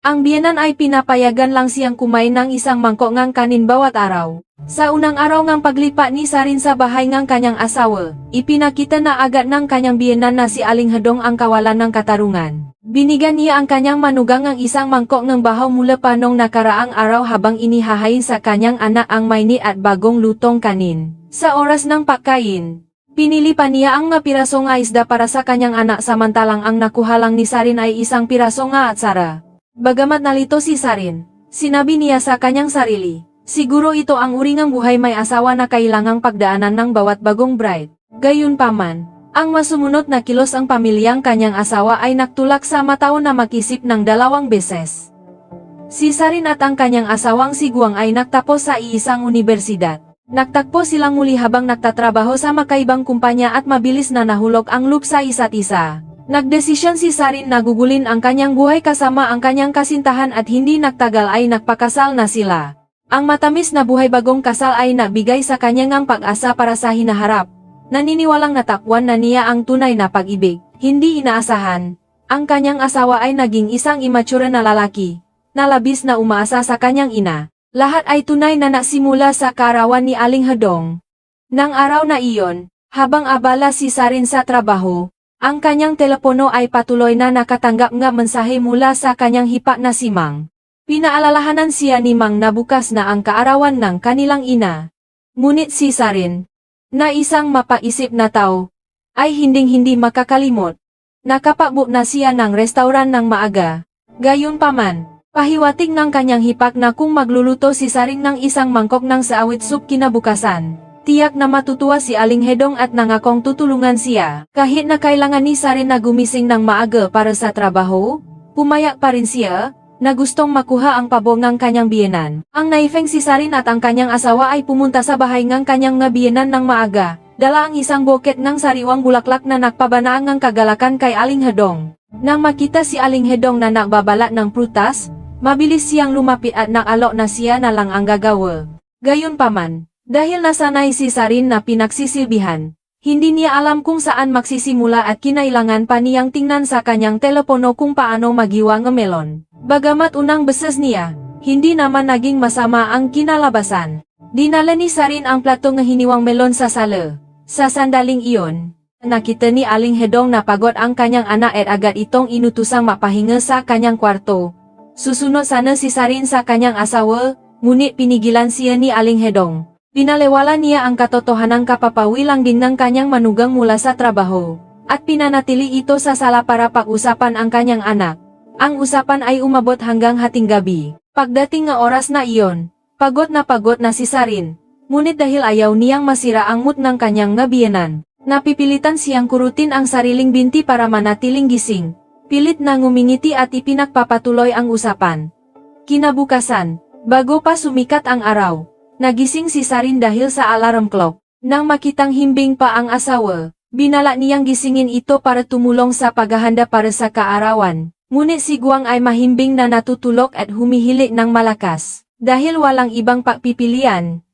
Ang biyenan ay pinapayagan lang siyang kumain ng isang mangkok ngang kanin bawat araw. Sa unang araw ngang paglipat ni Sarin sa bahay ngang kanyang asawa, ipinakita na agad ng kanyang biyenan na si Aling Hedong ang kawalan ng katarungan. Binigyan niya ang kanyang manugang ang isang mangkok ng bahaw mula pa nung nakaraang araw habang inihahain sa kanyang anak ang mainit at bagong lutong kanin. Sa oras ng pagkain, pinili pa niya ang mapirasong isda para sa kanyang anak samantalang ang nakuha lang ni Sarin ay isang pirasong atsara. Bagamat nalito si Sarin, sinabi niya sa kanyang sarili, siguro ito ang uri ng buhay may asawa na kailangang pagdaanan ng bawat bagong bride. Gayunpaman, ang masumunod na kilos ang pamilyang kanyang asawa ay nagtulak sa mataon na makisip ng 2 beses. Si Sarin at ang kanyang asawang si Guang ay nagtapos sa iisang universidad. Nagtagpo silang muli habang nagtatrabaho sa makaibang kumpanya at mabilis na nahulog ang loob sa isa't isa. Nagdesisyon si Sarin na gugulin ang kanyang buhay kasama ang kanyang kasintahan at hindi nagtagal ay nagpakasal na sila. Ang matamis na buhay bagong kasal ay nagbigay sa kanya ng pag-asa para sa hinaharap. Naniniwalang natakwan na niya ang tunay na pag-ibig, hindi inaasahan. Ang kanyang asawa ay naging isang immature na lalaki, na labis na umaasa sa kanyang ina. Lahat ay tunay na nasimula sa kaarawan ni Aling Hedong. Nang araw na iyon, habang abala si Sarin sa trabaho, ang kanyang telepono ay patuloy na nakatanggap ng mensahe mula sa kanyang hipa na si Mang. Pinaalalahanan siya ni Mang na bukas na ang kaarawan ng kanilang ina. Ngunit si Sarin, na isang mapaisip na tao, ay hinding-hindi makakalimot. Nakapagbook na siya ng restauran ng maaga. Gayunpaman, pahiwatig ng kanyang hipak na kung magluluto si Sarin ng isang mangkok ng saawit soup kinabukasan. Tiyak na matutuwa si Aling Hedong at nangakong tutulungan siya. Kahit na kailangan ni Sarin na gumising ng maaga para sa trabaho, pumayag pa rin siya, na gustong makuha ang pabor ng kanyang biyenan. Ang naifeng si Sarin at ang kanyang asawa ay pumunta sa bahay ng kanyang biyenan ng maaga. Dala ang isang buket ng sariwang bulaklak na nagpabanaan ng kagalakan kay Aling Hedong. Nang makita si Aling Hedong na nagbabalat ng prutas, mabilis siyang lumapit at naalok na siya na lang ang gagawa. Gayunpaman, dahil nasanay si Sarin na pinagsisilbihan, hindi niya alam kung saan magsisimula at kinailangan pa niyang tingnan sa kanyang telepono kung paano magiwa ng melon. Bagamat unang beses niya, hindi naman naging masama ang kinalabasan. Dinala ni Sarin ang plato ng hiniwang melon sa sala. Sa sandaling iyon, nakita ni Aling Hedong na pagod ang kanyang anak at agad itong inutusang mapahinga sa kanyang kwarto. Susunod sana si Sarin sa kanyang asawa, ngunit pinigilan siya ni Aling Hedong. Pinalewala niya ang katotohanang kapapawilang din ng kanyang manugang mula sa trabaho, at pinanatili ito sa sala para pag-usapan ang kanyang anak. Ang usapan ay umabot hanggang hating gabi. Pagdating ng oras na iyon, pagod na si Sarin, ngunit dahil ayaw niyang masira ang mood ng kanyang biyenan, napipilitan siyang kurutin ang sariling binti para manatiling gising. Pilit na ngumingiti at ipinagpapatuloy ang usapan. Kinabukasan, bago pa sumikat ang araw, nagising si Sarin dahil sa alarm clock. Nang makitang himbing pa ang asawa, binala niyang gisingin ito para tumulong sa paghahanda para sa kaarawan. Ngunit si Guang ay mahimbing na natutulog at humihilik ng malakas. Dahil walang ibang pagpipilian,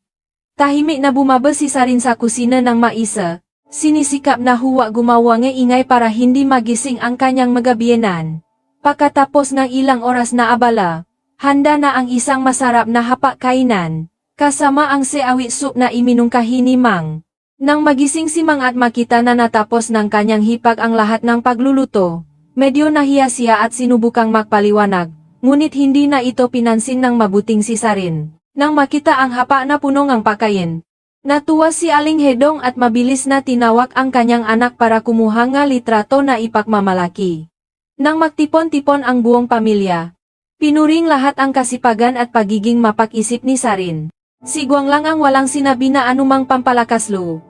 tahimik na bumaba si Sarin sa kusina ng maisa. Sinisikap na huwag gumawa ng ingay para hindi magising ang kanyang magabiyenan. Pagkatapos ng ilang oras na abala, handa na ang isang masarap na hapak kainan. Kasama ang seawit soup na iminungkahi ni Mang. Nang magising si Mang at makita na natapos ng kanyang hipag ang lahat ng pagluluto, medyo nahiya siya at sinubukang magpaliwanag, ngunit hindi na ito pinansin ng mabuting si Sarin. Nang makita ang hapa na punong ang pakain, natuwa si Aling Hedong at mabilis na tinawag ang kanyang anak para kumuha ng litrato na ipagmamalaki. Nang magtipon-tipon ang buong pamilya, pinuring lahat ang kasipagan at pagiging mapag-isip ni Sarin. Si Guang lang ang walang sinabi na anumang pampalakas loob.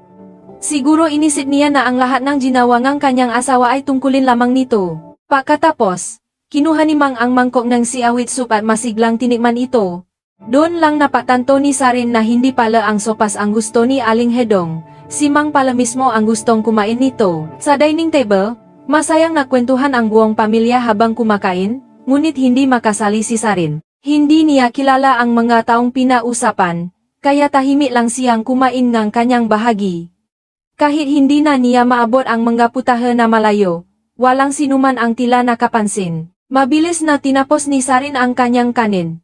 Siguro inisip niya na ang lahat ng ginawa ng kanyang asawa ay tungkulin lamang nito. Pagkatapos, kinuha ni Mang ang mangkok ng siawit soup at masiglang tinikman ito. Doon lang napatanto ni Sarin na hindi pala ang sopas ang gusto ni Aling Hedong, si Mang pala mismo ang gustong kumain nito. Sa dining table, masayang nakwentuhan ang buong pamilya habang kumakain, ngunit hindi makasali si Sarin. Hindi niya kilala ang mga taong pinausapan, kaya tahimik lang siyang kumain ng kanyang bahagi. Kahit hindi na niya maabot ang mga putahe na malayo, walang sinuman ang tila nakapansin. Mabilis na tinapos ni Sarin ang kanyang kanin.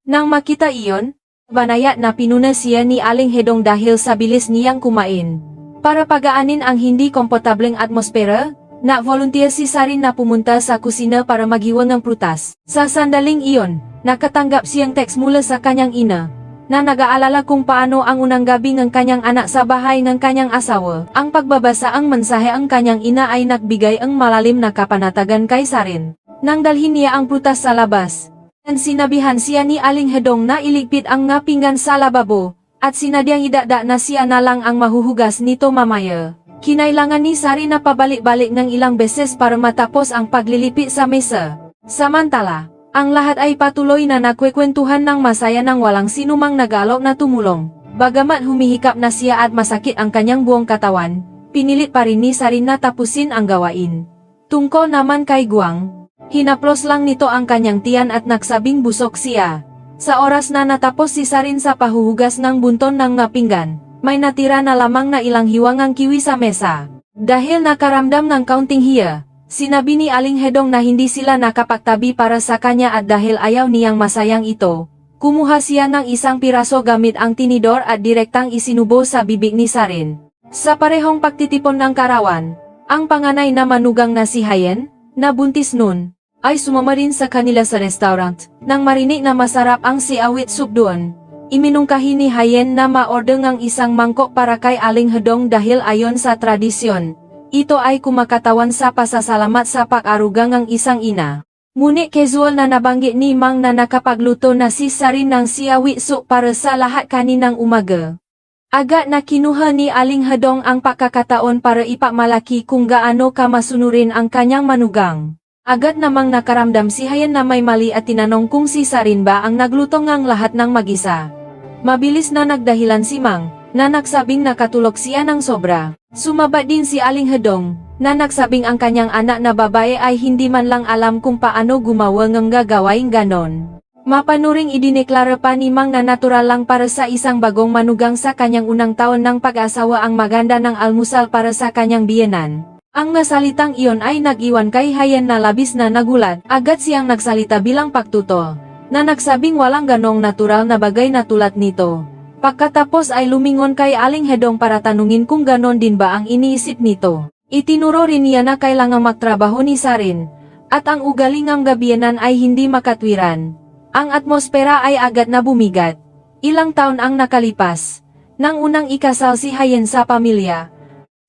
Nang makita iyon, banayat na pinuna siya ni Aling Hedong dahil sa bilis niyang kumain. Para pagaanin ang hindi komportableng atmosfera, na-volunteer si Sarin na pumunta sa kusina para maghiwa ng prutas. Sa sandaling iyon, nakatanggap siyang text mula sa kanyang ina, na nag-aalala kung paano ang unang gabi ng kanyang anak sa bahay ng kanyang asawa. Ang pagbabasa ang mensahe ang kanyang ina ay nagbigay ang malalim na kapanatagan kay Sarin. Nang dalhin niya ang prutas sa labas, at sinabihan siya ni Aling Hedong na iligpit ang nga pinggan sa lababo, at sinadyang idada na siya na lang ang mahuhugas nito mamaya. Kinailangan ni Sarin na pabalik-balik ng ilang beses para matapos ang paglilipit sa mesa. Samantala, ang lahat ay patuloy na nakwekwentuhan ng masaya nang walang sinumang nag-alok na tumulong. Bagamat humihikap na siya at masakit ang kanyang buong katawan, pinilit pa rin ni Sarin na tapusin ang gawain. Tungkol naman kay Guang, hinaplos lang nito ang kanyang tiyan at nagsabing busog siya. Sa oras na natapos si Sarin sa pahuhugas ng bunton ng nga pinggan, may natira na lamang na ilang hiwangang kiwi sa mesa. Dahil nakaramdam ng kaunting hiya, sinabi ni Aling Hedong na hindi sila nakapagtabi para sa kanya at dahil ayaw niyang masayang ito, kumuha siya ng isang piraso gamit ang tinidor at direktang isinubo sa bibig ni Sarin. Sa parehong pagtitipon ng karawan, ang panganay na manugang na si Hayen, na buntis nun, ay sumama rin sa kanila sa restaurant. Nang marinig na masarap ang siawit soup doon, iminungkahi ni Hayen na ma-order ng isang mangkok para kay Aling Hedong dahil ayon sa tradisyon, ito ay kumakatawan sa pasasalamat sa pag-aruga ng isang ina. Ngunit casual na nabanggit ni Mang na nakapagluto na si Sarin ng siawit soup para sa lahat kaninang umaga. Agad na kinuha ni Aling Hedong ang pagkakataon para ipamalaki kung gaano kamasunurin ang kanyang manugang. Agad namang nakaramdam si Hayen na may mali at tinanong kung si Sarin ba ang nagluto ng lahat ng mag-isa. Mabilis na nagdahilan si Mang, na nagsabing nakatulog siya ng sobra. Sumabad din si Aling Hedong, na nagsabing ang kanyang anak na babae ay hindi man lang alam kung paano gumawa ng gagawaing ganon. Mapanuring idineklara pa ni Mang na natural lang para sa isang bagong manugang sa kanyang unang taon ng pag-asawa ang maganda ng almusal para sa kanyang biyenan. Ang nasalitang iyon ay nag-iwan kay Hayen na labis na nagulat. Agad siyang nagsalita bilang pagtutol, na nagsabing walang ganong natural na bagay na tulad nito. Pagkatapos ay lumingon kay Aling Hedong para tanungin kung ganon din ba ang iniisip nito. Itinuro rin niya na kailangang magtrabaho ni Sarin, at ang ugali ng gabiyanan ay hindi makatwiran. Ang atmosfera ay agad na bumigat. Ilang taon ang nakalipas, nang unang ikasal si Hayen sa pamilya.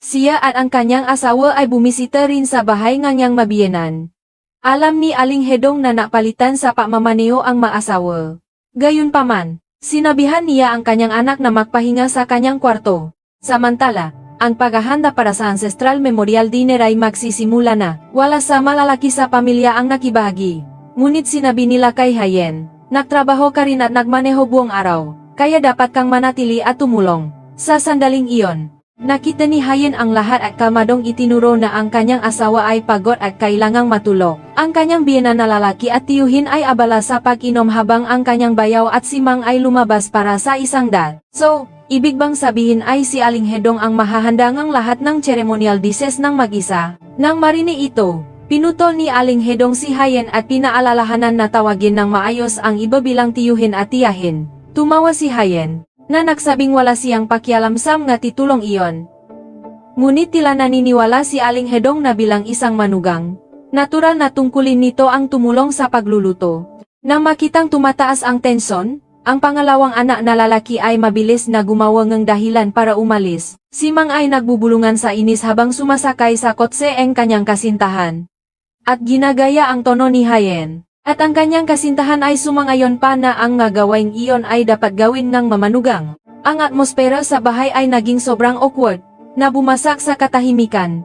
Siya at ang kanyang asawa ay bumisita rin sa bahay ng niyang mabiyenan. Alam ni Aling Hedong na napalitan sa pagmamaneho ang maasawa. Gayunpaman, sinabihan niya ang kanyang anak na magpahinga sa kanyang kwarto. Samantala, ang paghahanda para sa Ancestral Memorial Dinner ay magsisimula na. Wala sa malalaki sa pamilya ang nakibahagi. Ngunit sinabi nila kay Hayen, nagtrabaho ka rin at nagmaneho buong araw, kaya dapat kang manatili at tumulong. Sa sandaling iyon, nakita ni Hayen ang lahat at kalmadong itinuro na ang kanyang asawa ay pagod at kailangang matulog. Ang kanyang biyenan na lalaki at tiyuhin ay abala sa pag-inom habang ang kanyang bayaw at si Mang ay lumabas para sa isang dal. So, ibig bang sabihin ay si Aling Hedong ang mahahanda ng lahat ng ceremonial dishes ng mag-isa? Nang marinig ito, pinutol ni Aling Hedong si Hayen at pinaalalahanan na tawagin ng maayos ang iba bilang tiyuhin at tiyahin. Tumawa si Hayen, na nagsabing wala siyang pakialam sa mga titulong iyon. Ngunit tila naniniwala si Aling Hedong na bilang isang manugang, natural na tungkulin nito ang tumulong sa pagluluto. Nang makitang tumataas ang tensyon, ang pangalawang anak na lalaki ay mabilis na gumawa ng dahilan para umalis. Si Mang ay nagbubulungan sa inis habang sumasakay sa kotse ang kanyang kasintahan. At ginagaya ang tono ni Hayen. At ang kanyang kasintahan ay sumangayon pa na ang ngagawaing iyon ay dapat gawin ng mamanugang. Ang atmosfera sa bahay ay naging sobrang awkward, na bumasak sa katahimikan.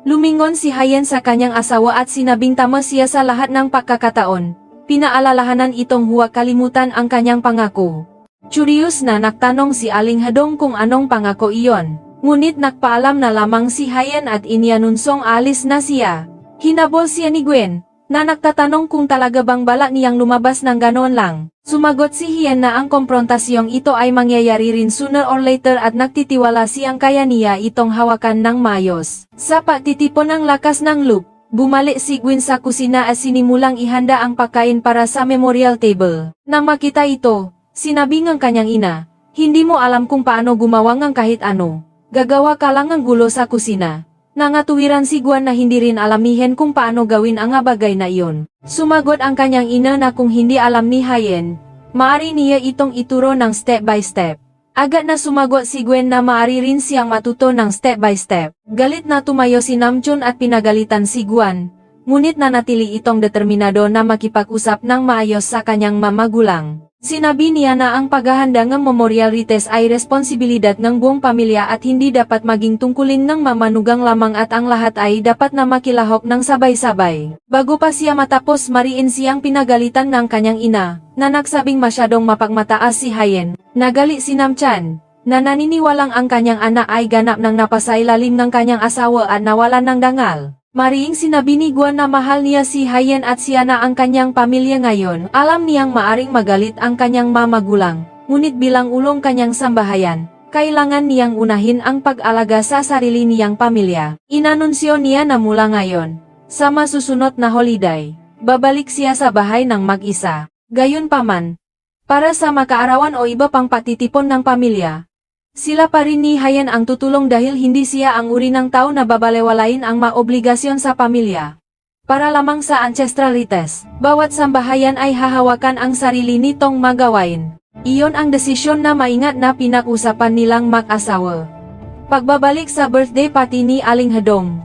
Lumingon si Hayen sa kanyang asawa at sinabing tama siya sa lahat ng pagkakataon. Pinaalalahanan itong huwag kalimutan ang kanyang pangako. Curious na nagtanong si Aling Hedong kung anong pangako iyon. Ngunit nagpaalam na lamang si Hayen at inianunsong alis na siya. Hinabol siya ni Gwen, na nagtatanong kung talaga bang balak niyang lumabas ng ganoon lang. Sumagot si Hayen na ang komprontasyong ito ay mangyayari rin sooner or later at nagtitiwala siyang kaya niya itong hawakan ng maayos. Sa pagtitipon ng lakas ng loob, Bumalik si Gwen sa kusina at sinimulang ihanda ang pagkain para sa memorial table. Nang makita ito, sinabi ng kanyang ina, "Hindi mo alam kung paano gumawa ng kahit ano. Gagawa ka lang ng gulo sa kusina." Nangatuwiran si Gwen na hindi rin alamihin kung paano gawin ang bagay na iyon. Sumagot ang kanyang ina na kung hindi alam ni Hyen, maari niya itong ituro ng step by step. Agad na sumagot si Gwen na maari rin siyang matuto ng step by step. Galit na tumayo si Namjoon at pinagalitan si Gwen, ngunit nanatili itong determinado na makipag-usap ng maayos sa kanyang mamagulang. Sinabi niya na ang paghahanda ng memorial rites ay responsibilidad ng buong pamilya at hindi dapat maging tungkulin ng mamanugang lamang at ang lahat ay dapat na makilahok ng sabay-sabay. Bago pa siya matapos mariin siyang pinagalitan ng kanyang ina, na nagsabing masyadong mapagmataas si Hyen. Nagali si Namchan, na naniniwalang ang kanyang anak ay ganap ng napasailalim ng kanyang asawa at nawalan ng dangal. Mariing sinabi ni Gwen na mahal niya si Hyen at siya na ang kanyang pamilya ngayon. Alam niyang maaring magalit ang kanyang mamagulang, ngunit bilang ulong kanyang sambahayan, kailangan niyang unahin ang pag-alaga sa sarili niyang pamilya. Inanunsyo niya na mula ngayon, sa masusunod na holiday, babalik siya sa bahay ng mag-isa. Gayunpaman, para sa makaarawan o iba pang patitipon ng pamilya, sila pa rin ni Hyen ang tutulong dahil hindi siya ang uri ng tao na babalewalain ang maobligasyon sa pamilya. Para lamang sa ancestral rites, bawat sambahayan ay hahawakan ang sarili nitong magawain. Iyon ang desisyon na maingat na pinag-usapan nilang mag-asawa. Pagbabalik sa birthday party ni Aling Hedong.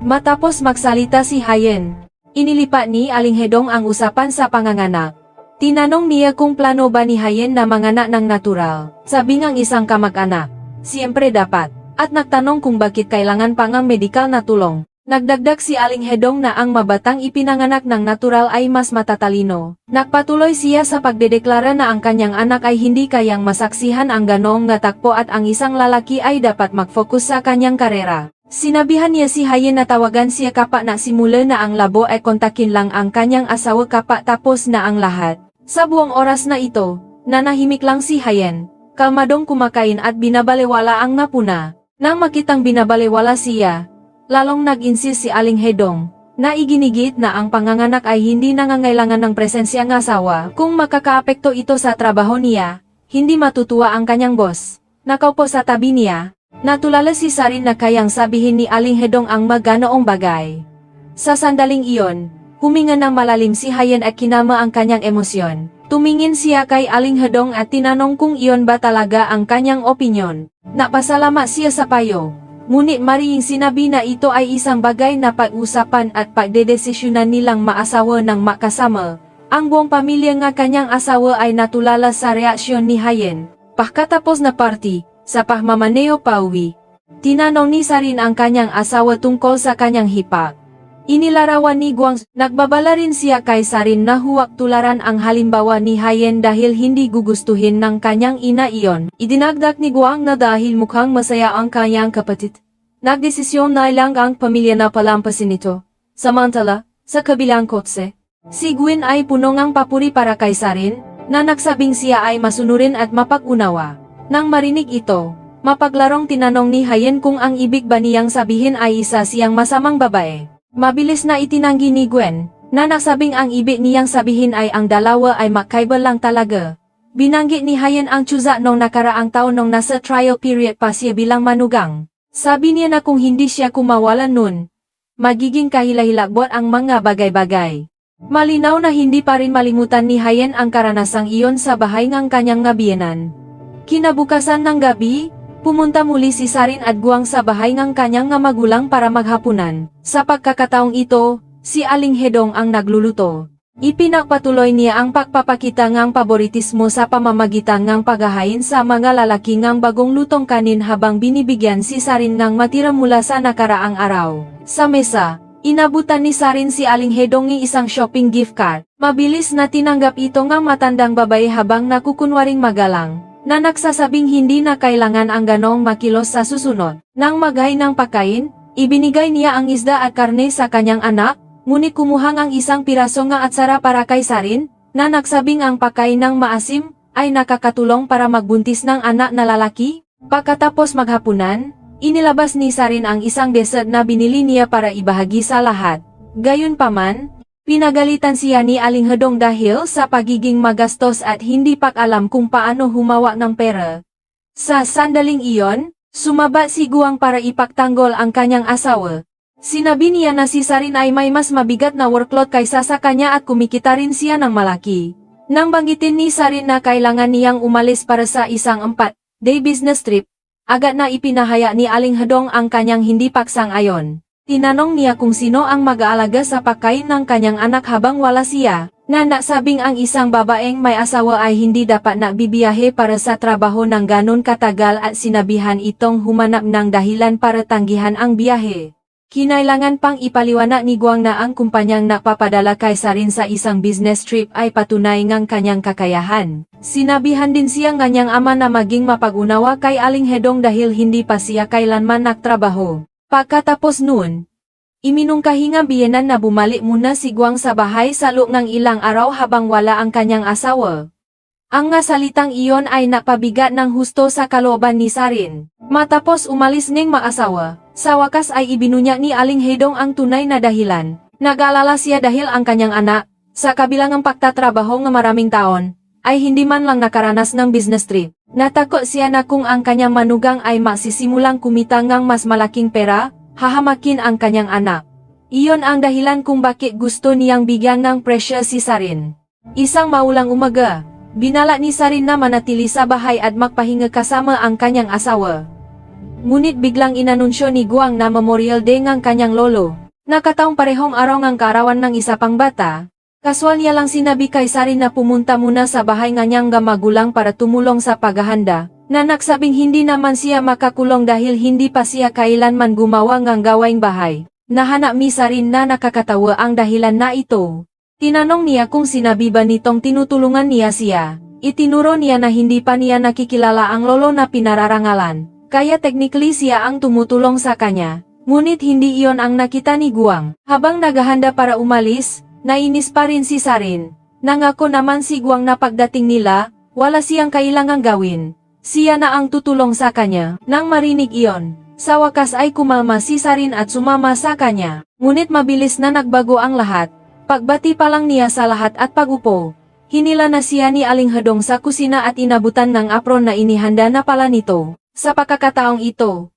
Matapos magsalita si Hyen, inilipat ni Aling Hedong ang usapan sa panganganak. Tinanong niya kung plano ba ni Hyen na manganak ng natural. Sabi ng isang kamag-anak, siyempre dapat. At nagtanong kung bakit kailangan pang ang medikal na tulong. Nagdagdag si Aling Hedong na ang mabatang ipinanganak ng natural ay mas matatalino. Nagpatuloy siya sa pagdedeklara na ang kanyang anak ay hindi kayang masaksihan ang ganoong natakpo at ang isang lalaki ay dapat mag-focus sa kanyang karera. Sinabihan niya si Hyen na tawagan siya kapag nasimula na ang labo ay kontakin lang ang kanyang asawa kapag tapos na ang lahat. Sa buong oras na ito, nanahimik lang si Hyen, kalmadong kumakain at binabalewala ang napuna. Nang makitang binabalewala siya, lalong nag-insist si Aling Hedong, na iginigit na ang panganganak ay hindi nangangailangan ng presensya ng asawa. Kung makakaapekto ito sa trabaho niya, hindi matutuwa ang kanyang boss. Nakaupo sa tabi niya, natulala si Sarin na kayang sabihin ni Aling Hedong ang maganoong bagay. Sa sandaling iyon, huminga ng malalim si Hyen at kinama ang kanyang emosyon. Tumingin siya kay Aling Hedong at tinanong kung iyon ba talaga ang kanyang opinyon. Napasalamat siya sa payo, ngunit mariing sinabi na ito ay isang bagay na pag-usapan at pagdedesisyonan nilang maasawa ng makasama. Ang buong pamilya nga kanyang asawa ay natulala sa reaksyon ni Hyen. Pagkatapos na party, sa pagmamaneo pauwi, tinanong ni Sarin ang kanyang asawa tungkol sa kanyang hipak. Inilarawan ni Gwang, nagbabala rin siya kay Sarin na huwag tularan ang halimbawa ni Hyen dahil hindi gugustuhin ng kanyang ina iyon. Idinagdag ni Gwang na dahil mukhang masaya ang kanyang kapatid, nagdesisyon na ilang ang pamilya na palampasin ito. Samantala, sa kabilang kotse, si Gwen ay punong ang papuri para kay Sarin, na nagsabing siya ay masunurin at mapag-unawa. Nang marinig ito, mapaglarong tinanong ni Hyen kung ang ibig ba niyang sabihin ay isa siyang masamang babae. Mabilis na itinanggi ni Gwen, na nasabing ang ibig niyang sabihin ay ang dalawa ay magkaiba lang talaga. Binanggit ni Hyen ang tsuza nung nakaraang taon nung nasa trial period pa siya bilang manugang. Sabi niya na kung hindi siya kumawalan nun, magiging kahila-hilabot ang mga bagay-bagay. Malinaw na hindi pa rin malimutan ni Hyen ang karanasang iyon sa bahay ng kanyang ngabiyanan. Kinabukasan ng gabi, pumunta muli si Sarin at Gwang sa bahay ng kanyang nga magulang para maghapunan. Sa pagkakataong ito, si Aling Hedong ang nagluluto. Ipinagpatuloy niya ang pagpapakita ng paboritismo sa pamamagitan ng paghahain sa mga lalaki ng bagong lutong kanin habang binibigyan si Sarin ng matira mula sa nakaraang araw. Sa mesa, inabutan ni Sarin si Aling Hedong ng isang shopping gift card. Mabilis na tinanggap ito ng matandang babae habang nakukunwaring magalang, na nagsasabing hindi na kailangan ang ganong makilos sa susunod. Nang maghay ng pagkain, ibinigay niya ang isda at karne sa kanyang anak, ngunit kumuhang ang isang piraso nga atsara para kay Sarin, na nagsabing ang pagkain ng maasim ay nakakatulong para magbuntis ng anak na lalaki. Pagkatapos maghapunan, Inilabas ni Sarin ang isang dessert na binili niya para ibahagi sa lahat. Gayunpaman, pinagalitan siya ni Aling Hedong dahil sa pagiging magastos at hindi alam kung paano humawak ng pera. Sa sandaling iyon, sumaba si Guang para ipagtanggol ang kanyang asawa. Sinabi niya na si Sarin ay may mas mabigat na workload kaysa sa kanya at kumikita rin siya ng malaki. Nang banggitin ni Sarin na kailangan niyang umalis para sa isang 4-day business trip, agad na ipinahaya ni Aling Hedong ang kanyang hindi paksang-ayon. Tinanong niya kung sino ang mag-aalaga sa pagkain ng kanyang anak habang wala siya, na nasabing ang isang babaeng may asawa ay hindi dapat na bibiyahe para sa trabaho ng ganon katagal at sinabihan itong humanap ng dahilan para tanggihan ang biyahe. Kinailangan pang ipaliwanag ni Guang na ang kumpanyang napapadala kay Sarin sa isang business trip ay patunay ng kanyang kakayahan. Sinabihan din siyang kanyang ama na maging mapag-unawa kay Aling Hedong dahil hindi pa siya kailanman nagtrabaho. Pagkatapos noon, iminungkahi ng biyenan na bumalik muna si Guang sa bahay sa loob ng ilang araw habang wala ang kanyang asawa. Ang nga salitang iyon ay napabigat ng husto sa kalooban ni Sarin. Matapos umalis ning mag-asawa, sa wakas ay ibinunya ni Aling Hedong ang tunay na dahilan. Nag-alala siya dahil ang kanyang anak, sa kabilang ang pagtatrabaho ng maraming taon, ay hindi man lang nakaranas ng business trip. Natakot siya na kung ang kanyang manugang ay masisimulang kumita ng mas malaking pera, hahamakin ang kanyang anak. Iyon ang dahilan kung bakit gusto niyang bigyan ng presyo si Sarin. Isang maulang umaga, binala ni Sarin na manatili sa bahay at magpahinga kasama ang kanyang asawa. Ngunit biglang inanunsyo ni Guang na Memorial Day ng kanyang lolo. Nakataong parehong araw ng kaarawan ng isa pang bata. Kaswal niya lang sinabi kay Sarin na pumunta muna sa bahay ng kanyang magulang para tumulong sa paghahanda, na nagsabing hindi naman siya makakulong dahil hindi pa siya kailanman gumawa ng gawaing bahay. Nahanap ni Sarin na nakakatawa ang dahilan na ito. Tinanong niya kung sinabi ba nitong tinutulungan niya siya. Itinuro niya na hindi pa niya nakikilala ang lolo na pinararangalan, kaya technically siya ang tumutulong sa kanya. Ngunit hindi iyon ang nakita ni Guang. Habang naghahanda para umalis, nainis pa rin si Sarin. Nangako naman si Guang na pagdating nila, wala siyang kailangang gawin. Siya na ang tutulong sa kanya. Nang marinig iyon, sa wakas ay kumalma si Sarin at sumama sa kanya. Ngunit mabilis na nagbago ang lahat. Pagbati pa lang niya sa lahat at pagupo, hinila na siya ni Aling Hedong sa kusina at inabutan ng apron na inihanda na pala nito. Sa pagkakataong ito,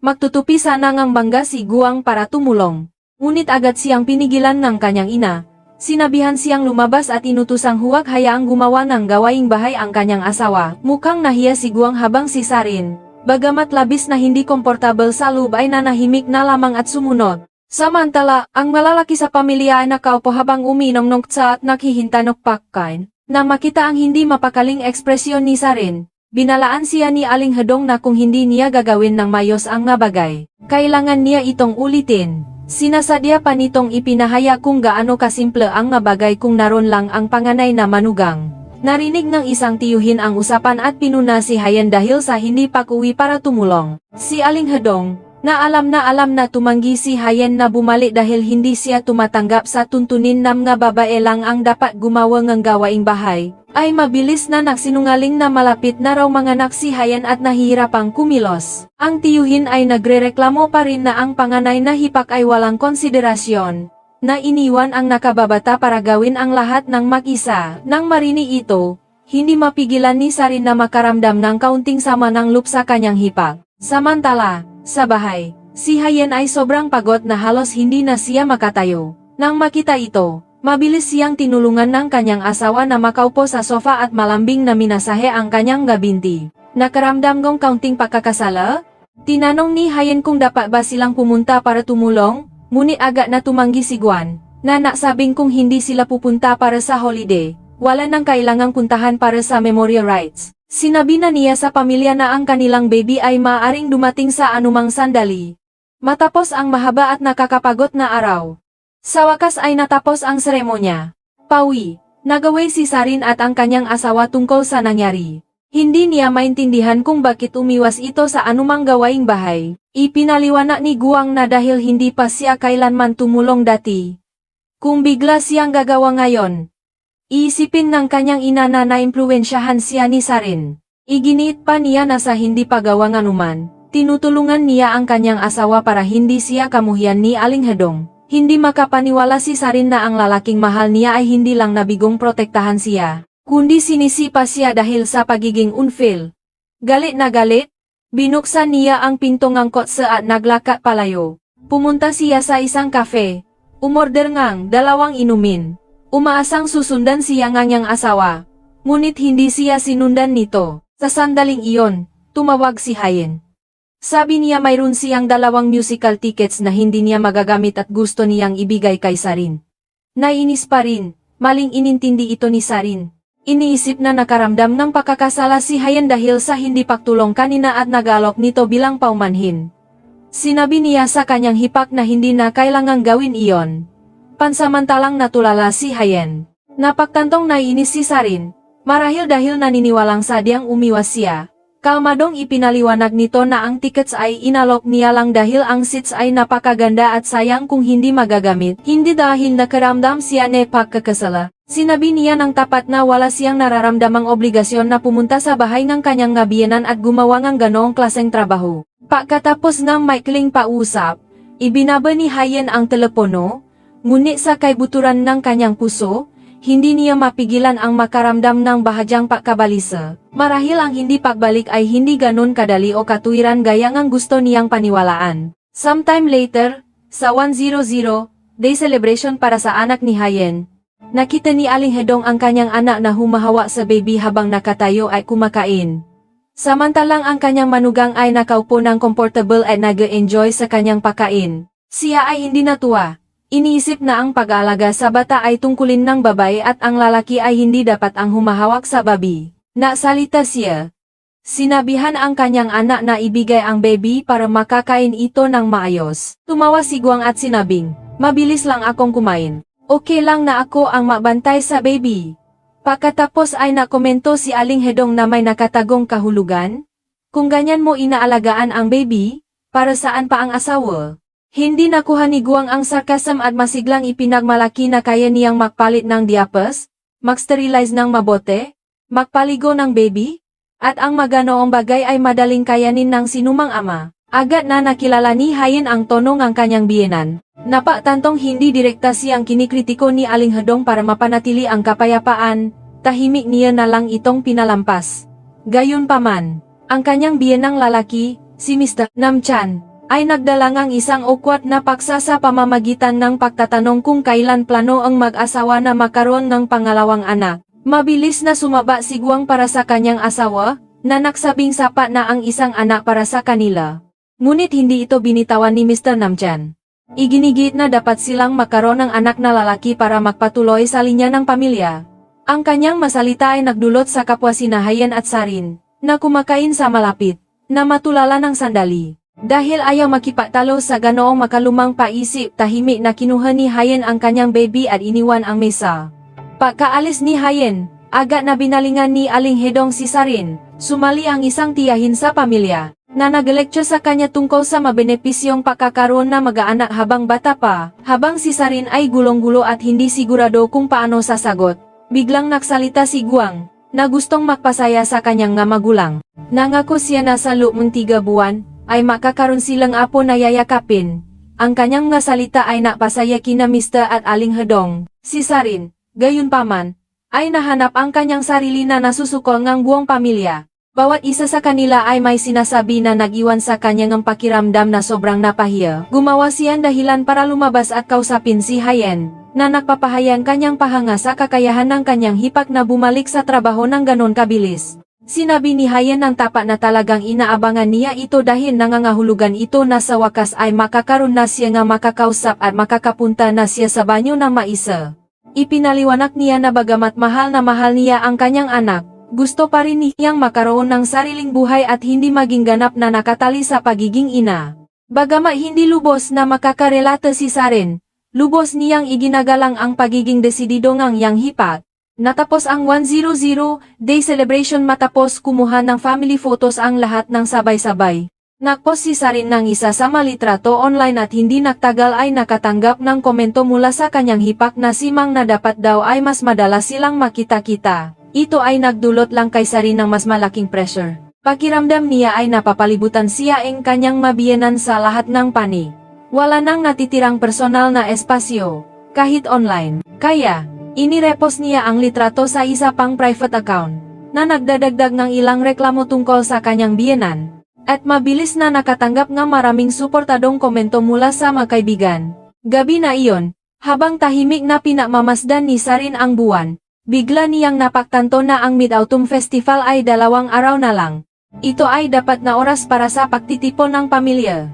magtutupi sana ngang bangga si Guang para tumulong. Ngunit agad siyang pinigilan ng kanyang ina. Sinabihan siyang lumabas at inutusang huwag hayaang gumawa ng gawaing bahay ang kanyang asawa. Mukhang nahiya si Guang habang si Sarin, bagamat labis na hindi komportable sa loob ay nanahimik na lamang at sumunod. Samantala, ang malalaki sa pamilya ay nakaupo habang uminom ng tsa at naghihintay ng pagkain. Nang makita ang hindi mapakaling ekspresyon ni Sarin, binalaan siya ni Aling Hedong na kung hindi niya gagawin ng mayos ang nga bagay, kailangan niya itong ulitin. Sinasadya pa nitong ipinahaya kung gaano kasimple ang nga bagay kung naroon lang ang panganay na manugang. Narinig ng isang tiyuhin ang usapan at pinuna si Hayan dahil sa hindi pag-uwi para tumulong. Si Aling Hedong, na alam na tumanggi si Hayan na bumalik dahil hindi siya tumatanggap sa tuntunin ng nga babae lang ang dapat gumawa ng gawaing bahay, ay mabilis na nagsinungaling na malapit na raw manganak si Hayan at nahihirapang kumilos. Ang tiyuhin ay nagrereklamo pa rin na ang panganay na hipak ay walang konsiderasyon, na iniwan ang nakababata para gawin ang lahat ng mag-isa. Nang marinig ito, hindi mapigilan ni Sarin na makaramdam ng kaunting sama ng loob sa kanyang hipak. Samantala, sa bahay, si Hayan ay sobrang pagod na halos hindi na siya makatayo. Nang makita ito, mabilis siyang tinulungan ng kanyang asawa na makaupo sa sofa at malambing na minasahe ang kanyang gabinti. Nakaramdam ng kaunting pagkakasala? Tinanong ni Hayan kung dapat ba silang pumunta para tumulong, ngunit agad na tumanggi si Guan, na nagsabing kung hindi sila pupunta para sa holiday, wala nang kailangang puntahan para sa memorial rites. Sinabi na niya sa pamilya na ang kanilang baby ay maaaring dumating sa anumang sandali. Matapos ang mahaba at nakakapagod na araw, sa wakas ay natapos ang seremonya. Pauwi, nagaway si Sarin at ang kanyang asawa tungkol sa nangyari. Hindi niya maintindihan kung bakit umiwas ito sa anumang gawaing bahay. Ipinaliwanag ni Guang na dahil hindi pa siya kailanman tumulong dati. Kung bigla siyang gagawa ngayon, iisipin ng kanyang ina na naimpluwensyahan siya ni Sarin. Iginiit pa niya na sa hindi pagawang anuman, Tinutulungan niya ang kanyang asawa para hindi siya kamuhian ni Aling Hedong. Hindi makapaniwala si Sarin na ang lalaking mahal niya ay hindi lang nabigong protektahan siya, kundi sinisipa siya dahil sa pagiging unfair. Galit na galit, binuksan niya ang pinto ng kotse at naglakad palayo. Pumunta siya sa isang cafe, umorder ngang 2 inumin. Umaasang susundan siya ngang asawa, ngunit hindi siya sinundan nito. Sa sandaling iyon, tumawag si Hayen. Sabi niya mayroon siyang 2 musical tickets na hindi niya magagamit at gusto niyang ibigay kay Sarin. Nainis pa rin, maling inintindi ito ni Sarin. Iniisip na nakaramdam ng pakakasala si Hayen dahil sa hindi pagtulong kanina at nagalok nito bilang paumanhin. Sinabi niya sa kanyang hipak na hindi na kailangang gawin iyon. Pansamantalang natulala si Hayen. Napaktantong nainis si Sarin, marahil dahil naniniwalang sadyang umiwas siya. Kalmadong ipinaliwanag nito na ang tickets ay inalok niya lang dahil ang seats ay napakaganda at sayang kung hindi magagamit, hindi dahil nakaramdam siya ng pagkakasala. Sinabi niya ng tapat na wala siyang nararamdamang obligasyon na pumunta sa bahay ng kanyang ngabiyanan at gumawa ng ganoong klaseng trabaho. Pagkatapos ng maikling pausap, ibinaba ni Hayen ang telepono, ngunit sa kaibuturan ng kanyang puso, hindi niya mapigilan ang makaramdam ng bahagyang pagkabalisa. Marahil ang hindi pagbalik ay hindi ganon kadali o katuwiran gaya ng gusto niyang paniwalaan. Sometime later, sa 100 day celebration para sa anak ni Hayen, nakita ni Aling Hedong ang kanyang anak na humahawa sa baby habang nakatayo ay kumakain. Samantalang ang kanyang manugang ay nakaupo ng comfortable at nag-enjoy sa kanyang pagkain. Siya ay hindi natuwa. Iniisip na ang pag-aalaga sa bata ay tungkulin ng babae at ang lalaki ay hindi dapat ang humahawak sa baby. Nasalita siya. Sinabihan ang kanyang anak na ibigay ang baby para makakain ito ng maayos. Tumawa si Guang at sinabing, mabilis lang akong kumain. Okay lang na ako ang mabantay sa baby. Pagkatapos ay nakomento si Aling Hedong na may nakatagong kahulugan. Kung ganyan mo inaalagaan ang baby, para saan pa ang asawa? Hindi nakuha ni Guang ang sarcasm at masiglang ipinagmalaki na kaya niyang magpalit ng diapers, mag-sterilize ng mabote, magpaligo ng baby, at ang maganoong bagay ay madaling kayanin ng sinumang ama. Agad na nakilala ni Hayen ang tono ng kanyang biyenan. Napatantong hindi direkta siyang kinikritiko ni Aling Hedong para mapanatili ang kapayapaan, tahimik niya na lang itong pinalampas. Gayunpaman, ang kanyang biyenang lalaki, si Mr. Namchan, ay nagdala ng isang ukwat na paksa sa pamamagitan ng pagtatanong kung kailan plano ang mag-asawa na magkaroon ng pangalawang anak. Mabilis na sumaba si Guang para sa kanyang asawa, na nagsabing sapat na ang isang anak para sa kanila. Ngunit hindi ito binitawan ni Mr. Namchan. Iginigit na dapat silang magkaroon ng anak na lalaki para magpatuloy sa linya ng pamilya. Ang kanyang masalita ay nagdulot sa kapwa sina Hayen at Sarin, na kumakain sa malapit, na matulala ng sandali. Dahil ayaw makipagtalo sa ganoong makalumang paisip, tahimik na kinuha ni Hayen ang kanyang baby at iniwan ang mesa. Pagkaalis ni Hayen, agad na binalingan ni Aling Hedong si Sarin, sumali ang isang tiyahin sa pamilya, na nag-lecture sa kanya tungkol sa mabenepisyong pagkakaroon na mag-aanak habang bata pa. Habang si Sarin ay gulong-gulo at hindi sigurado kung paano sasagot, biglang nagsalita si Guang, na gustong magpasaya sa kanyang nga magulang. Nangako siya na sa loob ng 3 buwan, ay makakaroon silang apo na yayakapin. Ang kanyang nga salita ay napasaya kina Mr. at Aling Hedong. Si Sarin, gayunpaman, ay nahanap ang kanyang sarili na nasusukol ng buong pamilya. Bawat isa sa kanila ay may sinasabi na nag-iwan sa kanyang pakiramdam na sobrang napahiya. Gumawa siyan dahilan para lumabas at kausapin si Hayen, na nagpapahayan kanyang pahanga sa kakayahan ng kanyang hipak na bumalik sa trabaho ng ganon kabilis. Sinabi ni Hayen ng tapat na talagang inaabangan niya ito dahil nangangahulugan ito na sa wakas ay makakaroon na siya nga makakausap at makakapunta na siya sa banyo ng maisa. Ipinaliwanag niya na bagamat mahal niya ang kanyang anak, gusto pa rin niyang makaroon ng sariling buhay at hindi maging ganap na nakatali sa pagiging ina. Bagamat hindi lubos na makakarelata si Sarin, lubos niyang iginagalang ang pagiging desidido ng yang hipat. Natapos ang 100 day celebration matapos kumuha ng family photos ang lahat ng sabay-sabay. Nagpost si Sarin ng isa sa malitrato online at hindi nagtagal ay nakatanggap ng komento mula sa kanyang hipak na simang na dapat daw ay mas madalas silang makita-kita. Ito ay nagdulot lang kay Sarin ng mas malaking pressure. Pakiramdam niya ay napapalibutan siya ang kanyang mabiyenan sa lahat ng panig. Wala nang natitirang personal na espasyo, kahit online. Kaya, inirepos niya ang litrato sa isa pang private account, na nagdadagdag ng ilang reklamo tungkol sa kanyang biyenan. At mabilis na nakatanggap ng maraming suportadong komento mula sa mga kaibigan. Gabi na iyon, habang tahimik na pinamamasdan ni Sarin ang buwan, bigla niyang napagtanto na ang Mid-Autumn Festival ay 2 araw na lang. Ito ay dapat na oras para sa pagtitipon ng pamilya.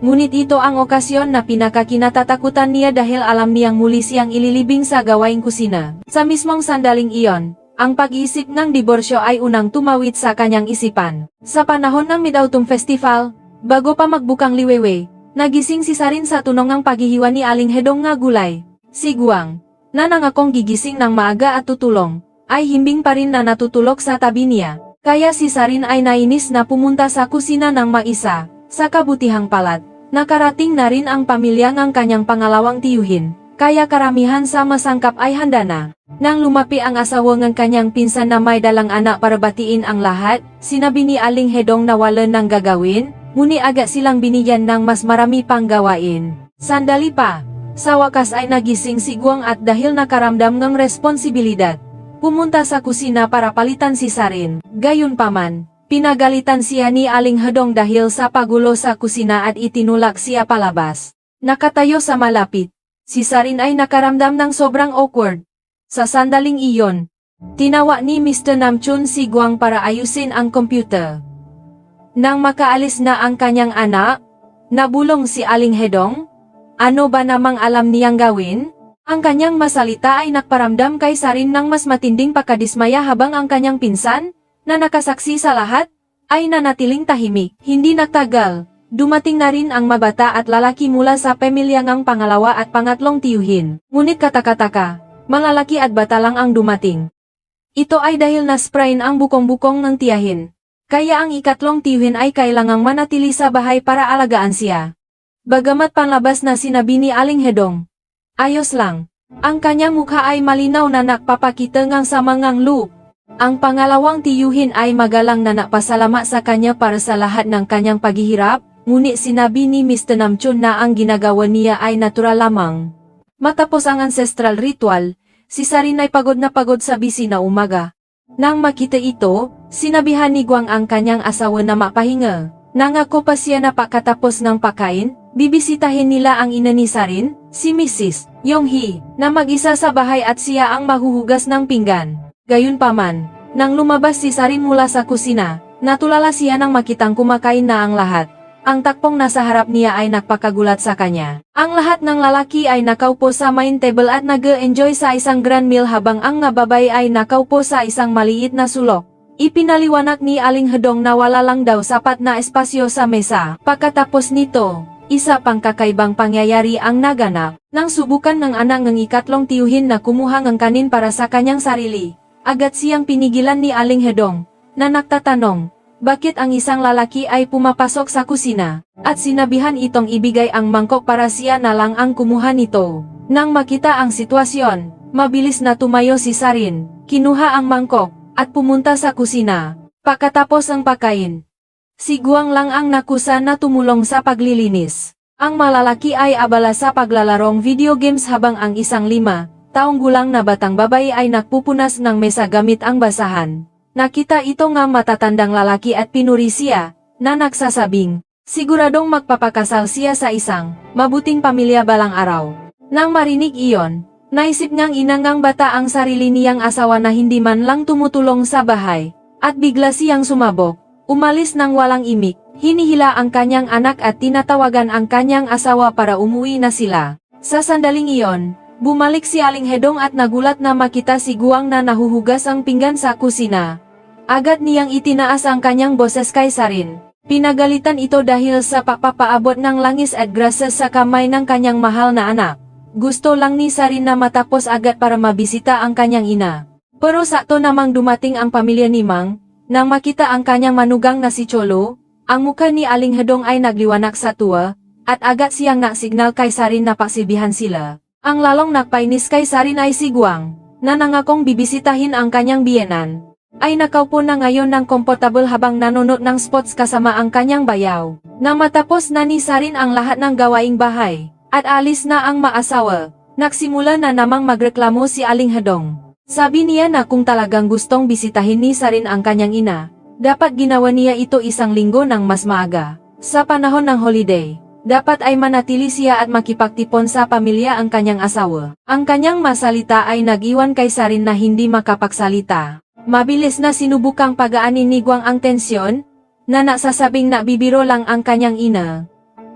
Ngunit ito ang okasyon na pinakakinatatakutan niya dahil alam niyang muli siyang ililibing sa gawaing kusina. Sa mismong sandaling iyon, ang pag-iisip ng diborsyo ay unang tumawid sa kanyang isipan. Sa panahon ng Mid-Autumn Festival, bago pa magbukang liwewe, nagising si Sarin sa tunong ng paghihiwa ni Aling Hedong nga gulay. Si Guang, na nangakong gigising ng maaga at tutulong, ay himbing pa rin na natutulog sa tabi niya. Kaya si Sarin ay nainis na pumunta sa kusina ng mag-isa. Sa kabutihang palad, nakarating na rin ang pamilya ng kanyang pangalawang tiyuhin, kaya karamihan sa masangkap ay handa na. Nang lumapi ang asawa ng kanyang pinsan na may dalang anak para batiin ang lahat, sinabi ni Aling Hedong na wala nang gagawin, ngunit agad silang binigyan ng mas marami pang gawain. Sandali pa, sa wakas ay nagising si Guang at dahil nakaramdam ng responsibilidad, pumunta sa kusina para palitan si Sarin. Gayunpaman, pinagalitan siya ni Aling Hedong dahil sa pagulo sa kusina at itinulak siya palabas. Nakatayo sa malapit, si Sarin ay nakaramdam ng sobrang awkward. Sa sandaling iyon, tinawa ni Mr. Namchun si Guang para ayusin ang computer. Nang makaalis na ang kanyang anak, nabulong si Aling Hedong. Ano ba namang alam niyang gawin? Ang kanyang masalita ay nagparamdam kay Sarin ng mas matinding pagkadismaya habang ang kanyang pinsan, na nakasaksi sa lahat, ay nanatiling tahimik. Hindi nagtagal, dumating na rin ang mabata at lalaki mula sa pamilyang pangalawa at pangatlong tiyuhin. Ngunit katakataka, malalaki at bata lang ang dumating. Ito ay dahil nasprain ang bukong-bukong ng tiyahin. Kaya ang ikatlong tiyuhin ay kailangang manatili sa bahay para alagaan siya. Bagamat panlabas na sinabi ni Aling Hedong, ayos lang. Ang kanyang mukha ay malinaw na nakpapakita ng samangang loob. Ang pangalawang tiyuhin ay magalang na napasalamat sa kanya para sa lahat ng kanyang paghihirap, ngunit sinabi ni Mr. Namchun na ang ginagawa niya ay natural lamang. Matapos ang ancestral ritual, si Sarin ay pagod sa busy na umaga. Nang makita ito, sinabihan ni Guang ang kanyang asawa na mapahinga. Nangako pa siya na pagkatapos ng pagkain, bibisitahin nila ang ina ni Sarin, si Mrs. Yonghee, na mag-isa sa bahay at siya ang maghuhugas ng pinggan. Gayunpaman, nang lumabas si Sarin mula sa kusina, natulala siya nang makitang kumakain na ang lahat. Ang takpong nasa harap niya ay nagpakagulat sa kanya. Ang lahat ng lalaki ay nakaupo sa main table at nag-enjoy sa isang grand meal habang ang nababay ay nakaupo sa isang maliit na sulok. Ipinaliwanag ni Aling Hedong na wala lang daw sapat na espasyo sa mesa. Pagkatapos nito, isa pang kakaibang pangyayari ang naganap. Nang subukan ng anak ng ikatlong tiyuhin na kumuha ng kanin para sa kanyang sarili, agad siyang pinigilan ni Aling Hedong, na nagtatanong, bakit ang isang lalaki ay pumapasok sa kusina, at sinabihan itong ibigay ang mangkok para siya na lang ang kumuha nito. Nang makita ang sitwasyon, mabilis na tumayo si Sarin, kinuha ang mangkok, at pumunta sa kusina. Pagkatapos ang pagkain, si Guang lang ang nakusa na tumulong sa paglilinis. Ang malalaki ay abala sa paglalarong video games habang ang isang 5 taong gulang na batang babae ay nagpupunas ng mesa gamit ang basahan. Nakita ito nga matatandang lalaki at pinuri siya, na nagsasabing, siguradong magpapakasal siya sa isang mabuting pamilya balang araw. Nang marinig iyon, naisip ngang inangang bata ang sarili niyang asawa na hindi man lang tumutulong sa bahay, at bigla siyang sumabog, umalis ng walang imik, hinihila ang kanyang anak at tinatawagan ang kanyang asawa para umuwi na sila. Sa sandaling iyon, bumalik si Aling Hedong at nagulat na makita si Guang na nahuhugas ang pinggan sa kusina. Agad niyang itinaas ang kanyang boses kay Sarin. Pinagalitan ito dahil sa pagpapaabot ng langis at grasas sa kamay ng kanyang mahal na anak. Gusto lang ni Sarin na matapos agad para mabisita ang kanyang ina. Pero sakto namang dumating ang pamilya ni Mang. Nang makita ang kanyang manugang na si Cholo, ang mukha ni Aling Hedong ay nagliwanag sa tuwa, at agad siyang naksignal kay Sarin na paksibihan sila. Ang lalong nagpainis kay Sarin ay si Guang, na nangakong bibisitahin ang kanyang biyenan. ay nakaupo na ngayon ng komportable habang nanonood ng sports kasama ang kanyang bayaw. Nang matapos na ni Sarin ang lahat ng gawaing bahay, at alis na ang maasawa, nagsimula na namang magreklamo si Aling Hedong. Sabi niya na kung talagang gustong bisitahin ni Sarin ang kanyang ina, dapat ginawa niya ito isang linggo ng mas maaga. Sa panahon ng holiday, dapat ay manatili siya at makipagtipon sa pamilya ang kanyang asawa. Ang kanyang masalita ay nag-iwan kay Sarin na hindi makapagsalita. Mabilis na sinubukang pagaanin ni Guang ang tensyon, na nagsasabing na bibiro lang ang kanyang ina.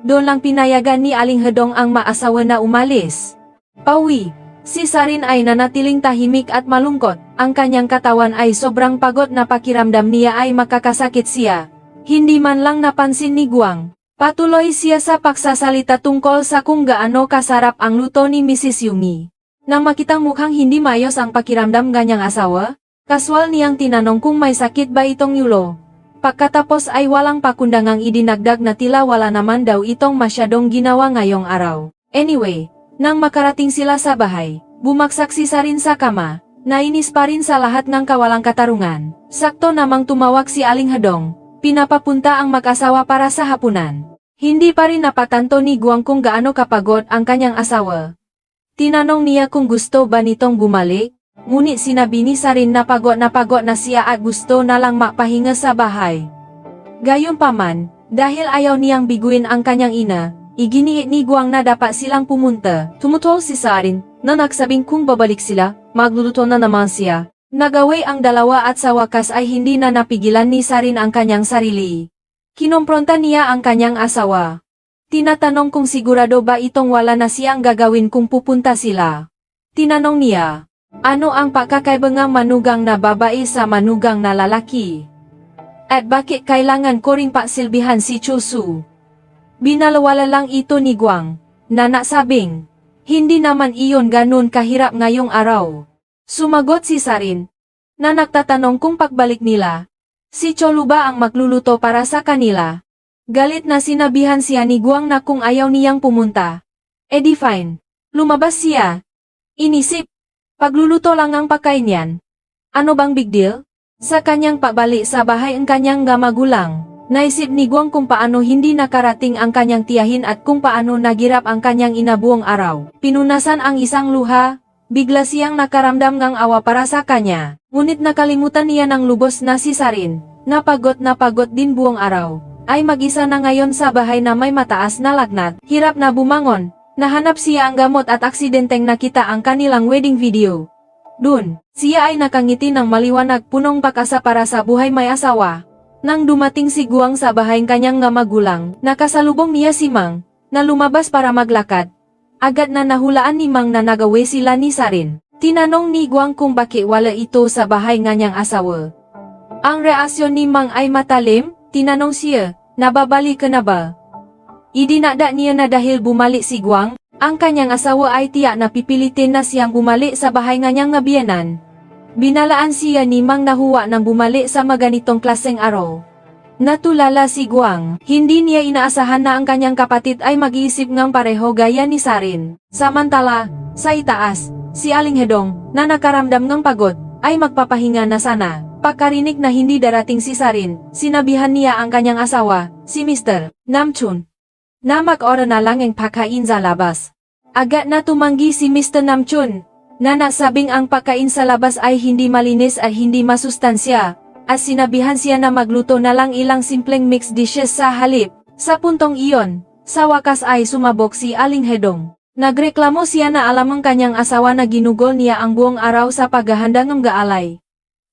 Doon lang pinayagan ni Aling Hedong ang maasawa na umalis. Pauwi, si Sarin ay nanatiling tahimik at malungkot. Ang kanyang katawan ay sobrang pagod na pakiramdam niya ay makakasakit siya. Hindi man lang napansin ni Guang. Patuloy siya sa pagsasalita tungkol sa kung gaano kasarap ang luto ni Mrs. Yumi. Nang makitang mukhang hindi maayos ang pakiramdam ganyang asawa, kaswal niyang tinanong kung may sakit ba itong yulo. Pagkatapos ay walang pakundangang idinagdag na tila wala naman daw itong masyadong ginawa ngayong araw. Anyway, nang makarating sila sa bahay, bumagsak si Sarin sa kama, nainis pa rin sa lahat ng kawalang katarungan. Sakto namang tumawag si Aling Hedong. Pinapapunta ang mag-asawa para sa hapunan. Hindi pa rin napatanto ni Guang kung gaano kapagod ang kanyang asawa. Tinanong niya kung gusto ba nitong bumalik, ngunit sinabi ni Sarin na pagod na siya at gusto na lang mapahinga sa bahay. Gayunpaman, dahil ayaw niyang biguin ang kanyang ina, iginiit ni Guang na dapat silang pumunta. Tumutol si Sarin, na nagsabing kung babalik sila, magluluto na naman siya. Nagaway ang dalawa at sa wakas ay hindi na napigilan ni Sarin ang kanyang sarili. Kinompronta niya ang kanyang asawa. Tinatanong kung sigurado ba itong wala na siyang gagawin kung pupunta sila. Tinanong niya, ano ang pagkakaiba ng manugang na babae sa manugang na lalaki? At bakit kailangan ko ring pasilbihan si Chosu? Binalawala lang ito ni Guang, na nagsabing, hindi naman iyon ganun kahirap ngayong araw. Sumagot si Sarin, na nagtatanong kung pagbalik nila, si Cholu ba ang magluluto para sa kanila? Galit na sinabihan siya ni Guang na kung ayaw niyang pumunta. Di fine. Lumabas siya. Inisip, pagluluto lang ang pagkain yan. Ano bang big deal? Sa kanyang pabalik sa bahay ang kanyang magulang, naisip ni Guang kung paano hindi nakarating ang kanyang tiyahin at kung paano nagirap ang kanyang ina buong araw. Pinunasan ang isang luha. Bigla siyang nakaramdam ng awa para sa kanya, ngunit nakalimutan niya ng lubos na si Sarin, na pagod din buong araw, ay mag-isa na ngayon sa bahay na may mataas na lagnat, hirap na bumangon, nahanap siya ang gamot at aksidenteng nakita ang kanilang wedding video. Dun, siya ay nakangiti ng maliwanag punong pag-asa para sa buhay may asawa. Nang dumating si Guang sa bahay kanyang magulang, nakasalubong niya si Mang, na lumabas para maglakad. Agad na nahulaan ni Mang na nagawi sila ni Sarin. Tinanong ni Guang kung bakit wala ito sa bahay ng niyang asawa. Ang reaksyon ni Mang ay matalim, tinanong siya, nababalik ka na ba? Idinada niya na dahil bumalik si Guang, ang kanyang asawa ay tiyak na pipilitin na siyang bumalik sa bahay ng niyang nabiyanan. Binalaan siya ni Mang na huwa nang bumalik sa maganitong klaseng araw. Natulala si Guang, hindi niya inaasahan na ang kanyang kapatid ay mag-iisip ngang pareho gaya ni Sarin. Samantala, sa itaas, si Aling Hedong, na nakaramdam ng pagod, ay magpapahinga na sana. Pagkarinig na hindi darating si Sarin, sinabihan niya ang kanyang asawa, si Mr. Namchun, na mag-ora na lang ang pagkain sa labas. Agad na tumanggi si Mr. Namchun, na nasabing ang pagkain sa labas ay hindi malinis at hindi masustansya. At sinabihan siya na magluto na lang ilang simpleng mixed dishes sa halip. Sa puntong iyon, sa wakas ay sumabog si Aling Hedong. Nagreklamo siya na alam ang kanyang asawa na ginugol niya ang buong araw sa paghahanda ng gaalay.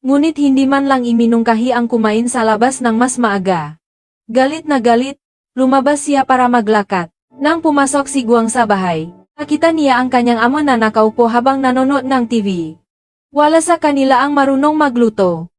Ngunit hindi man lang iminungkahi ang kumain sa labas ng mas maaga. Galit na galit, lumabas siya para maglakad. Nang pumasok si Guang sa bahay, nakita niya ang kanyang ama na nakaupo habang nanonood ng TV. Wala sa kanila ang marunong magluto.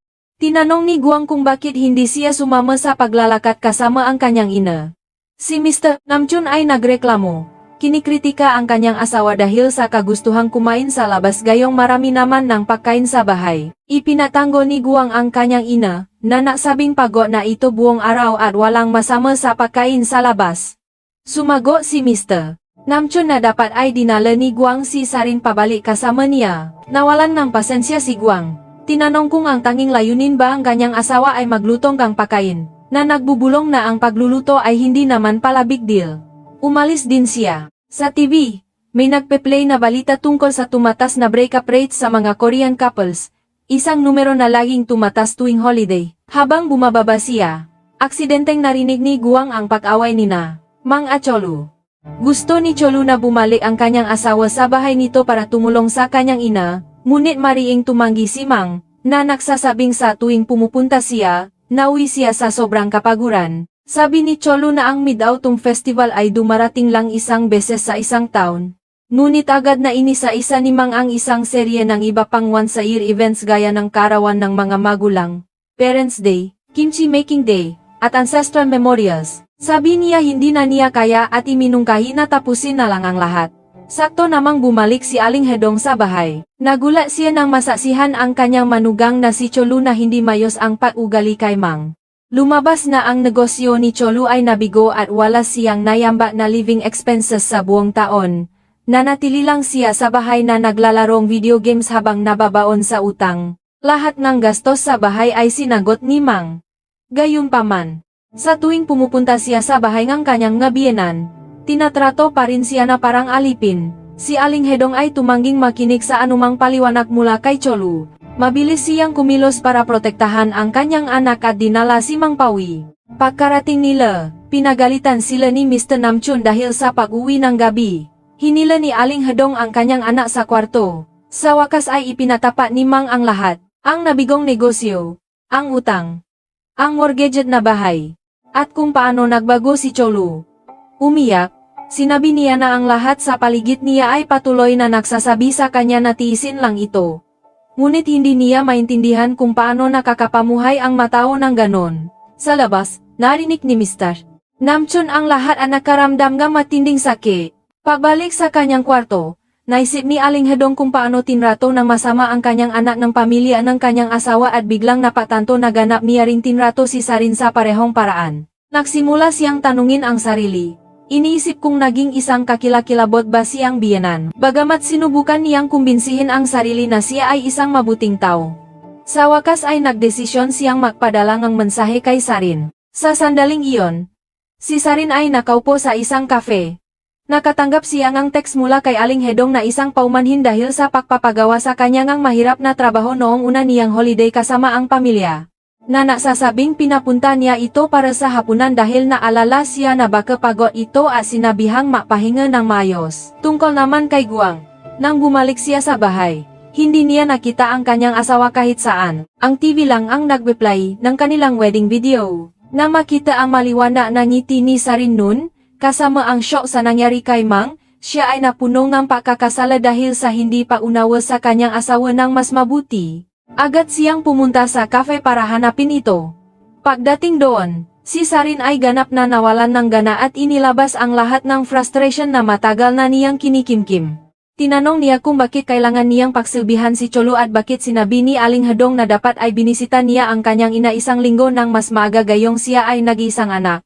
Tinanong ni Guang kung bakit hindi siya sumama sa paglalakad kasama ang kanyang ina. Si Mr. Namchun ay nagreklamo. Kinikritika ang kanyang asawa dahil sa kagustuhang kumain sa labas gayong marami naman ng pagkain sa bahay. Ipinatanggol ni Guang ang kanyang ina, na nagsabing pagod na ito buong araw at walang masama sa pagkain sa labas. Sumagot si Mr. Namchun na dapat ay dinala ni Guang si Sarin pabalik kasama niya. Nawalan ng pasensya si Guang. Tinanong kung ang tanging layunin ba ang kanyang asawa ay maglutong kang pakain, na nagbubulong na ang pagluluto ay hindi naman pala big deal. Umalis din siya. Sa TV, may nagpe-play na balita tungkol sa tumatas na breakup rates sa mga Korean couples, isang numero na laging tumatas tuwing holiday. Habang bumababa siya, aksidenteng narinig ni Guang ang pag-away nina Mang at Cholu. Gusto ni Cholu na bumalik ang kanyang asawa sa bahay nito para tumulong sa kanyang ina, ngunit mariing tumanggi si Mang, na nagsasabing sa tuwing pumupunta siya, nauwi siya sa sobrang kapaguran. Sabi ni Cholu na ang Mid-Autumn Festival ay dumarating lang isang beses sa isang taon. Ngunit agad na inisa-isa ni Mang ang isang serye ng iba pang once-a-year events gaya ng Karawan ng mga Magulang, Parents Day, Kimchi Making Day, at Ancestral Memorials. Sabi niya hindi na niya kaya at iminungkahi na tapusin na lang ang lahat. Sakto namang bumalik si Aling Hedong sa bahay. Nagulat siya nang masaksihan ang kanyang manugang na si Cholu na hindi mayos ang pag-ugali kay Mang. Lumabas na ang negosyo ni Cholu ay nabigo at wala siyang nayamba na living expenses sa buong taon. Nanatili lang siya sa bahay na naglalarong video games habang nababaon sa utang. Lahat ng gastos sa bahay ay sinagot ni Mang. Gayunpaman, sa tuwing pumupunta siya sa bahay ng kanyang ngabiyenan, tinatrato pa rin siya na parang alipin. Si Aling Hedong ay tumangging makinig sa anumang paliwanag mula kay Cholu. Mabilis siyang kumilos para protektahan ang kanyang anak at dinala si Mang Pawi. Pagkarating nila, pinagalitan sila ni Mr. Namchun dahil sa pag-uwi ng gabi. Hinila ni Aling Hedong ang kanyang anak sa kwarto. Sa wakas ay ipinatapat ni Mang ang lahat. Ang nabigong negosyo, ang utang, ang mortgaged na bahay, at kung paano nagbago si Cholu. Umiyak, sinabi niya na ang lahat sa paligid niya ay patuloy na nagsasabi sa kanya na tiisin lang ito. Ngunit hindi niya maintindihan kung paano nakakapamuhay ang matao ng ganon. Sa labas, narinig ni Mr. Namchun ang lahat ang nakaramdam ng matinding sakit. Pagbalik sa kanyang kwarto, naisip ni Aling Hedong kung paano tinrato ng masama ang kanyang anak ng pamilya ng kanyang asawa at biglang napatanto na ganap niya rin tinrato si Sarin sa parehong paraan. Nagsimula siyang tanungin ang sarili. Iniisip kung naging isang kakilakilabot ba siyang biyenan. Bagamat sinubukan niyang kumbinsihin ang sarili na siya ay isang mabuting tao. Sa wakas ay nagdesisyon siyang magpadala ng mensahe kay Sarin. Sa sandaling iyon, si Sarin ay nakaupo sa isang cafe. Nakatanggap siya ng text mula kay Aling Hedong na isang paumanhin dahil sa pagpapagawa sa kanya ng mahirap na trabaho noong una niyang holiday kasama ang pamilya. Na nagsasabing pinapunta niya ito para sa hapunan dahil naalala siya na baka pagod ito at sinabihang mapahinga ng mayos. Tungkol naman kay Guang, nang bumalik siya sa bahay, hindi niya nakita ang kanyang asawa kahit saan. Ang TV lang ang nagbe-play ng kanilang wedding video. Na makita ang maliwanag na ngiti ni Sarin nun, kasama ang shock sa nangyari kay Mang, siya ay napuno ng pagkakasala dahil sa hindi pa unawa sa kanyang asawa ng mas mabuti. Agad siyang pumunta sa cafe para hanapin ito. Pagdating doon, si Sarin ay ganap na nawalan ng gana at inilabas ang lahat ng frustration na matagal na niyang kinikimkim. Tinanong niya kung bakit kailangan niyang pagsilbihan si Cholu at bakit sinabi ni Aling Hedong na dapat ay binisita niya ang kanyang ina isang linggo nang mas maaga gayong siya ay nag-iisang anak.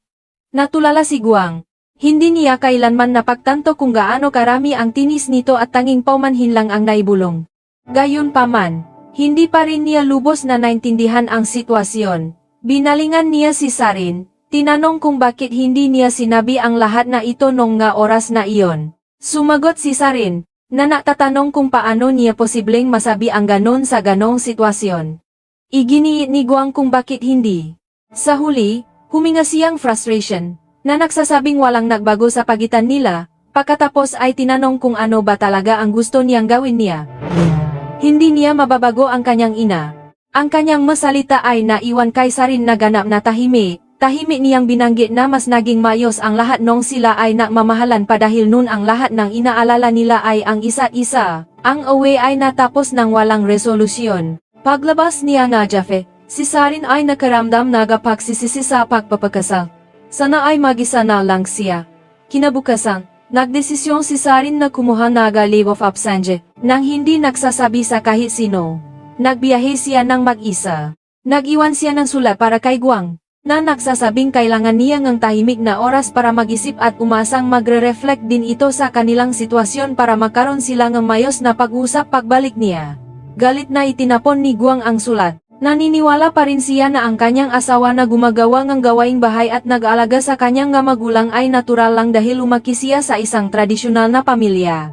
Natulala si Guang. Hindi niya kailanman napagtanto kung gaano karami ang tinis nito at tanging paumanhin lang ang naibulong. Gayunpaman, hindi pa rin niya lubos na naintindihan ang sitwasyon. Binalingan niya si Sarin, tinanong kung bakit hindi niya sinabi ang lahat na ito nung nga oras na iyon. Sumagot si Sarin, na natatanong kung paano niya posibleng masabi ang ganon sa ganong sitwasyon. Iginiit ni Guang kung bakit hindi. Sa huli, huminga siyang frustration, na nagsasabing walang nagbago sa pagitan nila, pagkatapos ay tinanong kung ano ba talaga ang gusto niyang gawin niya. Hindi niya mababago ang kanyang ina. Ang kanyang masalita ay naiwan kay Sarin na ganap na tahimik. Tahimik niyang binanggit na mas naging mayos ang lahat nung sila ay nagmamahalan pa dahil nun ang lahat ng inaalala nila ay ang isa't isa. Ang away ay natapos ng walang resolusyon. Paglabas niya nga Jaffe, si Sarin ay nakaramdam nagapagsisisi sa pagpapakasal. Sana ay mag-isa na lang siya. Kinabukasan, nagdesisyon si Sarin na kumuha naga leave of absence, nang hindi nagsasabi sa kahit sino. Nagbiyahe siya ng mag-isa. Nag-iwan siya ng sulat para kay Guang, na nagsasabing kailangan niya ng tahimik na oras para mag-isip at umasang magre-reflect din ito sa kanilang sitwasyon para magkaroon sila ng mayos na pag-usap pagbalik niya. Galit na itinapon ni Guang ang sulat. Naniniwala pa rin siya na ang kanyang asawa na gumagawa ng gawaing bahay at nag-aalaga sa kanyang mga magulang ay natural lang dahil lumaki siya sa isang tradisyonal na pamilya.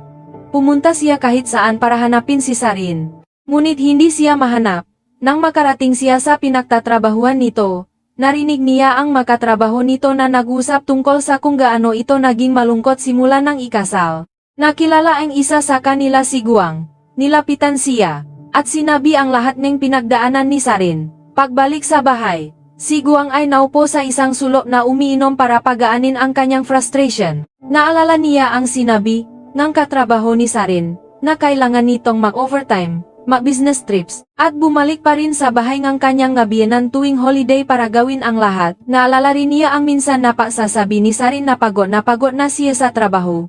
Pumunta siya kahit saan para hanapin si Sarin. Ngunit hindi siya mahanap. Nang makarating siya sa pinagtatrabahuan nito, narinig niya ang makatrabaho nito na nag-usap tungkol sa kung gaano ito naging malungkot simula ng ikasal. Nakilala ang isa sa kanila si Guang. Nilapitan siya, at sinabi ang lahat ng pinagdaanan ni Sarin. Pagbalik sa bahay, si Guang ay naupo sa isang sulok na umiinom para pagaanin ang kanyang frustration. Naalala niya ang sinabi ng katrabaho ni Sarin na kailangan nitong mag-overtime, mag-business trips, at bumalik pa rin sa bahay ng kanyang gabianan tuwing holiday para gawin ang lahat. Naalala rin niya ang minsan na pagsasabi ni Sarin na pagod na siya sa trabaho.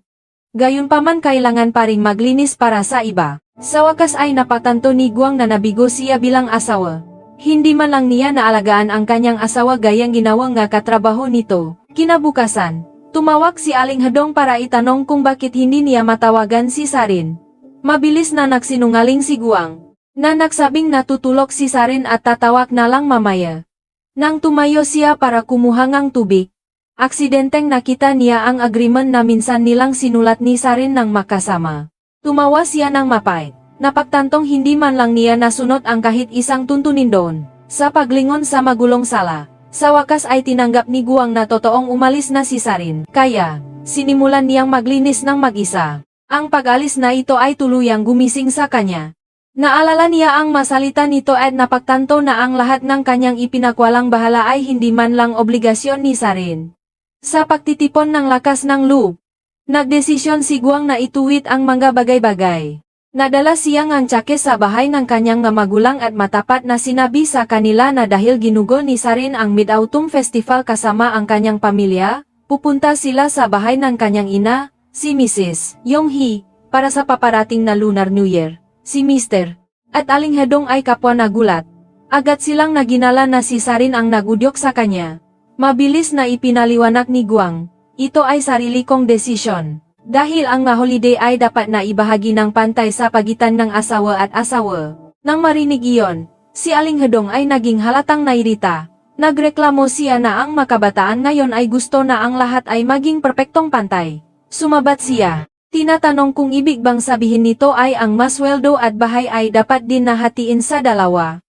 Gayunpaman kailangan pa ring maglinis para sa iba. Sa wakas ay napatanto ni Guang na nabigo siya bilang asawa. Hindi man lang niya naalagaan ang kanyang asawa gayang ginawang nga katrabaho nito. Kinabukasan, tumawag si Aling Hedong para itanong kung bakit hindi niya matawagan si Sarin. Mabilis na nagsinungaling si Guang, na nagsabing natutulog si Sarin at tatawag na lang mamaya. Nang tumayo siya para kumuha ng tubig, aksidenteng nakita niya ang agreement na minsan nilang sinulat ni Sarin ng makasama. Tumawa siya ng mapait, napagtantong hindi man lang niya nasunod ang kahit isang tuntunin doon. Sa paglingon sa magulong sala, sa wakas ay tinanggap ni Guang na totoong umalis na si Sarin, kaya sinimulan niyang maglinis ng mag-isa. Ang pag-alis na ito ay tuluyang gumising sa kanya. Naalala niya ang masalita nito at napagtanto na ang lahat ng kanyang ipinagwalang bahala ay hindi man lang obligasyon ni Sarin. Sa pagtitipon ng lakas ng loob, nagdesisyon si Guang na ituwid ang mga bagay-bagay. Nadala siya ng tsake sa bahay ng kanyang mga magulang at matapat na sinabi sa kanila na dahil ginugol ni Sarin ang Mid-Autumn Festival kasama ang kanyang pamilya, pupunta sila sa bahay ng kanyang ina, si Mrs. Yonghee, para sa paparating na Lunar New Year. Si Mr. at Aling Hedong ay kapwa nagulat. Agad silang naginala na si Sarin ang nagudyok sa kanya. Mabilis na ipinaliwanag ni Guang, ito ay sarili kong desisyon. Dahil ang holiday ay dapat na ibahagi ng pantay sa pagitan ng asawa at asawa. Nang marinig iyon, si Aling Hedong ay naging halatang nairita. Nagreklamo siya na ang makabataan ngayon ay gusto na ang lahat ay maging perpektong pantay. Sumabat siya. Tinatanong kung ibig bang sabihin nito ay ang masweldo at bahay ay dapat din nahatiin sa dalawa.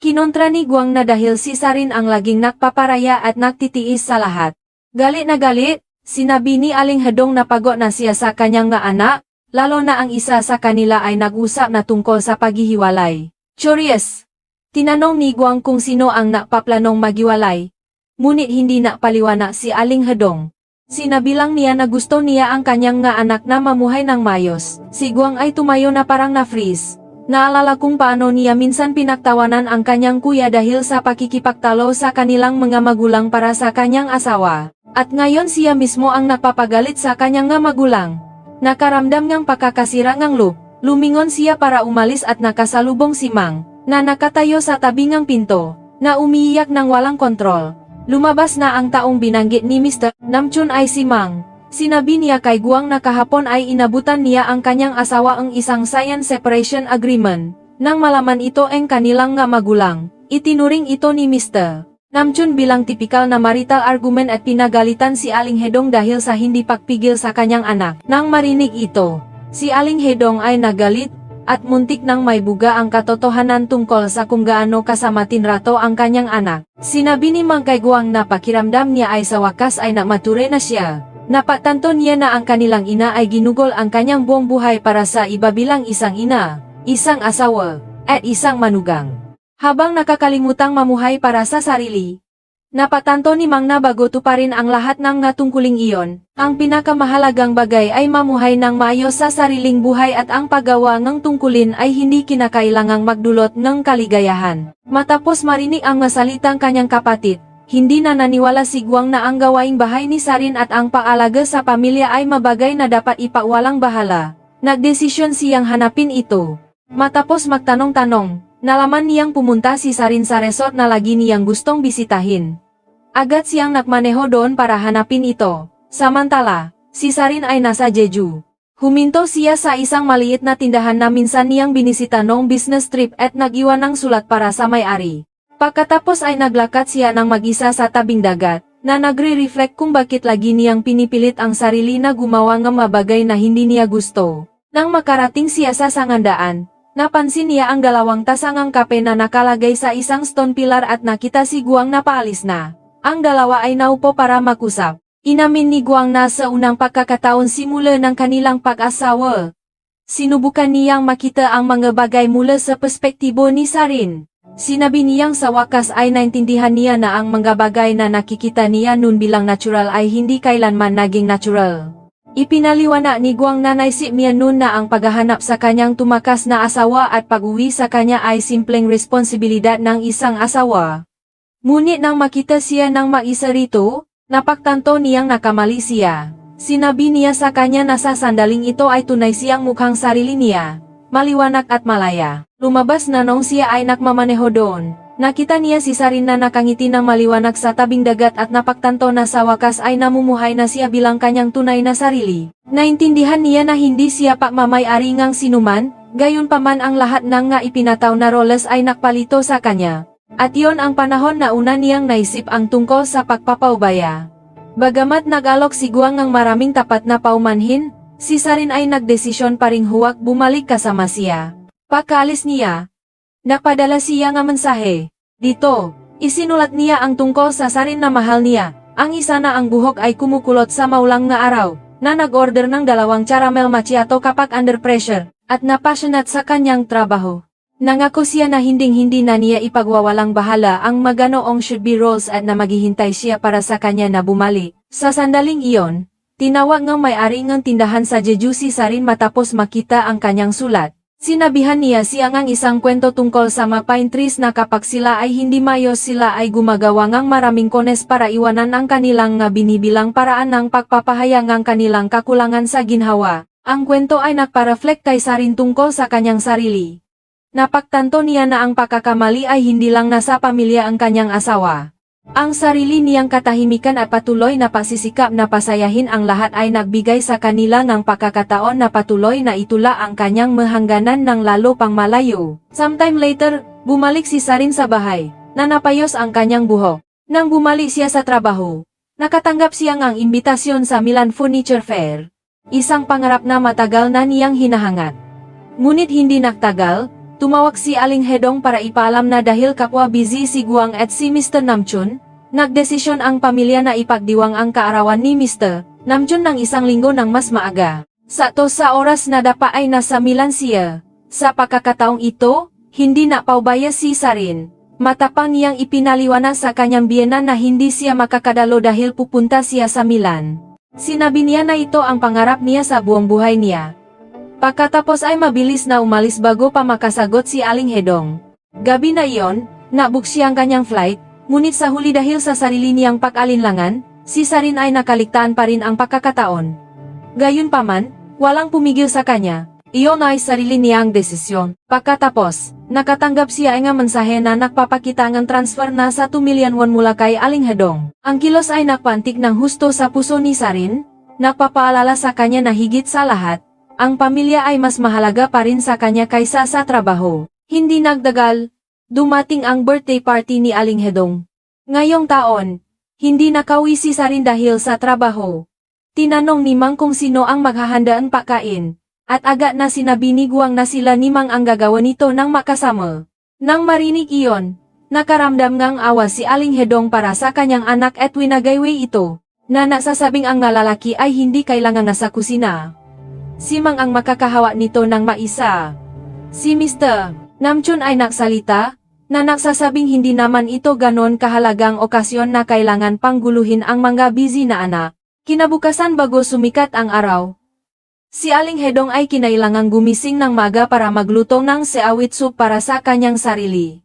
Kinontra ni Guang na dahil si Sarin ang laging nagpaparaya at nagtitiis sa lahat. Galit na galit, sinabi ni Aling Hedong na pagod na siya sa kanyang nga anak, lalo na ang isa sa kanila ay nag-usap na tungkol sa paghihiwalay. Curious. Tinanong ni Guang kung sino ang napaplanong maghiwalay. Ngunit hindi napaliwanag si Aling Hedong. Sinabi lang niya na gusto niya ang kanyang nga anak na mamuhay ng mayos. Si Guang ay tumayo na parang na-freeze. Naalala kung paano niya minsan pinagtawanan ang kanyang kuya dahil sa pakikipagtalo sa kanilang mga magulang para sa kanyang asawa. At ngayon siya mismo ang napapagalit sa kanyang nga magulang. Nakaramdam ng pakakasira ng loob. Lumingon siya para umalis at nakasalubong si Mang, na nakatayo sa tabi ng pinto, na umiiyak ng walang kontrol. Lumabas na ang taong binanggit ni Mr. Namjoon ay si Mang. Sinabi niya kay Guang na kahapon ay inabutan niya ang kanyang asawa ang isang science separation agreement. Nang malaman ito ang kanilang nga magulang, itinuring ito ni Mr. Namjoon bilang tipikal na marital argument at pinagalitan si Aling Hedong dahil sa hindi pagpigil sa kanyang anak. Nang marinig ito, si Aling Hedong ay nagalit, at muntik nang may buga ang katotohanan tungkol sa kung gaano kasama tinrato ang kanyang anak. Sinabi ni Mang kay Guang na pakiramdam niya ay sa wakas ay namature na siya. Napatanto niya na ang kanilang ina ay ginugol ang kanyang buong buhay para sa iba bilang isang ina, isang asawa, at isang manugang. Habang nakakalimutang mamuhay para sa sarili, napatanto ni Mang na bago tuparin ang lahat ng natungkuling iyon, ang pinakamahalagang bagay ay mamuhay ng maayos sa sariling buhay at ang paggawa ng tungkulin ay hindi kinakailangang magdulot ng kaligayahan. Matapos marinig ang masalitang kanyang kapatid, hindi na naniwala si Guang na ang gawaing bahay ni Sarin at ang paalaga sa pamilya ay mabagay na dapat ipawalang bahala. Nagdesisyon siyang hanapin ito. Matapos magtanong-tanong, nalaman niyang pumunta si Sarin sa resort na lagi niyang gustong bisitahin. Agad siyang nagmaneho doon para hanapin ito. Samantala, si Sarin ay nasa Jeju. Huminto siya sa isang maliit na tindahan na minsan niyang binisita noong business trip at nag-iwan ng sulat para sa may-ari. Pagkatapos ay naglakad siya ng mag-isa sa tabing dagat, na nagre-reflect kung bakit lagi niyang pinipilit ang sarili na gumawa ng mabagay na hindi niya gusto. Nang makarating siya sa sangandaan, napansin niya ang dalawang tasangang kape na nakalagay sa isang stone pillar at nakita si Guang na paalis na. Ang dalawa ay naupo para mag-usap. Inamin ni Guang na sa unang pagkakataon simula ng kanilang pag-asawa. Sinubukan niyang makita ang mga bagay mula sa perspektibo ni Sarin. Sinabi niyang sa wakas ay naintindihan niya na ang mga bagay na nakikita niya noon bilang natural ay hindi kailanman naging natural. Ipinaliwanag ni Guang na naisip niya noon na ang paghahanap sa kanyang tumakas na asawa at pag-uwi sa kanya ay simpleng responsibilidad ng isang asawa. Ngunit nang makita siya ng mag-isa rito, napagtanto niyang nakamali siya. Sinabi niya sa kanya na sa sandaling ito ay tunay siyang mukhang sarili niya, maliwanag at malaya. Lumabas na noong siya ay nakmamaneho doon. Nakita niya si Sarin na nakangiti ng maliwanag sa tabing dagat at napagtanto na sa wakas ay namumuhay na siya bilang kanyang tunay na sarili. Naintindihan niya na hindi siya pagmamay-ari ngang sinuman, gayunpaman ang lahat ng nga ipinataw na roles ay nakpalito sa kanya. At iyon ang panahon na una niyang naisip ang tungkol sa pagpapaubaya. Bagamat nag-alok si Guang ng maraming tapat na paumanhin, si Sarin ay nagdesisyon pa ring huwag bumalik kasama siya. Pagkaalis niya, napadala siya nga mensahe. Dito, isinulat niya ang tungkol sa Sarin na mahal niya. Ang isa na ang buhok ay kumukulot sa maulang na araw, na nag-order ng 2 caramel macchiato kapag under pressure, at napassionate sa kanyang trabaho. Nangako siya na hinding-hindi na niya ipagwawalang bahala ang maganoong should-be roles at na maghihintay siya para sa kanya na bumalik. Sa sandaling iyon, tinawag ng may-ari ng tindahan sa Jeju si Sarin matapos makita ang kanyang sulat. Sinabihan niya siya ngang isang kwento tungkol sa mga pine trees na kapag sila ay hindi mayos sila ay gumagawa ngang maraming kones para iwanan ang kanilang nga binibilang paraan ng pagpapahayag ang kanilang kakulangan sa ginhawa. Ang kwento ay nagpa-reflect kay Sarin tungkol sa kanyang sarili. Napagtanto niya na ang pagkakamali ay hindi lang nasa pamilya ang kanyang asawa. Ang sarili niyang katahimikan at patuloy na pasisikap na pasayahin ang lahat ay nagbigay sa kanila ng pagkakataon na patuloy na itula ang kanyang mahangganan ng lalo pang malayo. Sometime later, bumalik si Sarin sa bahay, na napayos ang kanyang buhok. Nang bumalik siya sa trabaho, nakatanggap siya ng imbitasyon sa Milan Furniture Fair. Isang pangarap na matagal na niyang hinahangat. Ngunit hindi nagtagal, tumawag si Aling Hedong para ipaalam na dahil kapwa busy si Guang at si Mr. Namjoon, nagdesisyon ang pamilya na ipagdiwang ang kaarawan ni Mr. Namjoon ng 1 linggo ng mas maaga. Sakto sa oras na dapa ay nasa Milan siya. Sa pagkakataong ito, hindi na paubaya si Sarin. Matapang niyang ipinaliwanag sa kanyang biyena na hindi siya makakadalo dahil pupunta siya sa Milan. Sinabi niya na ito ang pangarap niya sa buong buhay niya. Pagkatapos ay mabilis na umalis bago pa makasagot si Aling Hedong. Gabi na iyon, nabook siya ang kanyang flight, ngunit sa huli dahil sa sarili niyang pag-alinlangan, si Sarin ay nakaligtaan pa rin ang pagkakataon. Gayunpaman, walang pumigil sa kanya. Iyon ay sarili niyang desisyon. Pagkatapos, nakatanggap siya ng mensahe na nagpapakita ng transfer na 1 milyon won mula kay Aling Hedong. Ang kilos ay nagpantik ng husto sa puso ni Sarin, nagpapaalala sa kanya na higit sa lahat, ang pamilya ay mas mahalaga pa rin sa kanya kaysa sa trabaho. Hindi nagdagal, dumating ang birthday party ni Aling Hedong. Ngayong taon, hindi nakauwi si Sarin dahil sa trabaho. Tinanong ni Mang kung sino ang maghahandaan pagkain, at agad na sinabi ni Guang na sila ni Mang ang gagawa nito ng makasama. Nang marinig iyon, nakaramdam ngang awa si Aling Hedong para sa kanyang anak at winagayway ito, na nasasabing ang lalaki ay hindi kailangan nasa kusina. Si Mang ang makakahawa nito ng maisa. Si Mr. Namjoon ay nagsalita, na nagsasabing hindi naman ito ganon kahalagang okasyon na kailangan pangguluhin ang mga busy na anak. Kinabukasan bago sumikat ang araw, si Aling Hedong ay kinailangang gumising ng maga para magluto ng seawit soup para sa kanyang sarili.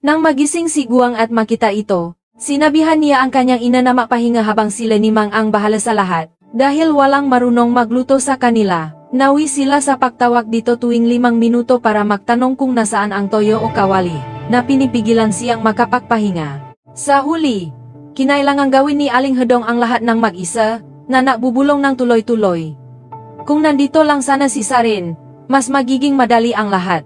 Nang magising si Guang at makita ito, sinabihan niya ang kanyang ina na mapahinga habang sila ni Mang ang bahala sa lahat. Dahil walang marunong magluto sa kanila, nawi sila sa pagtawag dito tuwing 5 minuto para magtanong kung nasaan ang toyo o kawali, na pinipigilan siyang makapagpahinga. Sa huli, kinailangang gawin ni Aling Hedong ang lahat ng mag-isa, na nakbubulong ng tuloy-tuloy. Kung nandito lang sana si Sarin, mas magiging madali ang lahat.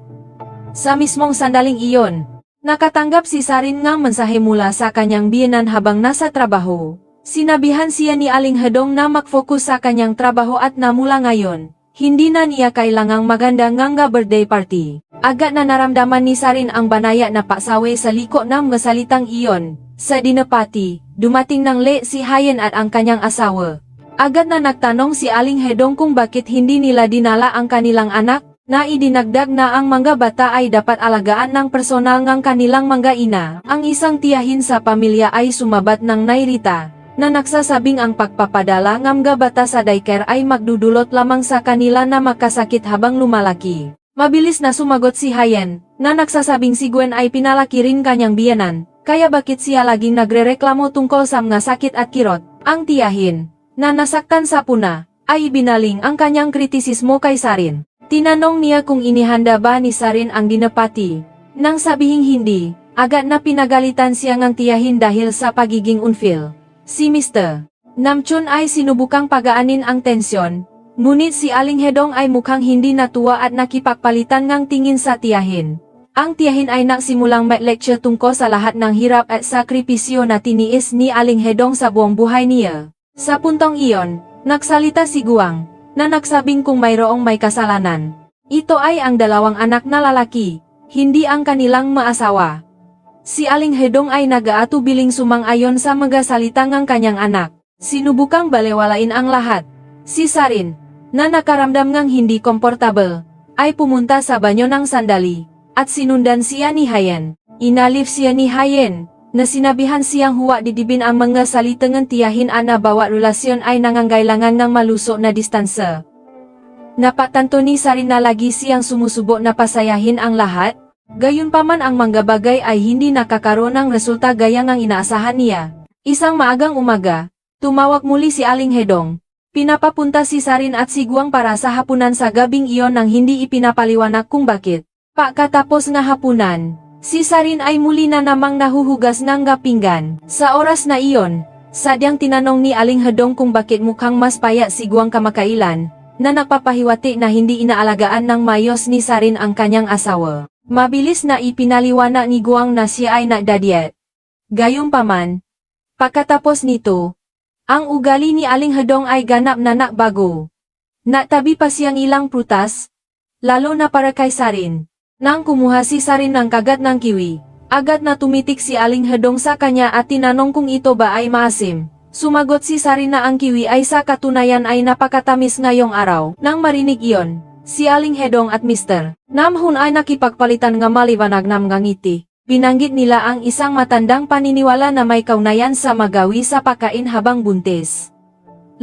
Sa mismong sandaling iyon, nakatanggap si Sarin ng mensahe mula sa kanyang biyenan habang nasa trabaho. Sinabihan siya ni Aling Hedong na mag-focus sa kanyang trabaho at na mula ngayon, hindi na niya kailangang maganda nga birthday party. Agad na naramdaman ni Sarin ang banaya na pasawe sa liko ng mga salitang iyon. Sa dinapati, dumating ng late si Hayen at ang kanyang asawa. Agad na nagtanong si Aling Hedong kung bakit hindi nila dinala ang kanilang anak, na idinagdag na ang mga bata ay dapat alagaan ng personal ng kanilang mga ina. Ang isang tiyahin sa pamilya ay sumabat ng nairita, na nagsasabing ang pagpapadala ng mga bata sa daycare ay magdudulot lamang sa kanila na magkasakit habang lumalaki. Mabilis na sumagot si Hayen, na nagsasabing si Gwen ay pinalaki rin kanyang biyenan, kaya bakit siya laging nagrereklamo tungkol sa mga sakit at kirot. Ang tiyahin, na nasaktan sa puna, ay ibinaling ang kanyang kritisismo kay Sarin. Tinanong niya kung inihanda ba ni Sarin ang dinapati. Nang sabihing hindi, agad na pinagalitan siya ng tiyahin dahil sa pagiging unfair. Si Mr. Namchun ay sinubukang pagaanin ang tensyon, ngunit si Aling Hedong ay mukhang hindi natuwa at nakipagpalitan ng tingin sa tiyahin. Ang tiyahin ay nagsimulang mag-lecture tungkol sa lahat ng hirap at sakripisyo na tiniis ni Aling Hedong sa buong buhay niya. Sa puntong iyon, nagsalita si Guang, na nagsabing kung mayroong may kasalanan, ito ay ang dalawang anak na lalaki, hindi ang kanilang maasawa. Si Aling Hedong ay nag-aatubiling sumang-ayon sa mga salita ng kanyang anak. Sinubukang balewalain ang lahat. Si Sarin, na nakaramdam ng hindi komportable, ay pumunta sa banyo ng sandali, at sinundan siya ni Hayen. Inalif siya ni Hayen, na sinabihan siyang huwag didibin ang mga salita ng tiyahin na bawat relasyon ay nangangailangan ng malusog na distansa. Napatanto ni Sarin na lagi siyang sumusubo na pasayahin ang lahat, gayunpaman ang mga bagay ay hindi nakakaroon ng resulta gaya ng inaasahan niya. Isang maagang umaga, tumawag muli si Aling Hedong. Pinapapunta si Sarin at si Guang para sa hapunan sa gabing iyon nang hindi ipinapaliwanag kung bakit. Pagkatapos ng hapunan, si Sarin ay muli na namang nahuhugas ng pinggan. Sa oras na iyon, sadyang tinanong ni Aling Hedong kung bakit mukhang mas payat si Guang kamakailan, na nagpapahiwati na hindi inaalagaan ng mayos ni Sarin ang kanyang asawa. Mabilis na ipinaliwanag ni Guang na siya ay nagdadiet. Gayunpaman, pagkatapos nito, ang ugali ni Aling Hedong ay ganap na nagbago. Natabi pa siyang ilang prutas, lalo na para kay Sarin. Nang kumuha si Sarin ng kagat ng kiwi, agad na tumitik si Aling Hedong sa kanya at tinanong kung ito ba ay maasim. Sumagot si Sarin na ang kiwi ay sa katunayan ay napakatamis ngayong araw. Nang marinig iyon, si Aling Hedong at Mr. Namhun ay nakipagpalitan ng maliwanag ng mga ngiti. Binanggit nila ang isang matandang paniniwala na may kaugnayan sa magawi sa pagkain habang buntis.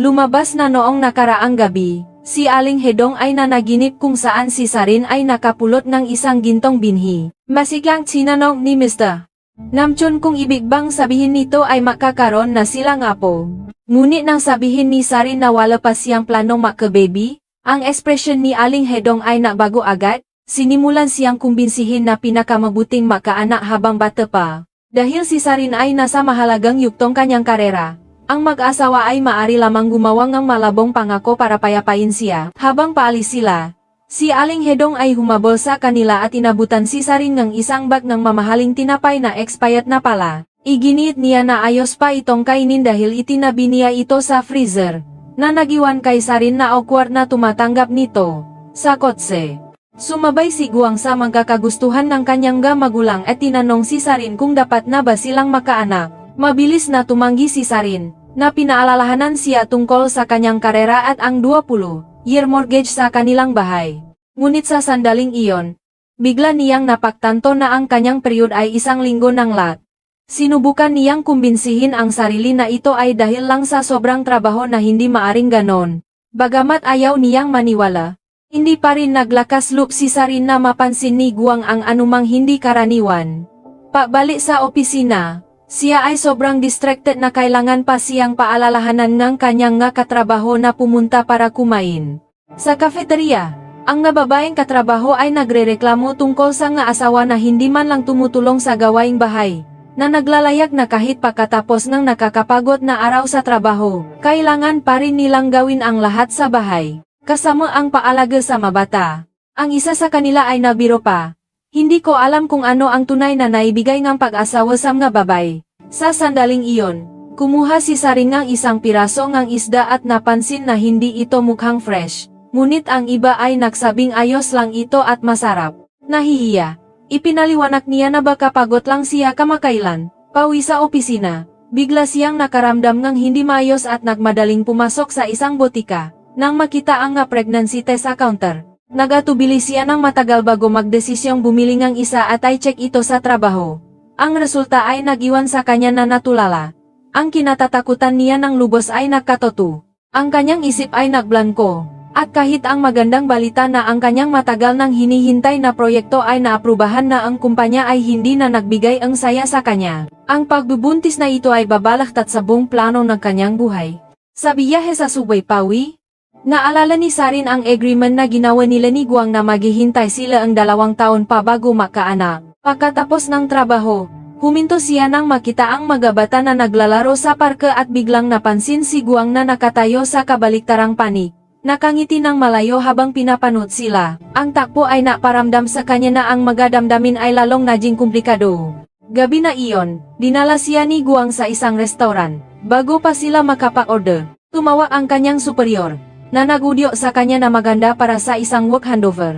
Lumabas na noong nakaraang gabi, si Aling Hedong ay nanaginip kung saan si Sarin ay nakapulot ng isang gintong binhi. Masiglang sinanong ni Mr. Namchun kung ibig bang sabihin nito ay makakaroon na silang apo. Ngunit nang sabihin ni Sarin na wala pa siyang planong maka-baby, ang ekspresyon ni Aling Hedong ay nabago agad. Sinimulan siyang kumbinsihin na pinakamabuting makaanak habang bata pa. Dahil si Sarin ay nasa mahalagang yuktong kanyang karera, ang mag-asawa ay maari lamang gumawa ng malabong pangako para payapain siya. Habang paalis sila, si Aling Hedong ay humabol sa kanila at inabutan si Sarin ng isang bag ng mamahaling tinapay na expired na pala. Iginiit niya na ayos pa itong kainin dahil itinabi niya ito sa freezer, na nagiwan kay Sarin na awkward na tumatanggap nito. Sa kotse, sumabay si Guang sa magkakagustuhan ng kanyang magulang at tinanong si Sarin kung dapat na ba silang makaanak. Mabilis na tumanggi si Sarin, na pinaalalahanan siya tungkol sa kanyang karera at ang 20-year mortgage sa kanilang bahay. Ngunit sa sandaling iyon, bigla niyang napagtanto na ang kanyang period ay 1 linggo ng lat. Sinubukan niyang kumbinsihin ang sarili na ito ay dahil lang sa sobrang trabaho na hindi maaring ganon. Bagamat ayaw niyang maniwala, hindi pa rin naglakas loob si Sarin na mapansin ni Guang ang anumang hindi karaniwan. Pagbalik sa opisina, siya ay sobrang distracted na kailangan pa siyang paalalahanan ng kanyang katrabaho na pumunta para kumain. Sa cafeteria, ang babaeng katrabaho ay nagrereklamo tungkol sa asawa na hindi man lang tumutulong sa gawaing bahay, na naglalayag na kahit pagkatapos ng nakakapagod na araw sa trabaho, kailangan pa rin nilang gawin ang lahat sa bahay. kasama ang paalaga sa mabata. Ang isa sa kanila ay nabiro pa. Hindi ko alam kung ano ang tunay na naibigay ng pag-asawa sa mga babay. Sa sandaling iyon, kumuha si Sarin ng isang piraso ng isda at napansin na hindi ito mukhang fresh. Ngunit ang iba ay nagsabing ayos lang ito at masarap. Nahihiya. Ipinaliwanag niya na baka pagod lang siya kamakailan. Pauwi sa opisina. Bigla siyang nakaramdam ng hindi maayos at nagmadaling pumasok sa isang botika. Nang makita ang pregnancy test sa counter, nagatubili siya ng matagal bago magdesisyong bumili ng isa at i-check ito sa trabaho. Ang resulta ay nag-iwan sa kanya na natulala. Ang kinatatakutan niya ng lubos ay nagkatotoo. Ang kanyang isip ay nagblanko. At kahit ang magandang balita na ang kanyang matagal nang hinihintay na proyekto ay naaprubahan na ang kumpanya ay hindi na nagbigay ang saya sa kanya. Ang pagbubuntis na ito ay babalaktat sa buong plano ng kanyang buhay. Sa biyahe sa Subway Pawi, naalala ni Sarin ang agreement na ginawa nila ni Guang na maghihintay sila ang 2 taon pa bago makaanak. Pagkatapos ng trabaho, huminto siya nang makita ang mga bata na naglalaro sa parke at biglang napansin si Guang na nakatayo sa kabaliktarang panig. Nakangiti ng malayo habang pinapanood sila. Ang takbo ay naparamdam sa kanya na ang mga damdamin ay lalong naging komplikado. Gabi na iyon, dinala siya ni Guang sa isang restaurant. Bago pa sila makapag-order, tumawa ang kanyang superior, na nagudyo sa kanya na maganda para sa isang work handover.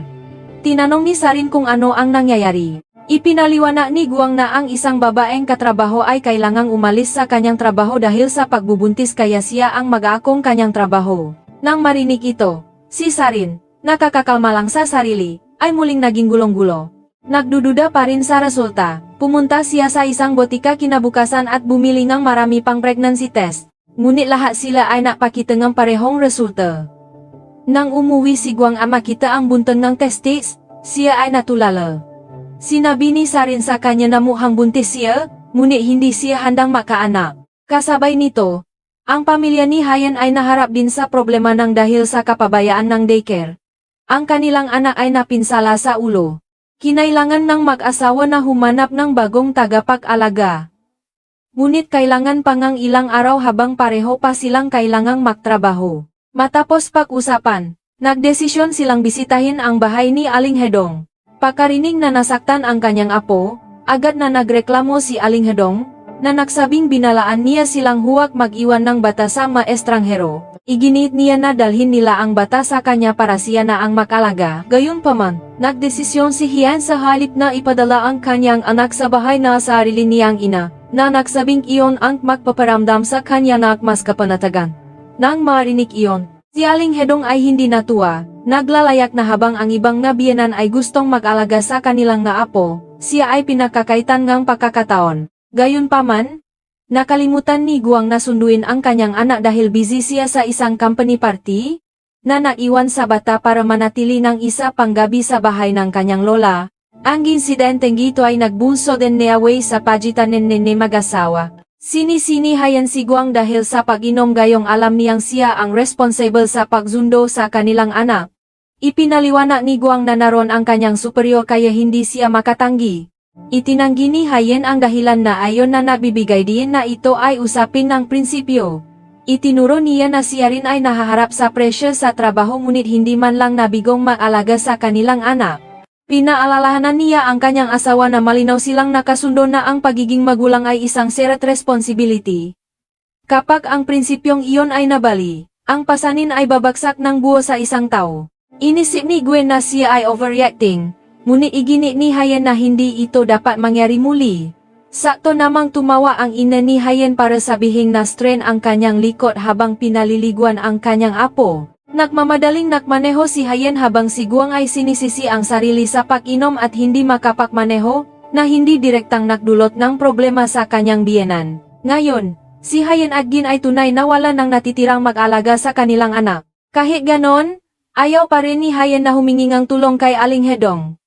Tinanong ni Sarin kung ano ang nangyayari. Ipinaliwanag ni Guang na ang isang babaeng katrabaho ay kailangang umalis sa kanyang trabaho dahil sa pagbubuntis kaya siya ang mag-aakong kanyang trabaho. Nang marinig ito, si Sarin, nakakakalma lang sa sarili, ay muling naging gulong-gulo. Nagdududa pa rin sa resulta, pumunta siya sa isang botika kinabukasan at bumili ng marami pang pregnancy test. Ngunit lahat sila ay napakita ng parehong resulta. Nang umuwi si Guang ang makita ang bunton ng testis, siya ay natulala. Sinabi ni Sarin sa kanya na mukhang buntis siya, ngunit hindi siya handang makaanak. Kasabay nito, ang pamilya ni Hyan ay naharap din sa problema ng dahil sa kapabayaan ng daycare. Ang kanilang anak ay napinsala sa ulo. Kinailangan ng mag-asawa na humanap ng bagong tagapag-alaga. Ngunit kailangan pa ngang ilang araw habang pareho pa silang kailangang magtrabaho. Matapos pag-usapan, nagdesisyon silang bisitahin ang bahay ni Aling Hedong. Pagkarinig na nasaktan ang kanyang apo, agad na nagreklamo si Aling Hedong, na nagsabing binalaan niya silang huwag mag-iwan ng bata sa mga estranghero. Iginit niya na dalhin nila ang bata sa kanya para siya na ang makalaga. Gayunpaman, nagdesisyon si Hyan sa halip na ipadala ang kanyang anak sa bahay na sarili niyang ina, na nagsabing iyon ang magpaparamdam sa kanya na mas kapanatagan. Nang marinig iyon, si Aling Hedong ay hindi natuwa, naglalayak na habang ang ibang nabiyanan ay gustong mag-alaga sa kanilang nga apo, siya ay pinakakaitan ngang pagkakataon. Gayunpaman, nakalimutan ni Guang na sunduin ang kanyang anak dahil busy siya sa isang company party, na naiwan sa bata para manatili ng isa pang gabi sa bahay ng kanyang lola. Ang insidenteng ito ay nagbunso din ni away sa pagitan ni mag-asawa. Sinisinihayan si Guang dahil sa pag-inom gayong alam niyang siya ang responsible sa pagsundo sa kanilang anak. Ipinaliwanag ni Guang na naroon ang kanyang superior kaya hindi siya makatanggi. Itinanggi ni Hyan ang dahilan na ayon na nabibigay din na ito ay usapin ng prinsipyo. Itinuro niya na siya rin ay nahaharap sa pressure sa trabaho ngunit hindi man lang nabigong mag-alaga sa kanilang anak. Pinaalalahanan niya ang kanyang asawa na malinaw silang nakasundo na ang pagiging magulang ay isang shared responsibility. Kapag ang prinsipyong iyon ay nabali, ang pasanin ay babagsak ng buo sa isang tao. Inisip ni Gwen na siya ay overreacting. Ngunit iginit ni Hyan na hindi ito dapat mangyari muli. Sakto namang tumawa ang ina ni Hyan para sabihin na strain ang kanyang likod habang pinaliliguan ang kanyang apo. Nagmamadaling nakmaneho si Hyan habang si Guang ay sinisisi ang sarili sa pag-inom at hindi makapagmaneho, na hindi direktang nagdulot ng problema sa kanyang biyenan. Ngayon, si Hyan at Gin ay tunay na wala nang natitirang mag-alaga sa kanilang anak. Kahit ganon, ayaw pa rin ni Hyan na humingi ng tulong kay Aling Hedong.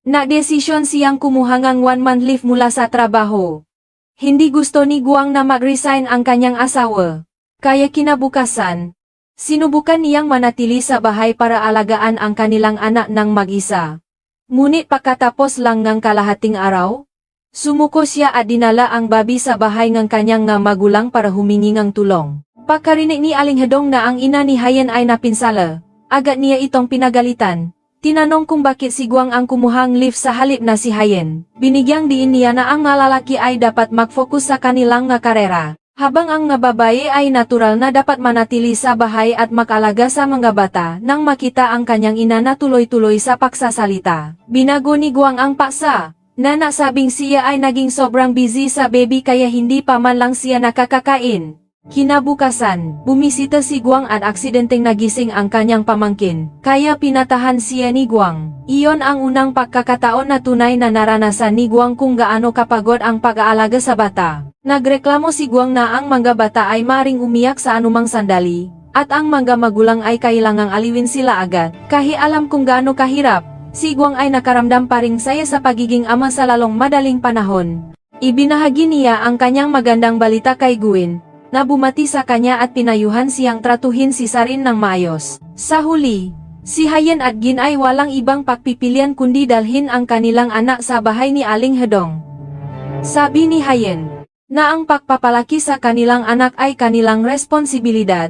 Nagdesisyon siyang kumuha ng 1-month leave mula sa trabaho. Hindi gusto ni Guang na mag-resign ang kanyang asawa. Kaya kinabukasan, sinubukan niyang manatili sa bahay para alagaan ang kanilang anak ng mag-isa. Ngunit pagkatapos lang ng kalahating araw, sumuko siya at dinala ang babi sa bahay ng kanyang nga magulang para humingi ng tulong. Pagkarinig ni Aling Hedong na ang ina ni Hyan ay napinsala, agad niya itong pinagalitan. Tinanong kung bakit si Guang ang kumuhang lift sa halip na si Hayen. Binigyang diin niya na ang mga lalaki ay dapat mag-focus sa kanilang nga karera, habang ang mga babae ay natural na dapat manatili sa bahay at mag-alaga sa mga bata. Nang makita ang kanyang ina na tuloy-tuloy sa pagsasalita, binago ni Guang ang paksa, na nasabing siya ay naging sobrang busy sa baby kaya hindi pa man lang siya nakakakain. Kinabukasan, bumisita si Guang at aksidenteng nagising ang kanyang pamangkin, kaya pinatahan siya ni Guang. Iyon ang unang pagkakataon na tunay na naranasan ni Guang kung gaano kapagod ang pag-aalaga sa bata. Nagreklamo si Guang na ang mga bata ay maring umiyak sa anumang sandali, at ang mga magulang ay kailangang aliwin sila agad. Kahit alam kung gaano kahirap, si Guang ay nakaramdam pa ring saya sa pagiging ama sa lalong madaling panahon. Ibinahagi niya ang kanyang magandang balita kay Guin, na bumati sa kanya at pinayuhan siyang tratuhin si Sarin ng maayos. Sa huli, si Hayen at Gin ay walang ibang pagpipilian kundi dalhin ang kanilang anak sa bahay ni Aling Hedong. Sabi ni Hayen, na ang pagpapalaki sa kanilang anak ay kanilang responsibilidad,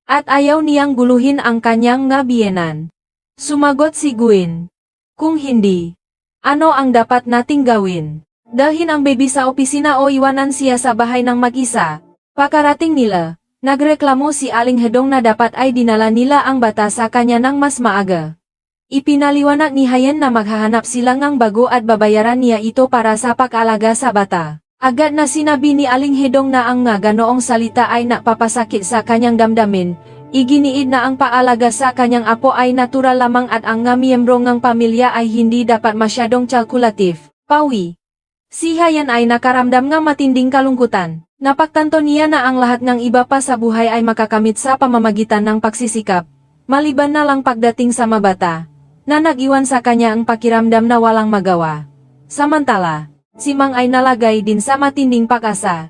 at ayaw niyang guluhin ang kanyang nga biyenan. Sumagot si Guin, kung hindi, ano ang dapat nating gawin? Dalhin ang baby sa opisina o iwanan siya sa bahay ng mag-isa? Pakarating nila, nagreklamo si Aling Hedong na dapat ay dinala nila ang bata sa kanya ng mas maaga. Ipinaliwanag ni Hayen na maghahanap sila ng bago at babayaran niya ito para sa pag-alaga sa bata. Agad na sinabi ni Aling Hedong na ang nga ganoong salita ay napapasakit sa kanyang damdamin. Iginiid na ang paalaga sa kanyang apo ay natural lamang at ang nga miyembro ng pamilya ay hindi dapat masyadong kalkulatif. Pawi. Si Hayen ay nakaramdam ng matinding kalungkutan. Napagtanto niya na ang lahat ng iba pa sa buhay ay makakamit sa pamamagitan ng pagsisikap, maliban na lang pagdating sa mabata, na nag-iwan sa kanya ang pakiramdam na walang magawa. Samantala, si Mang ay nalagay din sa matinding pag-asa.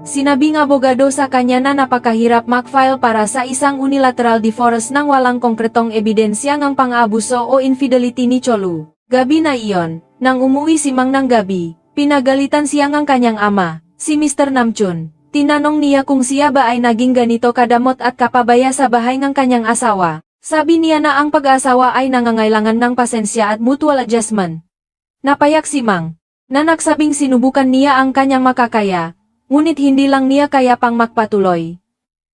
Sinabing abogado sa kanya na napakahirap mag-file para sa isang unilateral divorce nang walang konkretong ebidensya ng pang-abuso o infidelity ni Cholu. Gabi na iyon, nang umuwi si Mang ng gabi, pinagalitan siya ng kanyang ama, si Mr. Namjoon. Tinanong niya kung siya ba ay naging ganito kadamot at kapabaya sa bahay ng kanyang asawa. Sabi niya na ang pag-asawa ay nangangailangan ng pasensya at mutual adjustment. Napayak si Mang, na nagsabing sinubukan niya ang kanyang makakaya, ngunit hindi lang niya kaya pang magpatuloy.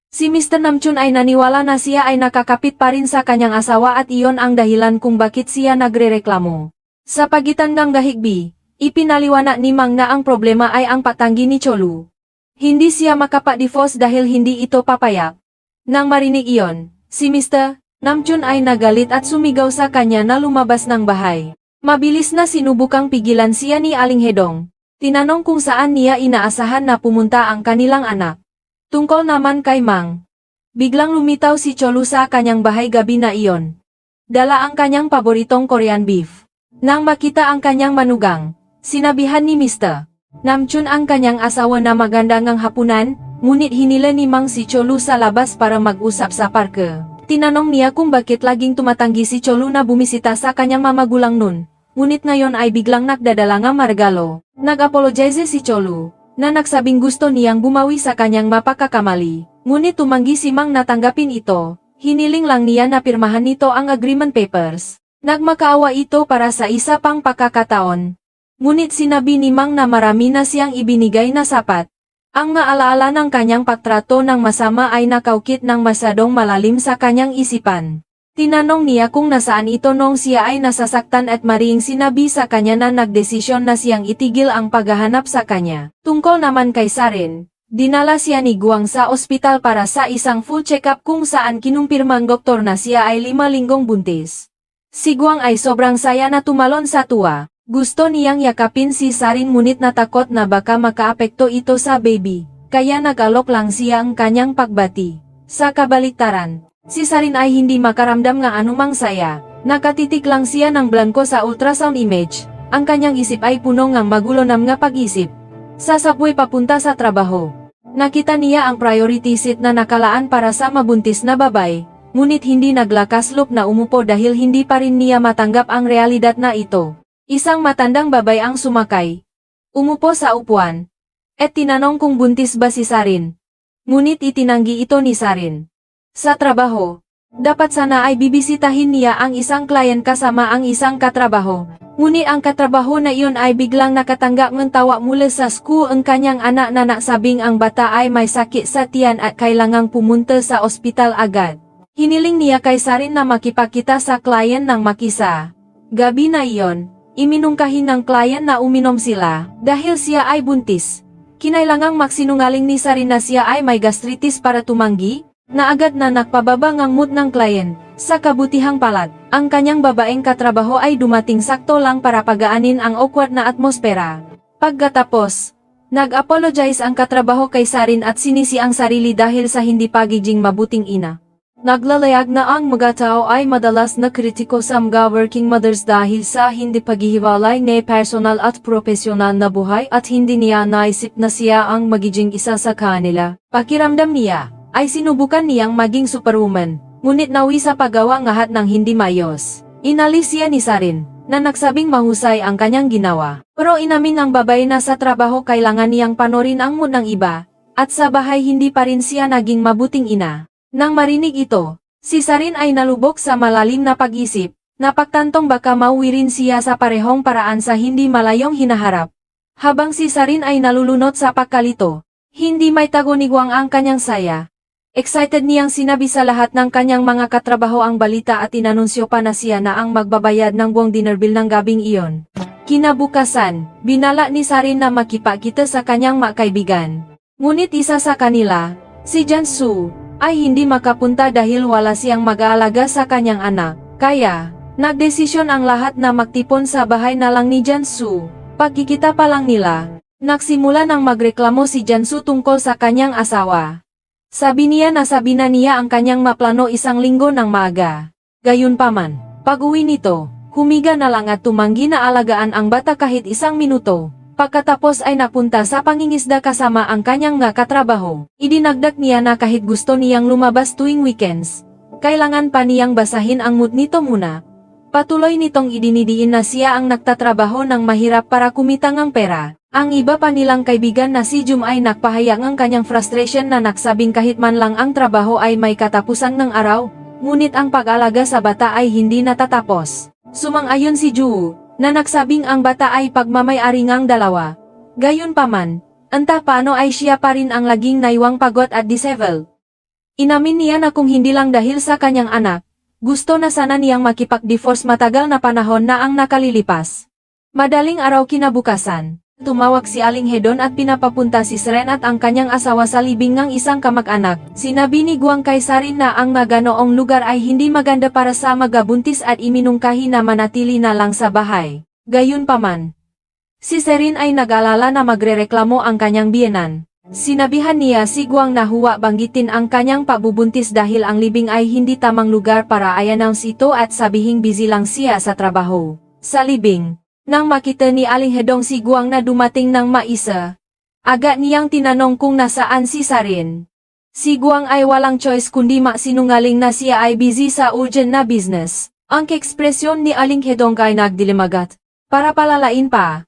Si Mr. Namjoon ay naniwala na siya ay nakakapit pa rin sa kanyang asawa at iyon ang dahilan kung bakit siya nagrereklamo. Sa pagitan ng gahigbi, ipinaliwanag ni Mang na ang problema ay ang patanggi ni Cholu. Hindi siya makapa-divorce dahil hindi ito papayak. Nang marinig iyon, si Mr. Namjoon ay nagalit at sumigaw sa kanya na lumabas ng bahay. Mabilis na sinubukang pigilan siya ni Aling Hedong. Tinanong kung saan niya inaasahan na pumunta ang kanilang anak. Tungkol naman kay Mang, biglang lumitaw si Cholu sa kanyang bahay gabi na iyon. Dala ang kanyang paboritong Korean beef. Nang makita ang kanyang manugang, sinabihan ni Mr. Namjoon ang kanyang asawa na maganda ngang hapunan, ngunit hinila ni Mang si Cholu sa labas para mag-usap sa parke. Tinanong niya kung bakit laging tumatanggi si Cholu na bumisita sa kanyang mamagulang nun, ngunit ngayon ay biglang nagdadala ng regalo. Nag-apologize si Cholu, na nagsabing gusto niyang bumawi sa kanyang mapakakamali, ngunit tumanggi si Mang na tanggapin ito. Hiniling lang niya na pirmahan nito ang agreement papers. Nagmakaawa ito para sa isa pang pagkakataon. Ngunit sinabi ni Mang na marami na siyang ibinigay na sapat. Ang naalaala ng kanyang pagtrato ng masama ay nakaukit ng masyadong malalim sa kanyang isipan. Tinanong niya kung nasaan ito nung siya ay nasasaktan at mariing sinabi sa kanya na nagdesisyon na siyang itigil ang paghahanap sa kanya. Tungkol naman kay Sarin, dinala siya ni Guang sa ospital para sa isang full check-up kung saan kinumpirmang doktor na siya ay 5 linggong buntis. Si Guang ay sobrang saya na tumalon sa tuwa. Gusto niyang yakapin si Sarin ngunit natakot na baka makaapekto ito sa baby, kaya nag-alok lang siya ang kanyang pagbati. Sa kabaliktaran, si Sarin ay hindi makaramdam ng anumang saya. Nakatitik lang siya ng blanko sa ultrasound image. Ang kanyang isip ay puno ng magulo ng nga pag-isip. Sa subway papunta sa trabaho, nakita niya ang priority seat na nakalaan para sa mabuntis na babae. Ngunit hindi naglakas loob na umupo dahil hindi pa rin niya matanggap ang realidad na ito. Isang matandang babay ang sumakay. Umupo sa upuan. At tinanong kung buntis ba si Sarin. Ngunit itinanggi ito ni Sarin. Sa trabaho, Dapat sana ay bibisitahin niya ang isang kliyent kasama ang isang katrabaho. Ngunit ang katrabaho na iyon ay biglang nakatanggap ng tawa mula sa school ang kanyang anak na nagsabing ang bata ay may sakit sa tiyan at kailangang pumunta sa ospital agad. Hiniling niya kay Sarin na makipagkita sa kliyent ng makisa. Gabi na iyon, iminungkahi ng kliyent na uminom sila dahil siya ay buntis. Kinailangang magsinungaling ni Sarin na siya ay may gastritis para tumanggi, na agad na nakpababa ng mood ng kliyent. Sa kabutihang palad, ang kanyang babaeng katrabaho ay dumating sakto lang para pagaanin ang awkward na atmosfera. Pagkatapos, nag-apologize ang katrabaho kay Sarin at sinisi ang sarili dahil sa hindi pagiging mabuting ina. Naglalayag na ang mga tao ay madalas na kritiko sa mga working mothers dahil sa hindi paghihiwalay ni personal at profesional na buhay at hindi niya naisip na siya ang magiging isa sa kanila. Pakiramdam niya ay sinubukan niyang maging superwoman, ngunit nawi sa paggawa ngahat ng hindi mayos. Inalis siya ni Sarin, na nagsabing mahusay ang kanyang ginawa. Pero inamin ng babae na sa trabaho kailangan niyang panorin ang mood ng iba, at sa bahay hindi pa rin siya naging mabuting ina. Nang marinig ito, si Sarin ay nalubog sa malalim na pag-isip, napagtantong baka mauwi rin siya sa parehong paraan sa hindi malayong hinaharap. Habang si Sarin ay nalulunod sa pagkalito, hindi may tagonigwang ang kanyang saya. Excited niyang sinabi sa lahat ng kanyang mga katrabaho ang balita at inanunsyo pa na siya na ang magbabayad ng buong dinner bill ng gabing iyon. Kinabukasan, binala ni Sarin na makipagkita sa kanyang makaibigan. Ngunit isa sa kanila, si Jansu, ay hindi makapunta dahil wala siyang mag-aalaga sa kanyang anak. Kaya, nagdesisyon ang lahat na magtipon sa bahay na lang ni Jansu. Pagkikita pa lang nila, nagsimula nang magreklamo si Jansu tungkol sa kanyang asawa. Sabi niya na sabi na niya ang kanyang maplano isang linggo ng maaga. Gayunpaman, pag-uwi nito, humiga na lang at tumanggi na alagaan ang bata kahit isang minuto. Pagkatapos ay napunta sa pangingisda kasama ang kanyang nga katrabaho. Idinagdag niya na kahit gusto niyang lumabas tuwing weekends, kailangan pa niyang basahin ang mood nito muna. Patuloy nitong idinidiin na siya ang nagtatrabaho ng mahirap para kumita ng pera. Ang iba pa nilang kaibigan na si Jum ay nagpahayag ng kanyang frustration na nagsabing kahit man lang ang trabaho ay may katapusan ng araw, ngunit ang pag-alaga sa bata ay hindi natatapos. Sumang-ayon si Ju, na nagsabing ang bata ay pagmamay-ari ngang dalawa. Gayunpaman, anta paano ay siya pa rin ang laging naiwang pagod at disabled. Inamin niya na kung hindi lang dahil sa kanyang anak, gusto na sana niyang makipag-divorce matagal na panahon na ang nakalilipas. Madaling araw kinabukasan, tumawag si Aling Hedon at pinapapunta si Seren at ang kanyang asawa sa libing ng isang kamag-anak. Sinabi ni Guang kay Sarin na ang maganoong lugar ay hindi maganda para sa magabuntis at iminungkahi na manatili na lang sa bahay. Gayunpaman, si Seren ay nag-alala na magrereklamo ang kanyang biyenan. Sinabihan niya si Guang na huwag banggitin ang kanyang pagbubuntis dahil ang libing ay hindi tamang lugar para i-announce ito at sabihing busy lang siya sa trabaho. Sa libing, nang makita ni Aling Hedong si Guang na dumating ng maisa, agad niyang tinanong kung nasaan si Sarin. Si Guang ay walang choice kundi maksinungaling na siya ay busy sa urgent na business. Ang ekspresyon ni Aling Hedong ay nagdilimagat. Para palalain pa,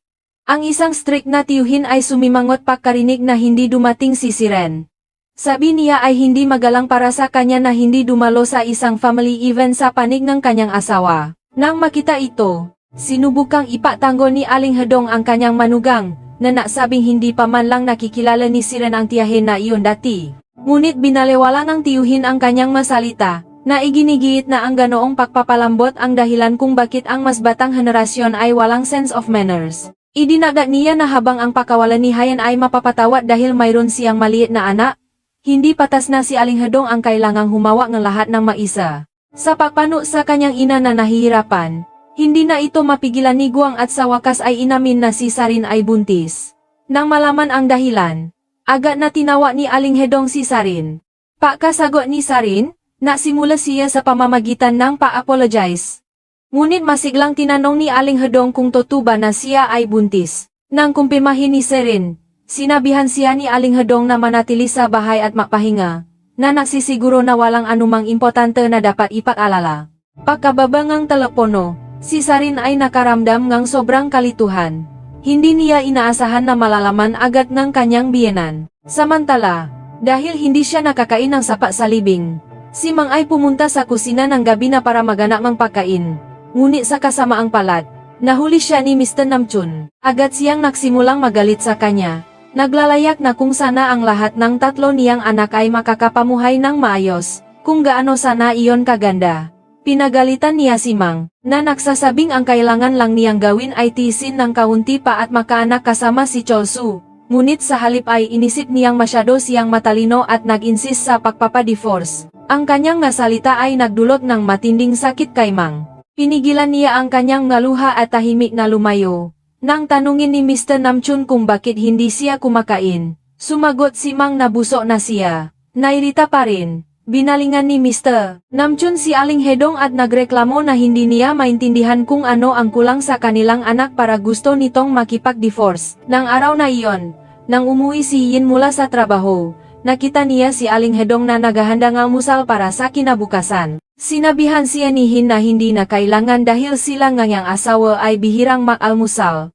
ang isang strict na tiyuhin ay sumimangot pagkarinig na hindi dumating si Siren. Sabi niya ay hindi magalang para sa kanya na hindi dumalo sa isang family event sa panig ng kanyang asawa. Nang makita ito, sinubukang ipatanggol ni Aling Hedong ang kanyang manugang, na nagsabing hindi pa man lang nakikilala ni Siren ang tiyahin na iyon dati. Ngunit binalewala ng tiyuhin ang kanyang masalita, na iginigiit na ang ganoong pagpapalambot ang dahilan kung bakit ang mas batang henerasyon ay walang sense of manners. Idinagat niya na habang ang pakawalan ni Hayan ay mapapatawad dahil mayroon siyang maliit na anak, hindi patas na si Aling Hedong ang kailangang humawak ng lahat ng maisa. Sa pagpano sa kanyang ina na nahihirapan, hindi na ito mapigilan ni Guang at sa wakas ay inamin na si Sarin ay buntis. Nang malaman ang dahilan, agad na tinawa ni Aling Hedong si Sarin. Pagkasagot ni Sarin, nasimula siya sa pamamagitan ng pa-apologize. Ngunit masiglang tinanong ni Aling Hedong kung totoo ba na siya ay buntis. Nang kumpirmahin ni Sarin, sinabihan siya ni Aling Hedong na manatili sa bahay at magpahinga, na nagsisiguro na walang anumang importante na dapat ipag-alala. Pagkababa ng telepono, si Sarin ay nakaramdam ng sobrang kalituhan. Hindi niya inaasahan na malalaman agad ng kanyang biyenan. Samantala, dahil hindi siya nakakain ng sapat sa libing, Si Mang ay pumunta sa kusina ng gabi na para maganak ng pagkain. Ngunit sa kasamaang palad, nahuli siya ni Mr. Namjoon. Agad siyang nagsimulang magalit sa kanya. Naglalayak na kung sana ang lahat ng tatlo niyang anak ay makakapamuhay ng maayos, kung gaano sana iyon kaganda. Pinagalitan niya si Mang, na nagsasabing ang kailangan lang niyang gawin ay tiisin ng kaunti pa at makaanak kasama si Cholsu. Ngunit sa halip ay inisip niyang masyado siyang matalino at nag-insist sa pagpapadivorce. Ang kanyang nasalita ay nagdulot ng matinding sakit kay Mang. Pinigilan niya ang kanyang naluha at tahimik na lumayo. Nang tanungin ni Mr. Namjoon kung bakit hindi siya kumakain, sumagot si Mang na busog na siya. Nairita pa rin. Binalingan ni Mr. Namjoon si Aling Hedong at nagreklamo na hindi niya maintindihan kung ano ang kulang sa kanilang anak para gusto nitong makipag-divorce. Nang araw na iyon, nang umuwi si Yin mula sa trabaho, nakita niya si Aling Hedong na naghahandang almusal para sa kinabukasan. Sinabihan siya ni Yin na hindi na kailangan dahil sila ngayang asawa ay bihirang mag-almusal.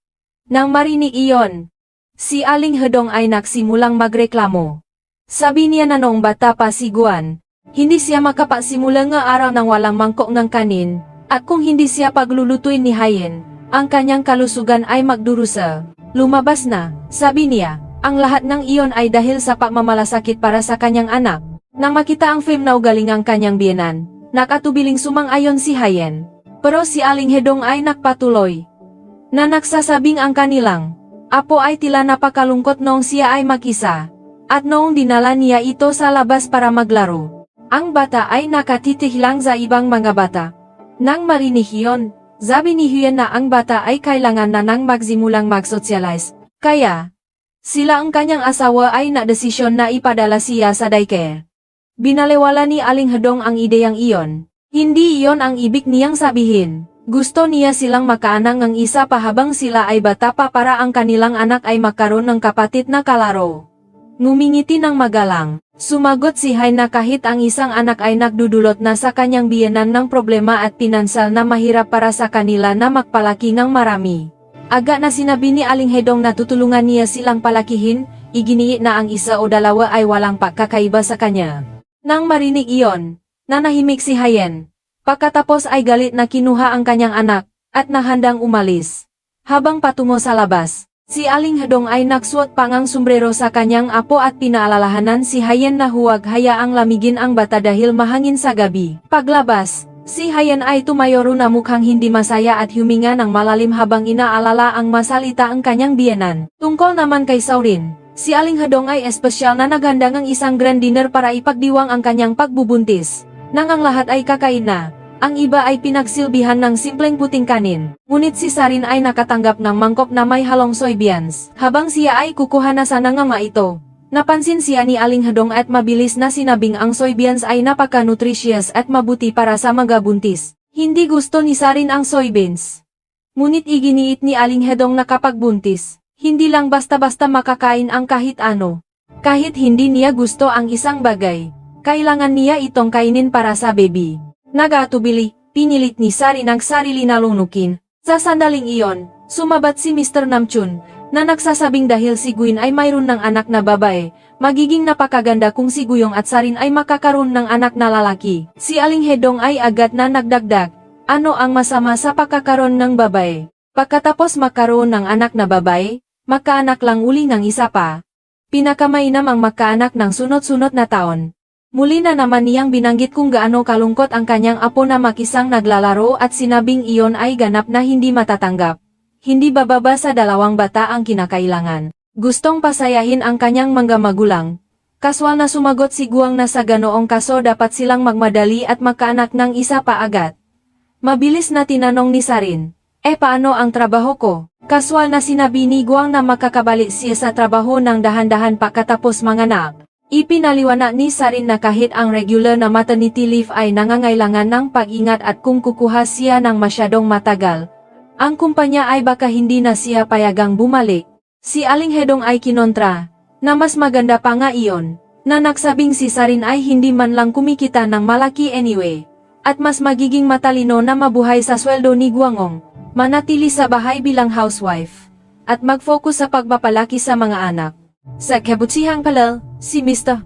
Nang marinig iyon, si Aling Hedong ay nagsimulang magreklamo. Sabi niya na noong bata pa si Guan, hindi siya makapasimula nga araw ng walang mangkok ng kanin, at kung hindi siya paglulutuin ni Hayen, ang kanyang kalusugan ay magdurusa. Lumabas na, sabi niya, ang lahat ng iyon ay dahil sa pagmamalasakit para sa kanyang anak. Nang makita ang film na ugaling ang kanyang biyenan, nakatubiling sumang-ayon si Hayen. Pero si Aling Hedong ay nagpatuloy, na nagsasabing ang kanilang apo ay tila napakalungkot noong siya ay mag-isa. At noong dinala niya ito sa labas para maglaro, ang bata ay nakatitig lang sa ibang mga bata. Nang marinig iyon, sabi ni Huyen na ang bata ay kailangan na nang magsimulang mag-socialize. Kaya, sila ang kanyang asawa ay nadesisyon na ipadala siya sa daycare. Binaliwala ni Aling Hedong ang ideyang iyon. Hindi iyon ang ibig niyang sabihin. Gusto niya silang makaanak ng isa pa habang sila ay bata pa para ang kanilang anak ay magkaroon ng kapatid na kalaro. Ngumingiti ng magalang, sumagot si Hai na kahit ang isang anak ay nagdudulot na sa kanyang biyenan ng problema at pinansal na mahirap para sa kanila na magpalaki ng marami. Agad na sinabi ni Aling Hedong na tutulungan niya silang palakihin, iginiit na ang isa o dalawa ay walang pagkakaiba sa kanya. Nang marinig iyon, nanahimik si Hayen. Pagkatapos ay galit na kinuha ang kanyang anak, at nahandang umalis. Habang patungo sa labas, si Aling Hedong ay nagsuot pangang sombrero sa kanyang apo at pinaalalahanan si Hayen na huwag hayaang lamigin ang bata dahil mahangin sa gabi. Paglabas, si Hayen ay tumayo na mukhang hindi masaya at huminga ng malalim habang inaalala ang masalita ang kanyang biyenan. Tungkol naman kay Saurin, si Aling Hedong ay espesyal na naghanda ng isang grand dinner para ipagdiwang ang kanyang pagbubuntis. Nang ang lahat ay kakain na, ang iba ay pinagsilbihan ng simpleng puting kanin. Ngunit si Sarin ay nakatanggap ng mangkok na may halong soybeans. Habang siya ay kukuha na sa nanganga ito, napansin siya ni Aling Hedong at mabilis na sinabing ang soybeans ay napaka-nutritious at mabuti para sa mga buntis. Hindi gusto ni Sarin ang soybeans. Ngunit iginiit ni Aling Hedong na kapag buntis, hindi lang basta-basta makakain ang kahit ano. Kahit hindi niya gusto ang isang bagay, kailangan niya itong kainin para sa baby. Nagatubili, pinilit ni Sarin ang sarili na lunukin. Sa sandaling iyon, sumabat si Mr. Namjoon, na nagsasabing dahil si Gwyn ay mayroon ng anak na babae, magiging napakaganda kung si Guyong at Sarin ay makakaroon ng anak na lalaki. Si Aling Hedong ay agad na nagdagdag, ano ang masama sa pagkakaroon ng babae? Pagkatapos magkaroon ng anak na babae, magkaanak lang uli ng isa pa. Pinakamainam ang magkaanak ng sunod-sunod na taon. Muli na naman niyang binanggit kung gaano kalungkot ang kanyang apo na makisang naglalaro at sinabing iyon ay ganap na hindi matatanggap. Hindi bababa sa 2 bata ang kinakailangan. Gustong pasayahin ang kanyang mga magulang. Kaswal na sumagot si Guang na sa ganoong kaso dapat silang magmadali at magkaanak ng isa pa agad. Mabilis na tinanong ni Sarin, paano ang trabaho ko? Kaswal na sinabi ni Guang na makakabalik siya sa trabaho ng dahan-dahan pagkatapos manganak. Ipinaliwanag ni Sarin na kahit ang regular na maternity leave ay nangangailangan ng pag-ingat at kung kukuha siya ng masyadong matagal, ang kumpanya ay baka hindi na siya payagang bumalik. Si Aling Hedong ay kinontra, na mas maganda pa nga iyon, na nagsabing si Sarin ay hindi man lang kumikita ng malaki anyway, at mas magiging matalino na mabuhay sa sweldo ni Guangong, manatili sa bahay bilang housewife, at mag-focus sa pagpapalaki sa mga anak. Sa kabutihang palal, si Mr.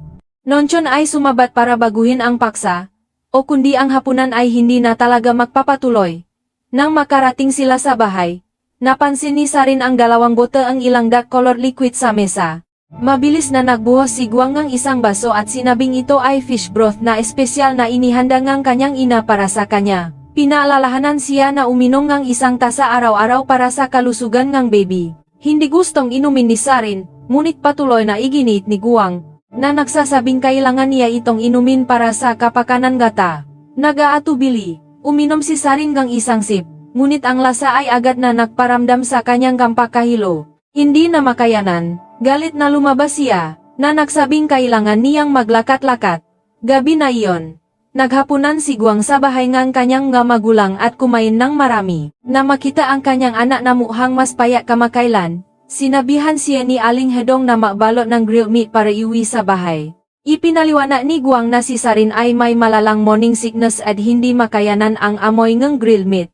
Nonchon ay sumabat para baguhin ang paksa, o kundi ang hapunan ay hindi na talaga magpapatuloy. Nang makarating sila sa bahay, napansin ni Sarin ang dalawang bote ang ilang dark colored liquid sa mesa. Mabilis na nagbuhos si Guang ng isang baso at sinabing ito ay fish broth na espesyal na inihanda ng kanyang ina para sa kanya. Pinaalalahanan siya na uminom ng isang tasa araw-araw para sa kalusugan ng baby. Hindi gustong inumin ni Sarin, ngunit patuloy na iginit ni Guang, na nagsasabing kailangan niya itong inumin para sa kapakanan gata. Nag-aatubili, uminom si Sarin ng isang sip, ngunit ang lasa ay agad na nagparamdam sa kanyang kampakahilo. Hindi na makayanan, galit na lumabas siya, na nagsabing kailangan niyang maglakat-lakat. Gabi na iyon, naghapunan si Guang sa bahay ng kanyang mga magulang at kumain ng marami. Na makita ang kanyang anak na mukhang mas payat kamakailan, sinabihan siya ni Aling Hedong na magbalot ng grilled meat para iuwi sa bahay. Ipinaliwanag ni Guang na si Sarin ay may malalang morning sickness at hindi makayanan ang amoy ng grilled meat.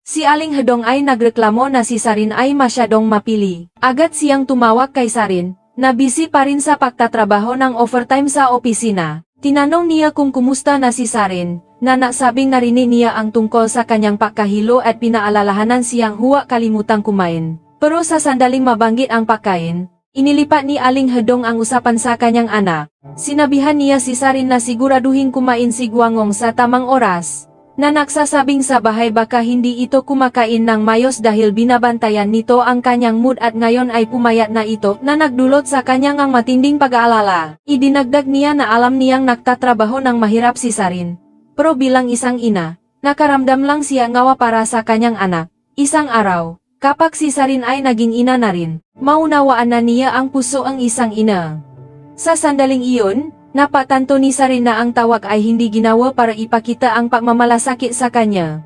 Si Aling Hedong ay nagreklamo na si Sarin ay masyadong mapili. Agad siyang tumawag kay Sarin, na busy pa rin sa pagtatrabaho ng overtime sa opisina. Tinanong niya kung kumusta na si Sarin, na nagsabing narinig niya ang tungkol sa kanyang pagkahilo at pinaalalahanan siyang huwag kalimutang kumain. Pero sa sandaling mabanggit ang pagkain, inilipat ni Aling Hedong ang usapan sa kanyang anak. Sinabihan niya si Sarin na siguraduhin kumain si Guangong sa tamang oras, na nagsasabing sa bahay baka hindi ito kumakain ng mayos dahil binabantayan nito ang kanyang mood at ngayon ay pumayat na ito na nagdulot sa kanyang ang matinding pag-aalala. Idinagdag niya na alam niyang nagtatrabaho ng mahirap si Sarin. Pero bilang isang ina, nakaramdam lang siya ngawa para sa kanyang anak. Isang araw, kapag si Sarin ay naging ina na rin, maunawaan na niya ang puso ang isang ina. Sa sandaling iyon, napatanto ni Sarin na ang tawag ay hindi ginawa para ipakita ang pagmamalasakit sa kanya.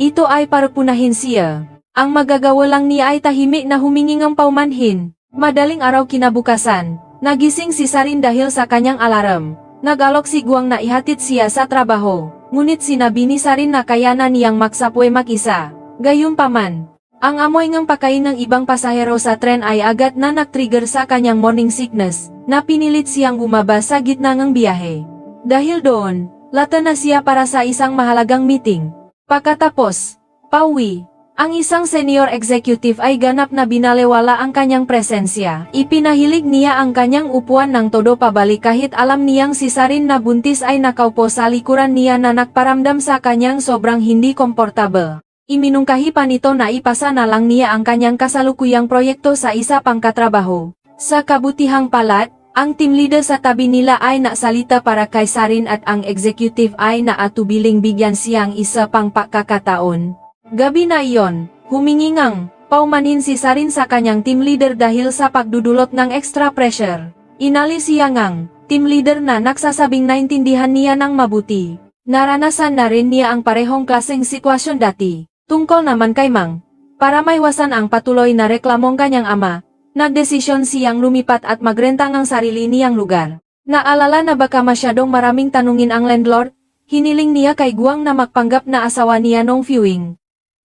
Ito ay para punahin siya. Ang magagawa lang niya ay tahimik na humingi ng paumanhin. Madaling araw kinabukasan, nagising si Sarin dahil sa kanyang alarm. Nag-alok si Guang na ihatid siya sa trabaho, ngunit sinabi ni Sarin na kayanan niyang magsapwe mag-isa. Gayunpaman, ang amoy ng pagkain ng ibang pasahero sa tren ay agad na nag-trigger sa kanyang morning sickness, na pinilit siyang bumaba sa gitna ng biyahe. Dahil doon, lata na siya para sa isang mahalagang meeting. Pagkatapos, pauwi, ang isang senior executive ay ganap na binalewala ang kanyang presensya. Ipinahilig niya ang kanyang upuan ng todo pabalik kahit alam niyang si Sarin na buntis ay nakaupo sa likuran niya na nagparamdam sa kanyang sobrang hindi komportable. Iminungkahi pa nito na ipasa na lang niya ang kanyang kasalukuyang proyekto sa isa pang katrabaho. Sa kabutihang palad, ang team leader sa tabi nila ay nasalita para kay Sarin at ang executive ay naatubiling bigyan siyang isa pang pagkakataon. Gabi na iyon, humingi ngang paumanhin si Sarin sa kanyang team leader dahil sa pagdudulot ng extra pressure. Inalis siya ngang team leader na nagsasabing naintindihan niya ng mabuti. Naranasan na rin niya ang parehong klaseng sitwasyon dati. Tungkol naman kay Mang, para maiwasan ang patuloy na reklamong kanyang ama, nagdesisyon siyang lumipat at magrenta ng sarili niyang lugar. Naalala na baka masyadong maraming tanungin ang landlord, hiniling niya kay Guang na magpanggap na asawa niya nung viewing.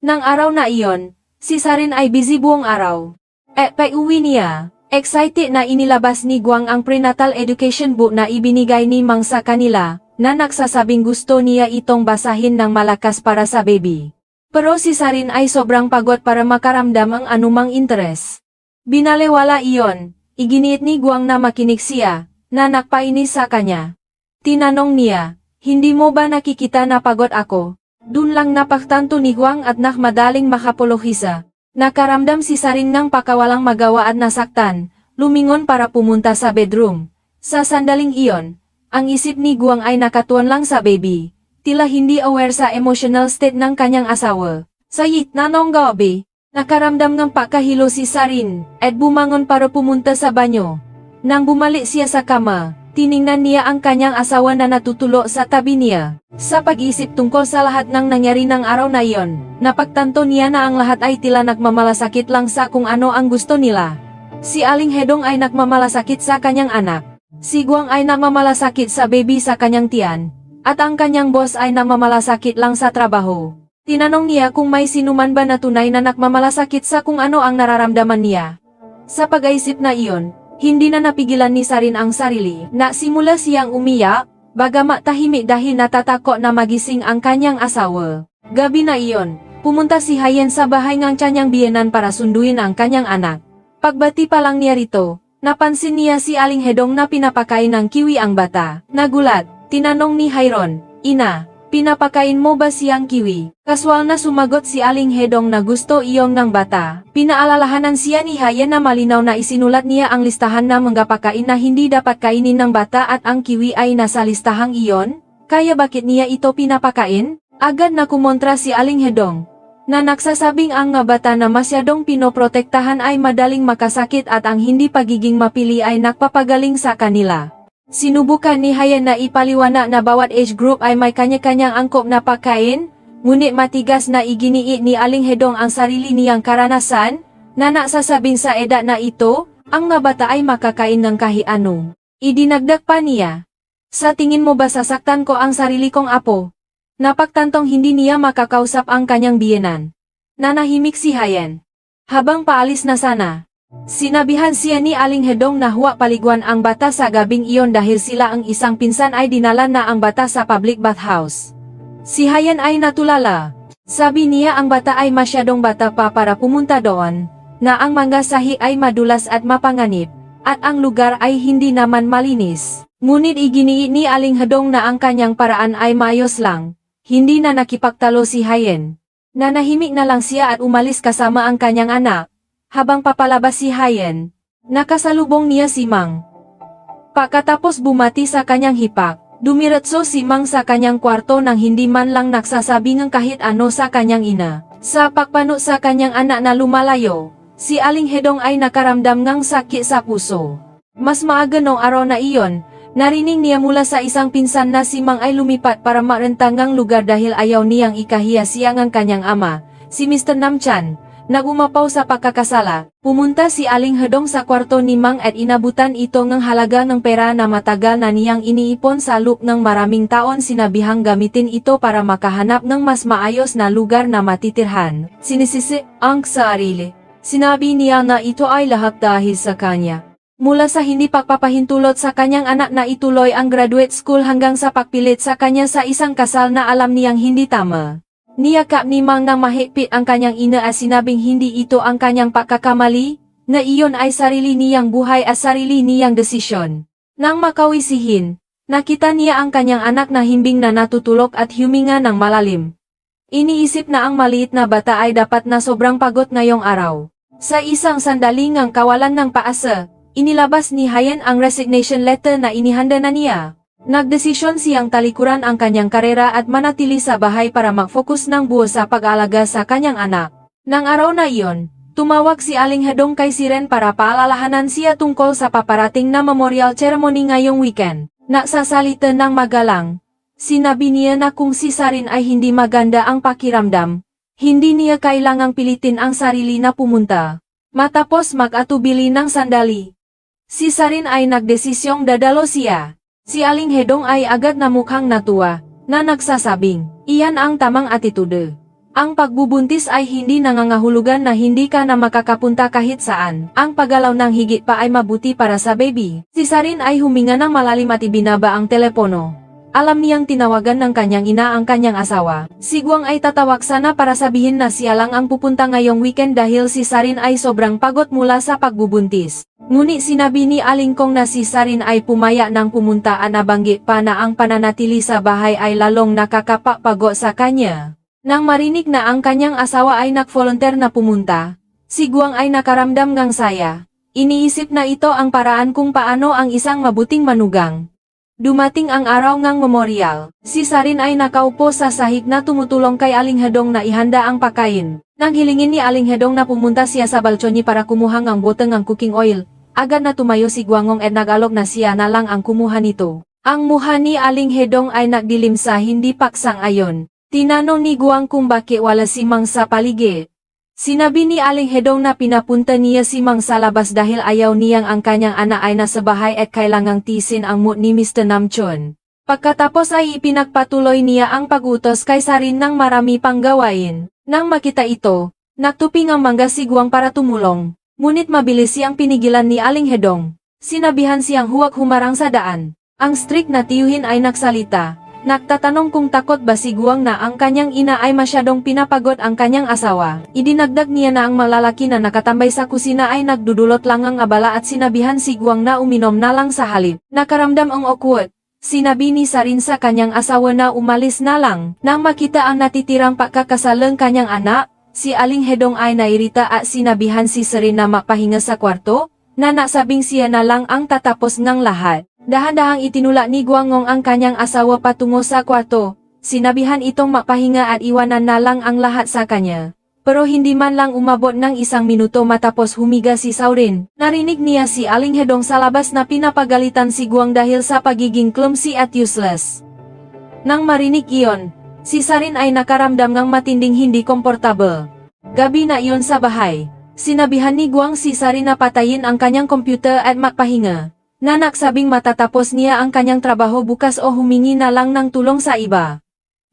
Nang araw na iyon, si Sarin ay busy buong araw. Pag-uwi niya, excited na inilabas ni Guang ang prenatal education book na ibinigay ni Mang sa kanila, na nagsasabing gusto niya itong basahin ng malakas para sa baby. Pero si Sarin ay sobrang pagod para makaramdam ang anumang interes. Binalewala iyon, iginiit ni Guang na makinig siya, na nakpainis sa kanya. Tinanong niya, hindi mo ba nakikita na pagod ako? Dun lang napaktanto ni Guang at madaling makapolohisa. Nakaramdam si Sarin ng pakawalang magawa at nasaktan, lumingon para pumunta sa bedroom. Sa sandaling iyon, ang isip ni Guang ay nakatuon lang sa baby. Tila hindi aware sa emotional state ng kanyang asawa. Sa gitna ng gabi, nakaramdam ng pagkahilo si Sarin, at bumangon para pumunta sa banyo. Nang bumalik siya sa kama, tiningnan niya ang kanyang asawa na natutulo sa tabi niya. Sa pag-isip tungkol sa lahat ng nangyari ng araw na iyon, napagtanto niya na ang lahat ay tila nagmamalasakit lang sa kung ano ang gusto nila. Si Aling Hedong ay nagmamalasakit sa kanyang anak. Si Guang ay nagmamalasakit sa baby sa kanyang tiyan. At ang kanyang boss ay nagmamalasakit lang sa trabaho. Tinanong niya kung may sinuman ba na tunay na nagmamalasakit sa kung ano ang nararamdaman niya. Sa pag-aisip na iyon, Hindi na napigilan ni Sarin ang sarili, na simula siyang umiyak, bagamat tahimik dahil natatakot na magising ang kanyang asawa. Gabi na iyon, pumunta si Hayen sa bahay ng kanyang biyenan para sunduin ang kanyang anak. Pagbati pa lang niya rito, napansin niya si Aling Hedong na pinapakain ng kiwi ang bata. Nagulat, tinanong ni Hyron, "Ina, pinapakain mo ba siyang kiwi?" Kaswal na sumagot si Aling Hedong na gusto iyong ng bata. Pinaalalahanan siya ni Hayen na malinaw na isinulat niya ang listahan na mga pagkain na hindi dapat kainin ng bata at ang kiwi ay nasa listahang iyon. Kaya bakit niya ito pinapakain? Agad na kumontra si Aling Hedong, na nagsasabing ang mga bata na masyadong pinoprotektahan ay madaling makasakit at ang hindi pagiging mapili ay nagpapagaling sa kanila. Sinubukan ni Hayen na ipaliwanag na bawat age group ay may kanya-kanyang angkop na pagkain, ngunit matigas na iginiit ni Aling Hedong ang sarili niyang karanasan, na nagsasabing sa edad na ito, ang mga bata ay makakain ng kahit ano. Idinagdag pa niya, "Sa tingin mo ba sasaktan ko ang sarili kong apo?" Napagtantong hindi niya makakausap ang kanyang biyenan. Nanahimik si Hayen. Habang paalis na sana, sinabihan siya ni Aling Hedong na huwag paliguan ang bata sa gabing iyon dahil sila ang isang pinsan ay dinala na ang bata sa public bathhouse. Si Hayen ay natulala. Sabi niya ang bata ay masyadong bata pa para pumunta doon, na ang mga sahi ay madulas at mapanganib, at ang lugar ay hindi naman malinis. Ngunit iginiit ni Aling Hedong na ang kanyang paraan ay maayos lang. Hindi na nakipagtalo si Hayen. Nanahimik na lang siya at umalis kasama ang kanyang anak. Habang papalabas si Hayen, nakasalubong niya si Mang. Pagkatapos bumati sa kanyang hipak, dumiretso si Mang sa kanyang kwarto nang hindi man lang nagsasabi ng kahit ano sa kanyang ina. Sa pagpano sa kanyang anak na lumalayo, si Aling Hedong ay nakaramdam ng sakit sa puso. Mas maaga noong araw na iyon, narinig niya mula sa isang pinsan na si Mang ay lumipat para marentanggang lugar dahil ayaw niyang ikahiya siyang ang kanyang ama, si Mr. Namchan. Nagumapaw sa pagkakasala, pumunta si Aling Hedong sa kwarto ni Mang at inabutan ito ng halaga ng pera na matagal na niyang iniipon sa loob ng maraming taon. Sinabihang gamitin ito para makahanap ng mas maayos na lugar na matitirhan. Sinisisi ang sarili. Sinabi niya na ito ay lahat dahil sa kanya. Mula sa hindi pagpapahintulot sa kanyang anak na ituloy ang graduate school hanggang sa pagpilit sa kanya sa isang kasal na alam niyang hindi tama. Niyakap ni Mang nang mahigpit ang kanyang ina at sinabing hindi ito ang kanyang pagkakamali, na iyon ay sarili niyang buhay at sarili niyang desisyon. Nang makawisihin, nakita niya ang kanyang anak na himbing na natutulog at huminga ng malalim. Iniisip na ang maliit na bata ay dapat na sobrang pagod ngayong araw. Sa isang sandali ngang kawalan ng paasa, inilabas ni Hayen ang resignation letter na inihanda na niya. Nagdesisyon siyang talikuran ang kanyang karera at manatili sa bahay para mag-focus ng buo sa pag-aalaga sa kanyang anak. Nang araw na iyon, tumawag si Aling Hedong kay Siren para paalalahanan siya tungkol sa paparating na memorial ceremony ngayong weekend. Nagsasalita ng magalang, sinabi niya na kung si Sarin ay hindi maganda ang pakiramdam, hindi niya kailangang pilitin ang sarili na pumunta. Matapos mag-atubili ng sandali, si Sarin ay nagdesisyong dadalo siya. Si Aling Hedong ay agad na mukhang natuwa, na nagsasabing, iyan ang tamang atitude. Ang pagbubuntis ay hindi nangangahulugan na hindi ka na makakapunta kahit saan. Ang paggalaw ng higit pa ay mabuti para sa baby. Si Sarin ay huminga ng malalim at ibinaba ang telepono. Alam niyang tinawagan ng kanyang ina ang kanyang asawa. Si Guang ay tatawag sana para sabihin na siya lang ang pupunta ngayong weekend dahil si Sarin ay sobrang pagod mula sa pagbubuntis. Ngunit sinabi ni Aling Kong na si Sarin ay pumaya ng pumunta at nabanggit pa na ang pananatili sa bahay ay lalong nakakapagpagod sa kanya. Nang marinig na ang kanyang asawa ay nag-volunteer na pumunta, si Guang ay nakaramdam ng saya. Iniisip na ito ang paraan kung paano ang isang mabuting manugang. Dumating ang araw ng memorial. Si Sarin ay nakaupo sa sahig na tumutulong kay Aling Hedong na ihanda ang pagkain. Nang hilingin ni Aling Hedong na pumunta siya sa balcony para kumuha ng boteng ng cooking oil, agad na tumayo si Guangong at nag-alok na siya na lang ang kumuha nito. Ang mukha ni Aling Hedong ay nagdilim sa hindi paksang-ayon. Tinanong ni Guang kung bakit wala si Mang sa paligid. Sinabi ni Aling Hedong na pinapunta niya si Mang sa labas dahil ayaw niyang ang kanyang anak ay nasa bahay at kailangang tisin ang mood ni Mr. Namchon. Pagkatapos ay ipinagpatuloy niya ang pag-utos kay Sarin ng marami pang gawain. Nang makita ito, nagtuping ang mangga si Guang para tumulong, ngunit mabilis siyang pinigilan ni Aling Hedong. Sinabihan siyang huwag humarang sa daan. Ang strict na tiyuhin ay nagsalita. Nagtatanong kung takot ba si Guang na ang kanyang ina ay masyadong pinapagod ang kanyang asawa. Idinagdag niya na ang malalaki na nakatambay sa kusina ay nagdudulot lang ang abala at sinabihan si Guang na uminom na lang sa halip. Nakaramdam ang awkward. Sinabi ni Sarin sa kanyang asawa na umalis na lang. Nang makita ang natitirang pagkakasalang kanyang anak, si Aling Hedong ay nairita at sinabihan si Sarin na mapahinga sa kwarto, na nasabing siya na lang ang tatapos ng lahat. Dahan-dahang itinulak ni Guangong ang kanyang asawa patungo sa kwarto. Sinabihan itong mapahinga at iwanan na lang ang lahat sa kanya. Pero hindi man lang umabot ng 1 minuto matapos humiga si Saurin. Narinig niya si Aling Hedong sa labas na pinapagalitan si Guang dahil sa pagiging clumsy at useless. Nang marinig iyon, si Sarin ay nakaramdam ng matinding hindi komportable. Gabi na iyon sa bahay. Sinabihan ni Guang si Sarin na patayin ang kanyang komputer at magpahinga. Na nagsabing matatapos niya ang kanyang trabaho bukas o humingi na lang ng tulong sa iba.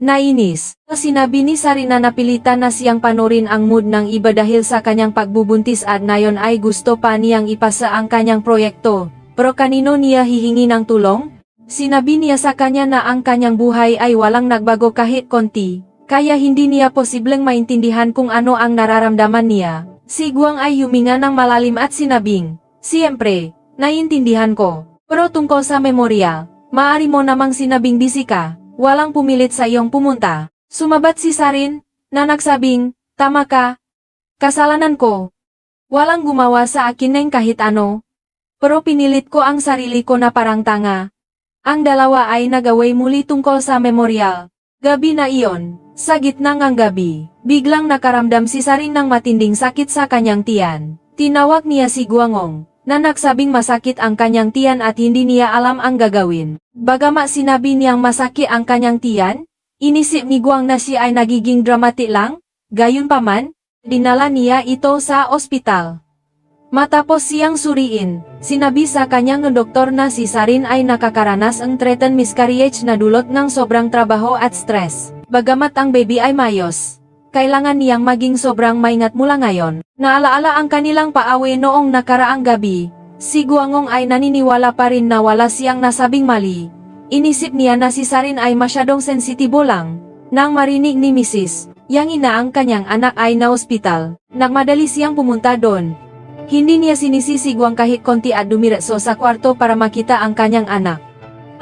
Nainis, sinabi ni Sarin na napilitan na siyang panorin ang mood ng iba dahil sa kanyang pagbubuntis at ngayon ay gusto pa niyang ipasa ang kanyang proyekto. Pero kanino niya hihingi ng tulong? Sinabi niya sa kanya na ang kanyang buhay ay walang nagbago kahit konti, kaya hindi niya posibleng maintindihan kung ano ang nararamdaman niya. Si Guang ay huminga ng malalim at sinabing, "Siyempre, naiintindihan ko. Pero tungkol sa memorya, maaari mo namang sinabing busy ka, walang pumilit sa iyong pumunta." Sumabat si Sarin, na nagsabing, "Tama ka. Kasalanan ko. Walang gumawa sa akin ng kahit ano. Pero pinilit ko ang sarili ko na parang tanga." Ang dalawa ay nagaway muli tungkol sa memorial. Gabi na iyon, sa gitna ng gabi, biglang nakaramdam si Sarin ng matinding sakit sa kanyang tiyan. Tinawag niya si Guangong, na nagsabing masakit ang kanyang tiyan at hindi niya alam ang gagawin. Bagamat sinabi niyang masakit ang kanyang tiyan, inisip ni Guang na siya ay nagiging dramatic lang, gayunpaman, dinala niya ito sa ospital. Matapos siyang suriin, sinabi sa kanyang doktor na si Sarin ay nakakaranas ng threatened miscarriage na dulot ng sobrang trabaho at stress. Bagamat ang baby ay mayos, kailangan niyang maging sobrang maingat mula ngayon. Naalaala ang kanilang paaway noong nakaraang gabi. Si Guangong ay naniniwala pa rin na wala siyang nasabing mali. Inisip niya na si Sarin ay masyadong sensitibo lang. Nang marinig ni Mrs. Yang ina ang kanyang anak ay na ospital, nagmadali siyang pumunta doon. Hindi niya sinisi si Guang kahit konti at dumiretso sa kwarto para makita ang kanyang anak.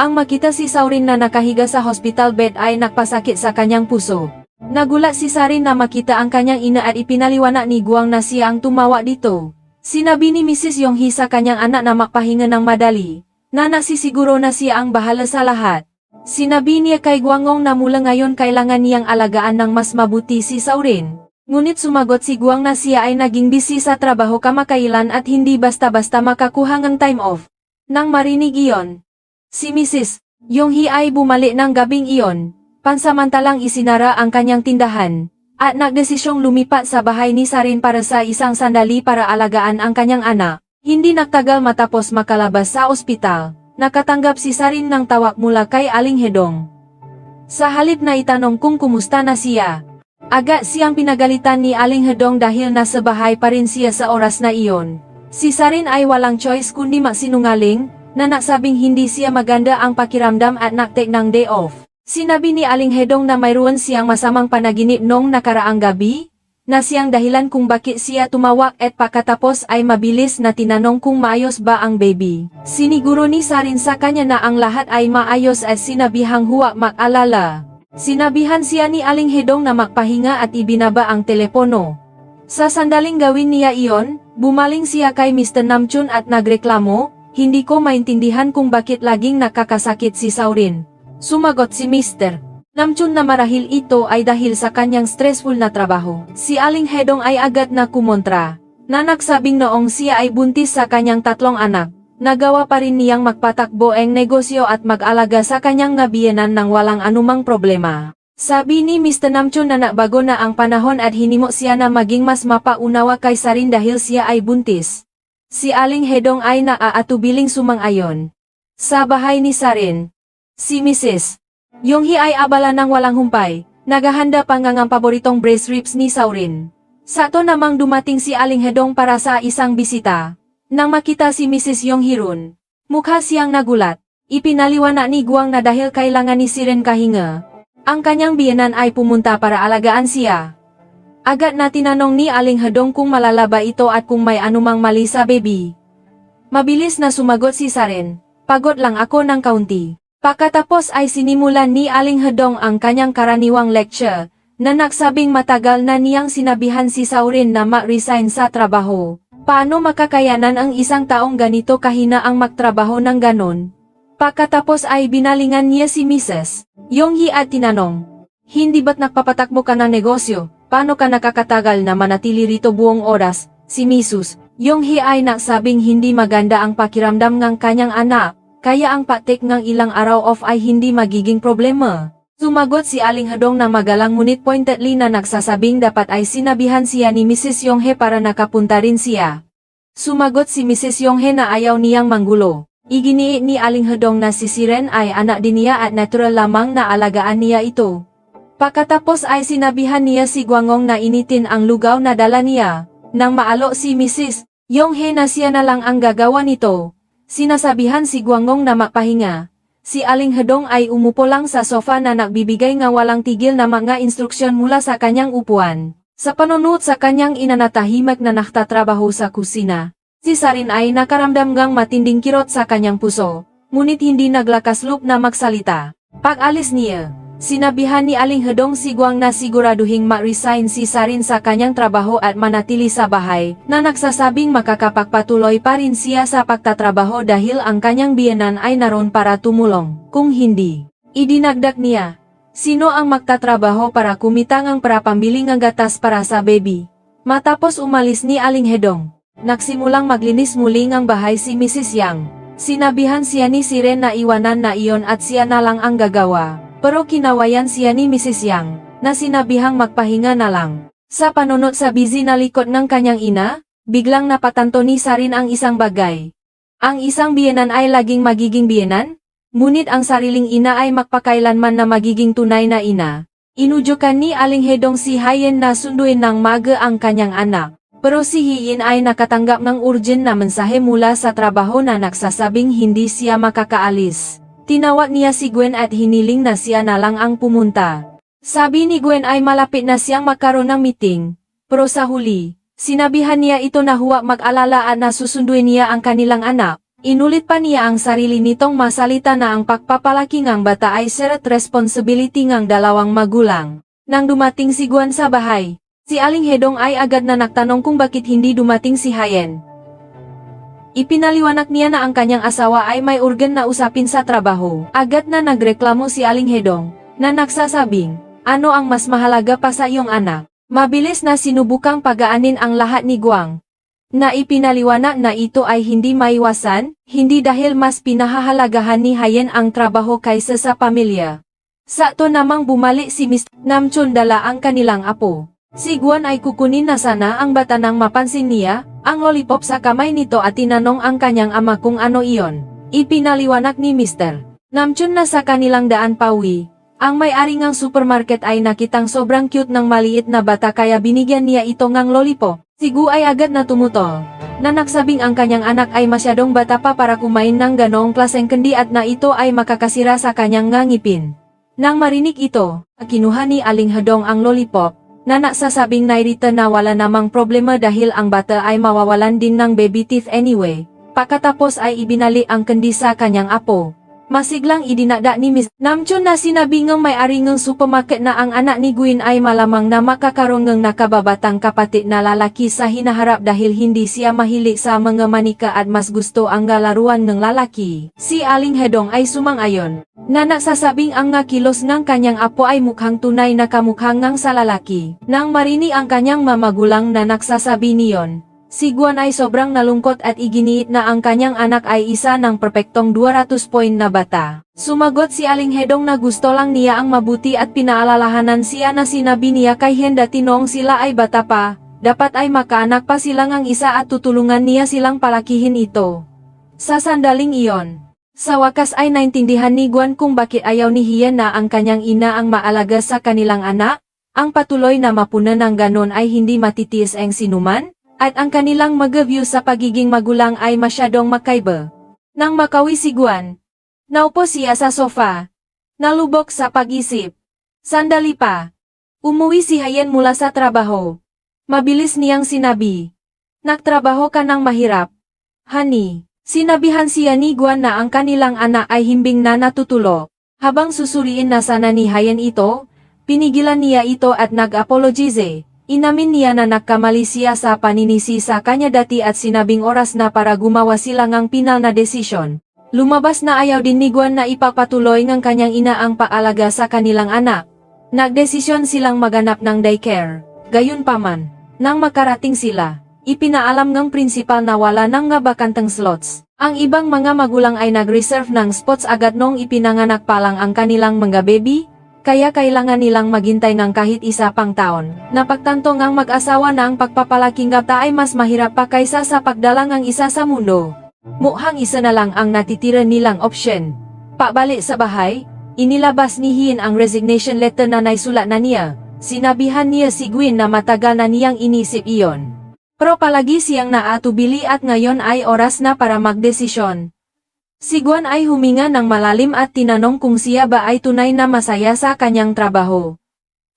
Ang makita si Saurin na nakahiga sa hospital bed ay nagpasakit sa kanyang puso. Nagulat si Sarin na makita ang kanyang ina at ipinaliwanag ni Guang na siya ang tumawa dito. Sinabi ni Mrs. Yonghi sa kanyang anak na magpahinga ng madali, na nasisiguro na siya ang bahala sa lahat. Sinabi niya kay Guangong na mula ngayon kailangan niyang alagaan ng mas mabuti si Saurin. Ngunit sumagot si Guang na siya ay naging busy sa trabaho kamakailan at hindi basta-basta makakuha ng time off. Nang marinig iyon, si Mrs. Yonghi ay bumalik ng gabing iyon. Pansamantalang isinara ang kanyang tindahan, at nagdesisyong lumipat sa bahay ni Sarin para sa isang sandali para alagaan ang kanyang anak. Hindi nagtagal matapos makalabas sa ospital, nakatanggap si Sarin ng tawag mula kay Aling Hedong. Sa halip na itanong kung kumusta na siya, agad siyang pinagalitan ni Aling Hedong dahil nasa bahay pa rin siya sa oras na iyon. Si Sarin ay walang choice kundi magsinungaling, na nagsabing hindi siya maganda ang pakiramdam at nag-take ng day off. Sinabi ni Aling Hedong na mayroon siyang masamang panaginip noong nakaraang gabi, na siyang dahilan kung bakit siya tumawag at pagkatapos ay mabilis na tinanong kung maayos ba ang baby. Siniguro ni Sarin sa kanya na ang lahat ay maayos at sinabihang huwag mag-alala. Sinabihan siya ni Aling Hedong na magpahinga at ibinaba ang telepono. Sa sandaling gawin niya iyon, bumaling siya kay Mr. Namjoon at nagreklamo, "Hindi ko maintindihan kung bakit laging nakakasakit si Saurin." Sumagot si Mr. Namjoon na marahil ito ay dahil sa kanyang stressful na trabaho. Si Aling Hedong ay agad na kumontra, na nagsabing noong siya ay buntis sa kanyang 3 anak, nagawa pa rin niyang magpatakbo ang negosyo at mag-alaga sa kanyang nabiyenan ng walang anumang problema. Sabi ni Mr. Namjoon na nabago na ang panahon at hinimo siya na maging mas mapaunawa kay Sarin dahil siya ay buntis. Si Aling Hedong ay naaatubiling sumang-ayon. Sa bahay ni Sarin, si Mrs. Yonghi ay abala ng walang humpay, naghahanda pa nga ng paboritong braised ribs ni Saurin. Sakto namang dumating si Aling Hedong para sa isang bisita. Nang makita si Mrs. Yong Hirun, mukha siyang nagulat. Ipinaliwanag ni Guang na dahil kailangan ni Siren kahinga, ang kanyang biyenan ay pumunta para alagaan siya. Agad na tinanong ni Aling Hedong kung malala ba ito at kung may anumang mali sa baby. Mabilis na sumagot si Siren, pagod lang ako ng kaunti. Pagkatapos ay sinimulan ni Aling Hedong ang kanyang karaniwang lecture, na nagsabing matagal na niyang sinabihan si Saurin na mag-resign sa trabaho. Paano makakayanan ang isang taong ganito kahina ang magtrabaho ng ganon? Pagkatapos ay binalingan niya si Mrs. Yonghee at tinanong, hindi ba't nagpapatakbo ka ng negosyo? Paano ka nakakatagal na manatili rito buong oras? Si Mrs. Yonghee ay nagsabing hindi maganda ang pakiramdam ng kanyang anak, kaya ang patik ng ilang araw off ay hindi magiging problema. Sumagot si Aling Hedong na magalang ngunit pointedly na nagsasabing dapat ay sinabihan siya ni Mrs. Yonghee para nakapunta rin siya. Sumagot si Mrs. Yonghee na ayaw niyang manggulo. Iginiit ni Aling Hedong na si Siren ay anak din niya at natural lamang na alagaan niya ito. Pagkatapos ay sinabihan niya si Guangong na initin ang lugaw na dala niya. Nang maalo si Mrs. Yonghee na siya na lang ang gagawa nito, sinasabihan si Guangong na magpahinga. Si Aling Hedong ay umupo lang sa sofa na nagbibigay nga walang tigil na mga instruksyon mula sa kanyang upuan. Sa panunod sa kanyang ina na tahimik na naktatrabaho sa kusina, si Siren ay nakaramdam ngang matinding kirot sa kanyang puso, ngunit hindi naglakas loob na magsalita. Pag-alis niya, sinabihan ni Aling Hedong si Guang na siguraduhing mag-resign si Siren sa kanyang trabaho at manatili sa bahay, na nagsasabing makakapagpatuloy pa rin siya sa pagtatrabaho dahil ang kanyang biyenan ay naroon para tumulong. Kung hindi, idinagdag niya, sino ang magtatrabaho para kumita ng para pambili ng gatas para sa baby? Matapos umalis ni Aling Hedong, nagsimulang maglinis muli ng bahay si Mrs. Yang. Sinabihan siya ni Siren na iwanan na iyon at siya na lang ang gagawa. Pero kinawayan siya ni Mrs. Yang, na sinabihang magpahinga na lang. Sa panunod sa busy na likod ng kanyang ina, biglang napatanto ni Siren ang isang bagay. Ang isang biyenan ay laging magiging biyenan? Ngunit ang sariling ina ay magpakailanman na magiging tunay na ina. Inudyukan ni Aling Hedong si Hayen na sunduin ng maga ang kanyang anak. Pero si Hiyin ay nakatanggap ng urgent na mensahe mula sa trabaho na nagsasabing hindi siya makakaalis. Tinawag niya si Gwen at hiniling na siya na lang ang pumunta. Sabi ni Gwen ay malapit na siyang magkaroon ng meeting, pero sa huli, sinabihan niya ito na huwag mag-alala at nasusunduin niya ang kanilang anak. Inulit pa niya ang sarili nitong masalita na ang pagpapalaki ng bata ay shared responsibility ng dalawang magulang. Nang dumating si Gwen sa bahay, si Aling Hedong ay agad na nagtanong kung bakit hindi dumating si Hayen. Ipinaliwanag niya na ang kanyang asawa ay may urgen na usapin sa trabaho. Agad na nagreklamo si Aling Hedong, na nagsasabing, ano ang mas mahalaga pa sa iyong anak? Mabilis na sinubukang pagaanin ang lahat ni Guang, na ipinaliwanag na ito ay hindi maiwasan, hindi dahil mas pinahahalagahan ni Hayen ang trabaho kaysa sa pamilya. Sakto namang bumalik si Mr. Namchon dala ang kanilang apo. Si Guan ay kukunin na sana ang bata nang mapansin niya ang lollipop sa kamay nito at tinanong ang kanyang ama kung ano iyon. Ipinaliwanag ni Mr. Namchon na sa kanilang daan pauwi, ang may-ari ng supermarket ay nakitang sobrang cute ng maliit na bata kaya binigyan niya ito ng lollipop. Si Gu ay agad na tumutol, na nagsabing ang kanyang anak ay masyadong bata pa para kumain ng ganoong klaseng candy at na ito ay makakasira sa kanyang ngipin. Nang marinig ito, kinuha ni Aling Hedong ang lollipop, na nagsasabing nairita na wala namang problema dahil ang bata ay mawawalan din ng baby teeth anyway. Pagkatapos ay ibinalik ang candy sa kanyang apo. Masiglang idinagdag ni Miss Namchon na sinabi ng may-ari ng supermarket na ang anak ni Gwyn ay malamang na makakaroon ng nakababatang kapatid na lalaki sa hinaharap dahil hindi siya mahilig sa mga manika at mas gusto ang galaruan ng lalaki. Si Aling Hedong ay sumang-ayon, na nagsasabing ang kilos ng kanyang apo ay mukhang tunay na kamukhang ng sa lalaki. Nang marinig ang kanyang mamagulang na nagsasabi niyon, si Guan ay sobrang nalungkot at iginiit na ang kanyang anak ay isa ng perpektong 200 point na bata. Sumagot si Aling Hedong na gusto lang niya ang mabuti at pinaalalahanan siya na sinabi niya kay Hen dati noong sila ay bata pa, dapat ay makaanak pa silang ang isa at tutulungan niya silang palakihin ito. Sa sandaling iyon, sa wakas ay naintindihan ni Guan kung bakit ayaw ni Hien na ang kanyang ina ang maalaga sa kanilang anak. Ang patuloy na mapuna ng ganon ay hindi matitiis ang sinuman. at ang kanilang mga view sa pagiging magulang ay masyadong magkaiba. Nang makawi si Gwen, naupo siya sa sofa, nalubok sa pag-isip. Sandali pa. Umuwi si Hyen mula sa trabaho. Mabilis niyang sinabi, "Nagtrabaho ka ng mahirap." "Honey." Sinabihan siya ni Gwen na ang kanilang anak ay himbing na natutulo. Habang susuriin na sana ni Hyen ito, pinigilan niya ito at nag-apologize. Inamin niya na nagkamali siya sa paninisi sa kanya dati at sinabing oras na para gumawa sila ng pinal na desisyon. Lumabas na ayaw din ni Gwen na ipagpatuloy ng kanyang ina ang paalaga sa kanilang anak. Nagdesisyon silang maganap ng daycare. Gayunpaman, nang makarating sila, ipinaalam ng prinsipal na wala nang nga bakantang slots. Ang ibang mga magulang ay nag-reserve ng spots agad nung ipinanganak pa lang ang kanilang mga baby, kaya kailangan nilang maghintay ng kahit isa pang taon. Napagtanto ngang mag-asawa na ang pagpapalaking bata ay mas mahirap pa kaysa sa pagdalang ang isa sa mundo. Mukhang isa na lang ang natitira nilang option. Pabalik sa bahay, inilabas ni Hyen ang resignation letter na naisulat na niya. Sinabihan niya si Gwen na matagal na niyang inisip iyon. Pero palagi siyang naatubili at ngayon ay oras na para magdesisyon. Si Gwen ay huminga ng malalim at tinanong kung siya ba ay tunay na masaya sa kanyang trabaho.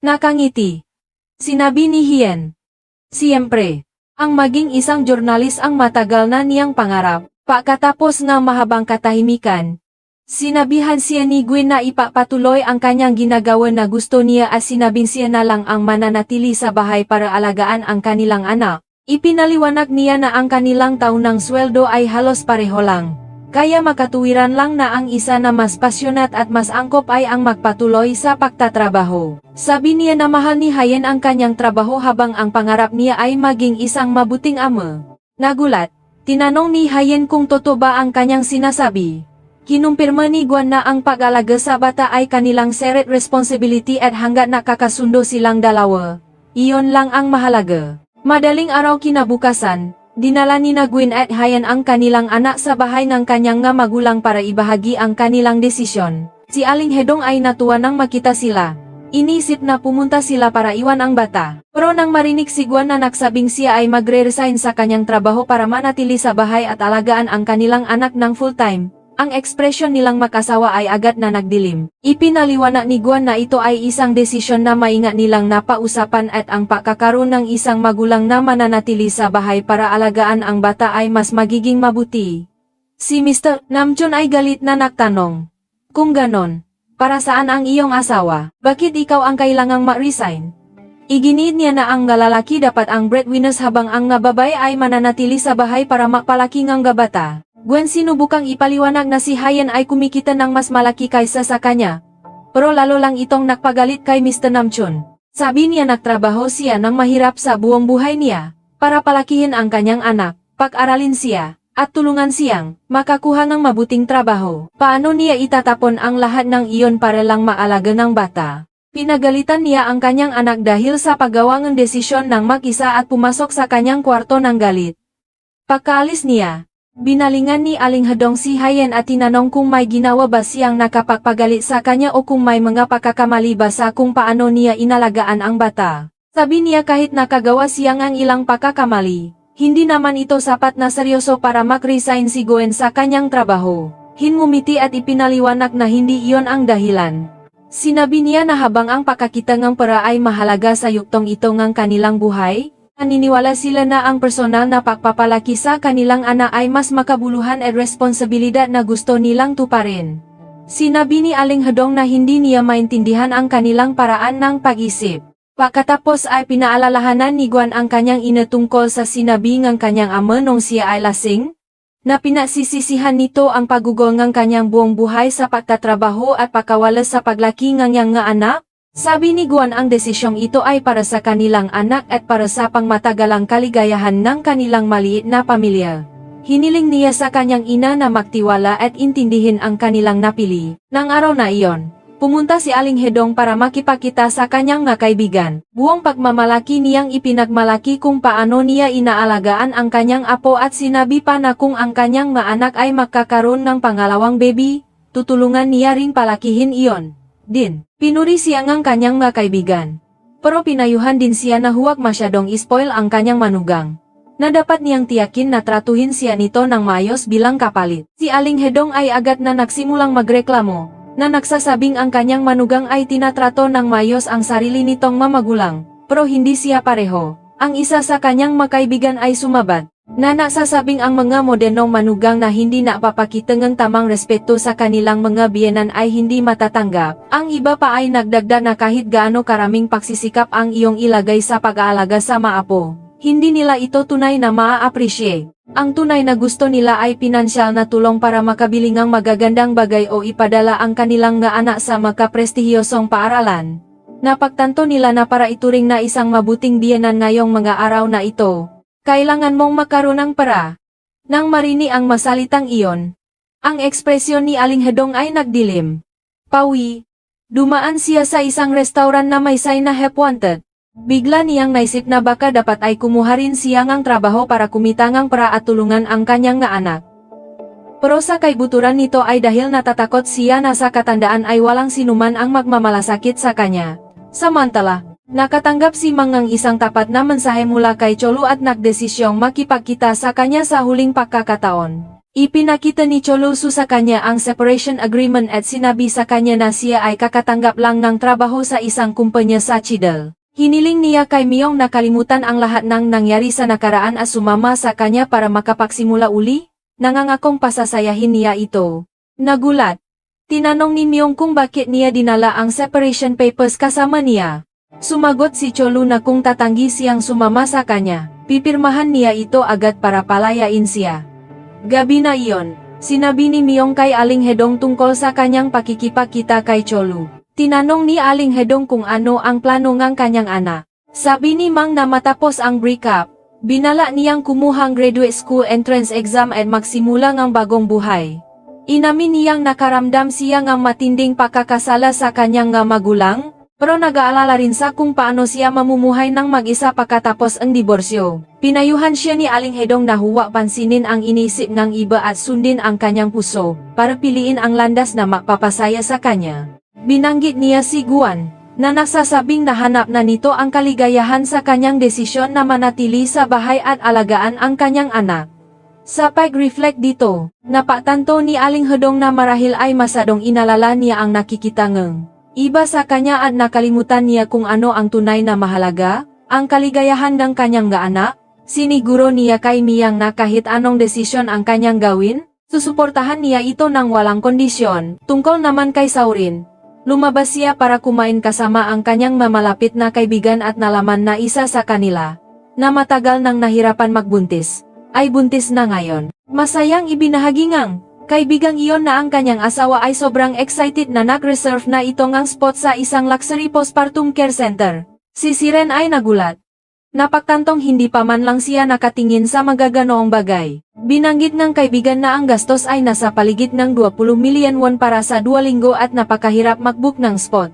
Nakangiti. Sinabi ni Hyen. Siyempre, ang maging isang journalist ang matagal na niyang pangarap. Pagkatapos ng mahabang katahimikan, sinabihan siya ni Gwen na ipapatuloy ang kanyang ginagawa na gusto niya at sinabing siya na lang ang mananatili sa bahay para alagaan ang kanilang anak. Ipinaliwanag niya na ang kanilang taunang sweldo ay halos pareho lang. Kaya makatuwiran lang na ang isa na mas pasyonat at mas angkop ay ang magpatuloy sa pagtatrabaho. Sabi niya na mahal ni Hyen ang kanyang trabaho habang ang pangarap niya ay maging isang mabuting ama. Nagulat, tinanong ni Hyen kung totoo ba ang kanyang sinasabi. Kinumpirma ni Gwen na ang pag-alaga sa bata ay kanilang shared responsibility at hanggat nakakasundo silang dalawa, iyon lang ang mahalaga. Madaling araw kinabukasan, dinala ni Gwen at Hyen ang kanilang anak sa bahay ng kanyang nga magulang para ibahagi ang kanilang desisyon. Si Aling Hedong ay natuwa nang makita sila. Inisip na pumunta sila para iwan ang bata. Pero nang marinig si Gwen na nagsabing siya ay magre-resign sa kanyang trabaho para manatili sa bahay at alagaan ang kanilang anak ng full-time, ang ekspresyon nilang mag-asawa ay agad na nagdilim. Ipinaliwanag ni Gwen na ito ay isang desisyon na maingat nilang napausapan at ang pagkakaroon ng isang magulang na mananatili sa bahay para alagaan ang bata ay mas magiging mabuti. Si Mr. Namjoon ay galit na nagtanong. Kung ganon, para saan ang iyong asawa? Bakit ikaw ang kailangang ma-resign? Iginit niya na ang lalaki dapat ang breadwinners habang ang nga babae ay mananatili sa bahay para makpalaki ng bata. Gwen sinubukang ipaliwanag na si Hyen ay kumikita ng mas malaki kaysa sa kanya. Pero lalo lang itong nakpagalit kay Mr. Namjoon. Sabi niya nagtrabaho siya ng mahirap sa buong buhay niya, para palakihin ang kanyang anak, pag-aralin siya, at tulungan siyang makakuha ng mabuting trabaho. Paano niya itatapon ang lahat ng iyon para lang maalaga ng bata? Pinagalitan niya ang kanyang anak dahil sa paggawa ng desisyon ng mag-isa at pumasok sa kanyang kwarto ng galit. Pagkaalis niya, binalingan ni Aling Hedong si Hyen at tinanong kung may ginawa ba siyang nakapagpagalit sa kanya o kung may mga pagkakamali ba sa kung paano niya inalagaan ang bata. Sabi niya kahit nakagawa siyang ang ilang pagkakamali, hindi naman ito sapat na seryoso para mag-resign si Gwen sa kanyang trabaho. Ngumiti at ipinaliwanag na hindi iyon ang dahilan. Sinabi niya na habang ang pakakita ng pera ay mahalaga sa yuktong ito ng kanilang buhay, naniniwala sila na ang personal na pagpapalaki sa kanilang anak ay mas makabuluhan at responsibilidad na gusto nilang tuparin. Sinabi ni Aling Hedong na hindi niya maintindihan ang kanilang paraan ng pag-isip. Pagkatapos ay pinaalalahanan ni Gwen ang kanyang ina tungkol sa sinabi ng kanyang ama nung siya ay lasing, na pinasisisihan nito ang pagugol ng kanyang buong buhay sa pagtatrabaho at pagkawalas sa paglaki ng niyang nga anak. Sabi ni Gwen ang desisyong ito ay para sa kanilang anak at para sa pangmatagalang kaligayahan ng kanilang maliit na pamilya. Hiniling niya sa kanyang ina na magtiwala at intindihin ang kanilang napili. Nang araw na iyon, pumunta si Aling Hedong para makipakita sa kanyang nga kaibigan. Buong pagmamalaki niyang ipinagmalaki kung paano niya inaalagaan ang kanyang apo at sinabi pa na kung ang kanyang nga anak ay magkakaroon ng pangalawang baby, tutulungan niya ring palakihin iyon. Din, pinuri siya ng kanyang mga kaibigan. Pero pinayuhan din siya na huwag masyadong ispoil ang kanyang manugang. na dapat niyang tiyakin na tratuhin siya nito ng maayos bilang kapalit. Si Aling Hedong ay agad na nagsimulang magreklamo, na nagsasabing ang kanyang manugang ay tinatrato ng maayos ang sarili nitong mamagulang, pero hindi siya pareho. Ang isa sa kanyang makaibigan ay sumabat, na nagsasabing ang mga modernong manugang na hindi napapakita ng tamang respeto sa kanilang mga biyenan ay hindi matatanggap. Ang iba pa ay nagdagdag na kahit gaano karaming pagsisikap ang iyong ilagay sa pag-aalaga sa maapo, hindi nila ito tunay na maa-appreciate. Ang tunay na gusto nila ay pinansyal na tulong para makabili ng magagandang bagay o ipadala ang kanilang nga anak sa makaprestihiyosong paaralan. Napagtanto nila na para ituring na isang mabuting biyenan ngayong mga araw na ito, kailangan mong magkaroon ng pera. Nang marini ang masalitang iyon, ang ekspresyon ni Aling Hedong ay nagdilim. Pawi. Dumaan siya sa isang restaurant na may sign na help wanted. Bigla niyang naisip na baka dapat ay kumuha rin siya ng trabaho para kumita ng pera at tulungan ang kanyang nga anak. Pero sa kaibuturan nito ay dahil natatakot siya na sa katandaan ay walang sinuman ang magmamalasakit sa kanya. Samantala, nakatanggap si Mangang isang tapat na mensahe mula kay Cholo at nagdesisyong makipagkita sa kanya sa huling pagkakataon. Ipinakita ni Cholo sa kanya ang separation agreement at sinabi sa kanya na siya ay kakatanggap lang ng trabaho sa isang kumpanya sa Chidel. Hiniling niya kay Myong na kalimutan ang lahat ng nangyari sa nakaraan at sumama sa kanya para makapagsimula uli. Nangangakong pasasayahin niya ito. Nagulat. Tinanong ni Myong kung bakit niya dinala ang separation papers kasama niya. Sumagot si Cholo na kung tatanggi siyang sumama sa kanya, pipirmahan niya ito agad para palayain siya. Gabi na iyon, sinabi ni Myong kay Aling Hedong tungkol sa kanyang pakikipagkita kay Cholo. Tinanong ni Aling Hedong kung ano ang plano ng kanyang anak. Sabi ni Mang na matapos ang breakup, binala niyang kumuhang graduate school entrance exam at magsimula ng bagong buhay. Inamin niyang nakaramdam siya ng matinding pagkakasala sa kanyang nga magulang, pero nag-aalala rin sa kung paano siya mamumuhay ng mag-isa pagkatapos ang diborsyo. Pinayuhan siya ni Aling Hedong na huwag pansinin ang inisip ng iba at sundin ang kanyang puso, para piliin ang landas na magpapasaya sa kanya. Binanggit niya si Guan, na nagsasabing nahanap na nito ang kaligayahan sa kanyang desisyon na manatili sa bahay at alagaan ang kanyang anak. Sa pag-reflect dito, napatanto ni Aling Hedong na marahil ay masadong inalala niya ang nakikita ng iba sa kanya at nakalimutan niya kung ano ang tunay na mahalaga, ang kaligayahan ng kanyang nga anak. Siniguro niya kay Miyang na kahit anong desisyon ang kanyang gawin, susuportahan niya ito ng walang kondisyon. Tungkol naman kay Saurin, lumabas siya para kumain kasama ang kanyang mamalapit na kaibigan at nalaman na isa sa kanila, na matagal nang nahirapan magbuntis, ay buntis na ngayon. Masayang ibinahagi ngang kaibigang iyon na ang kanyang asawa ay sobrang excited na nag-reserve na ito ngang spot sa isang luxury postpartum care center. Si Siren ay nagulat. Napagtantong hindi pa man lang siya nakatingin sa magaganoong bagay. Binanggit ng kaibigan na ang gastos ay nasa paligid ng 20 milyon won para sa 2 linggo at napakahirap mag-book ng spot.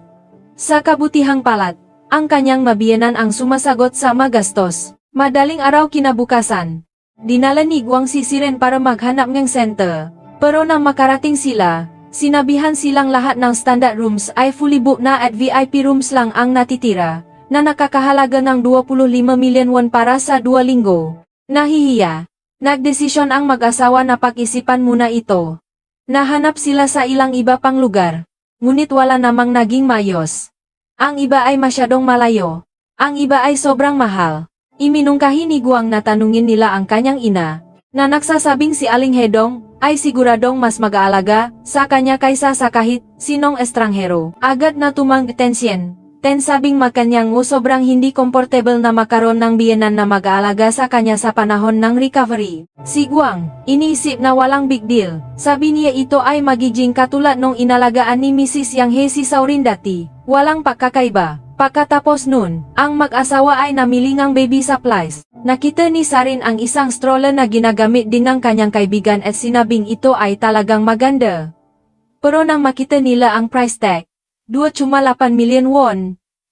Sa kabutihang palad, ang kanyang mabiyenan ang sumasagot sa magastos. Madaling araw kinabukasan, dinala ni Guang si Siren para maghanap ng center. Pero nang makarating sila, sinabihan silang lahat ng standard rooms ay fully booked na at VIP rooms lang ang natitira, na nakakahalaga ng 25 milyon won para sa 2 linggo. Nahihiya. Nagdesisyon ang mag-asawa na pag-isipan muna ito. Nahanap sila sa ilang iba pang lugar, ngunit wala namang naging mayos. Ang iba ay masyadong malayo. Ang iba ay sobrang mahal. Iminungkahi ni Guang na tanungin nila ang kanyang ina, na nagsasabing si Aling Hedong ay siguradong mas mag-aalaga sa kanya kaysa sa kahit sinong estranghero. Agad na tumang atensyon. Sabing makanyang sobrang hindi comfortable na makaroon ng biyenan na mag-aalaga sa kanya sa panahon ng recovery. Si Guang, iniisip na walang big deal. Sabi niya ito ay magiging katulad nung inalagaan ni Mrs. Yang He si Saurin dati. Walang pagkakaiba. Pagkatapos nun, ang mag-asawa ay namili ng baby supplies. Nakita ni Sarin ang isang stroller na ginagamit din ng kanyang kaibigan at sinabing ito ay talagang maganda. Pero nang makita nila ang price tag, 2,8 milyon won.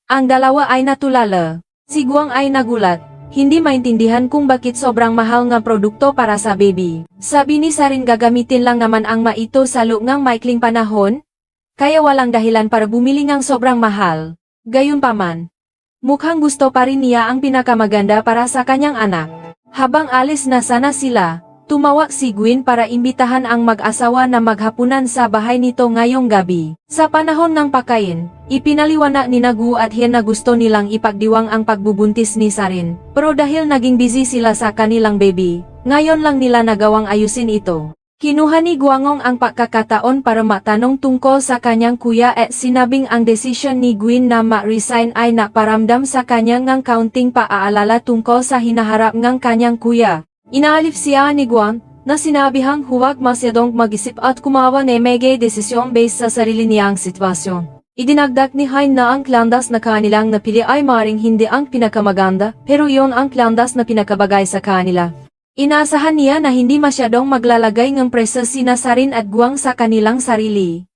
Ang dalawa ay natulala. Si Guang ay nagulat. Hindi maintindihan kung bakit sobrang mahal ng produkto para sa baby. Sabi ni Sarin gagamitin lang naman ang maito sa loob ng maikling panahon, kaya walang dahilan para bumili ng sobrang mahal. Gayunpaman, mukhang gusto pa rin niya ang pinakamaganda para sa kanyang anak. Habang alis na sana sila, tumawag si Gwen para imbitahan ang mag-asawa na maghapunan sa bahay nito ngayong gabi. Sa panahon ng pakain, ipinaliwanag ni Gu at Hien na gusto nilang ipagdiwang ang pagbubuntis ni Sarin. Pero dahil naging busy sila sa kanilang baby, ngayon lang nila nagawang ayusin ito. Kinuha ni Guangong ang pagkakataon para matanong tungkol sa kanyang kuya at sinabing ang desisyon ni Gwen na ma-resign ay naparamdam sa kanyang ngang kaunting paaalala tungkol sa hinaharap ngang kanyang kuya. Inaalif siya ni Guang na sinabihang huwag masyadong mag-isip at kumawa na may desisyon based sa sarili niyang sitwasyon. Idinagdag ni Hein na ang landas na kanilang napili ay maring hindi ang pinakamaganda pero iyon ang landas na pinakabagay sa kanila. Inaasahan niya na hindi masyadong maglalagay ng presa sina Sarin at Guang sa kanilang sarili.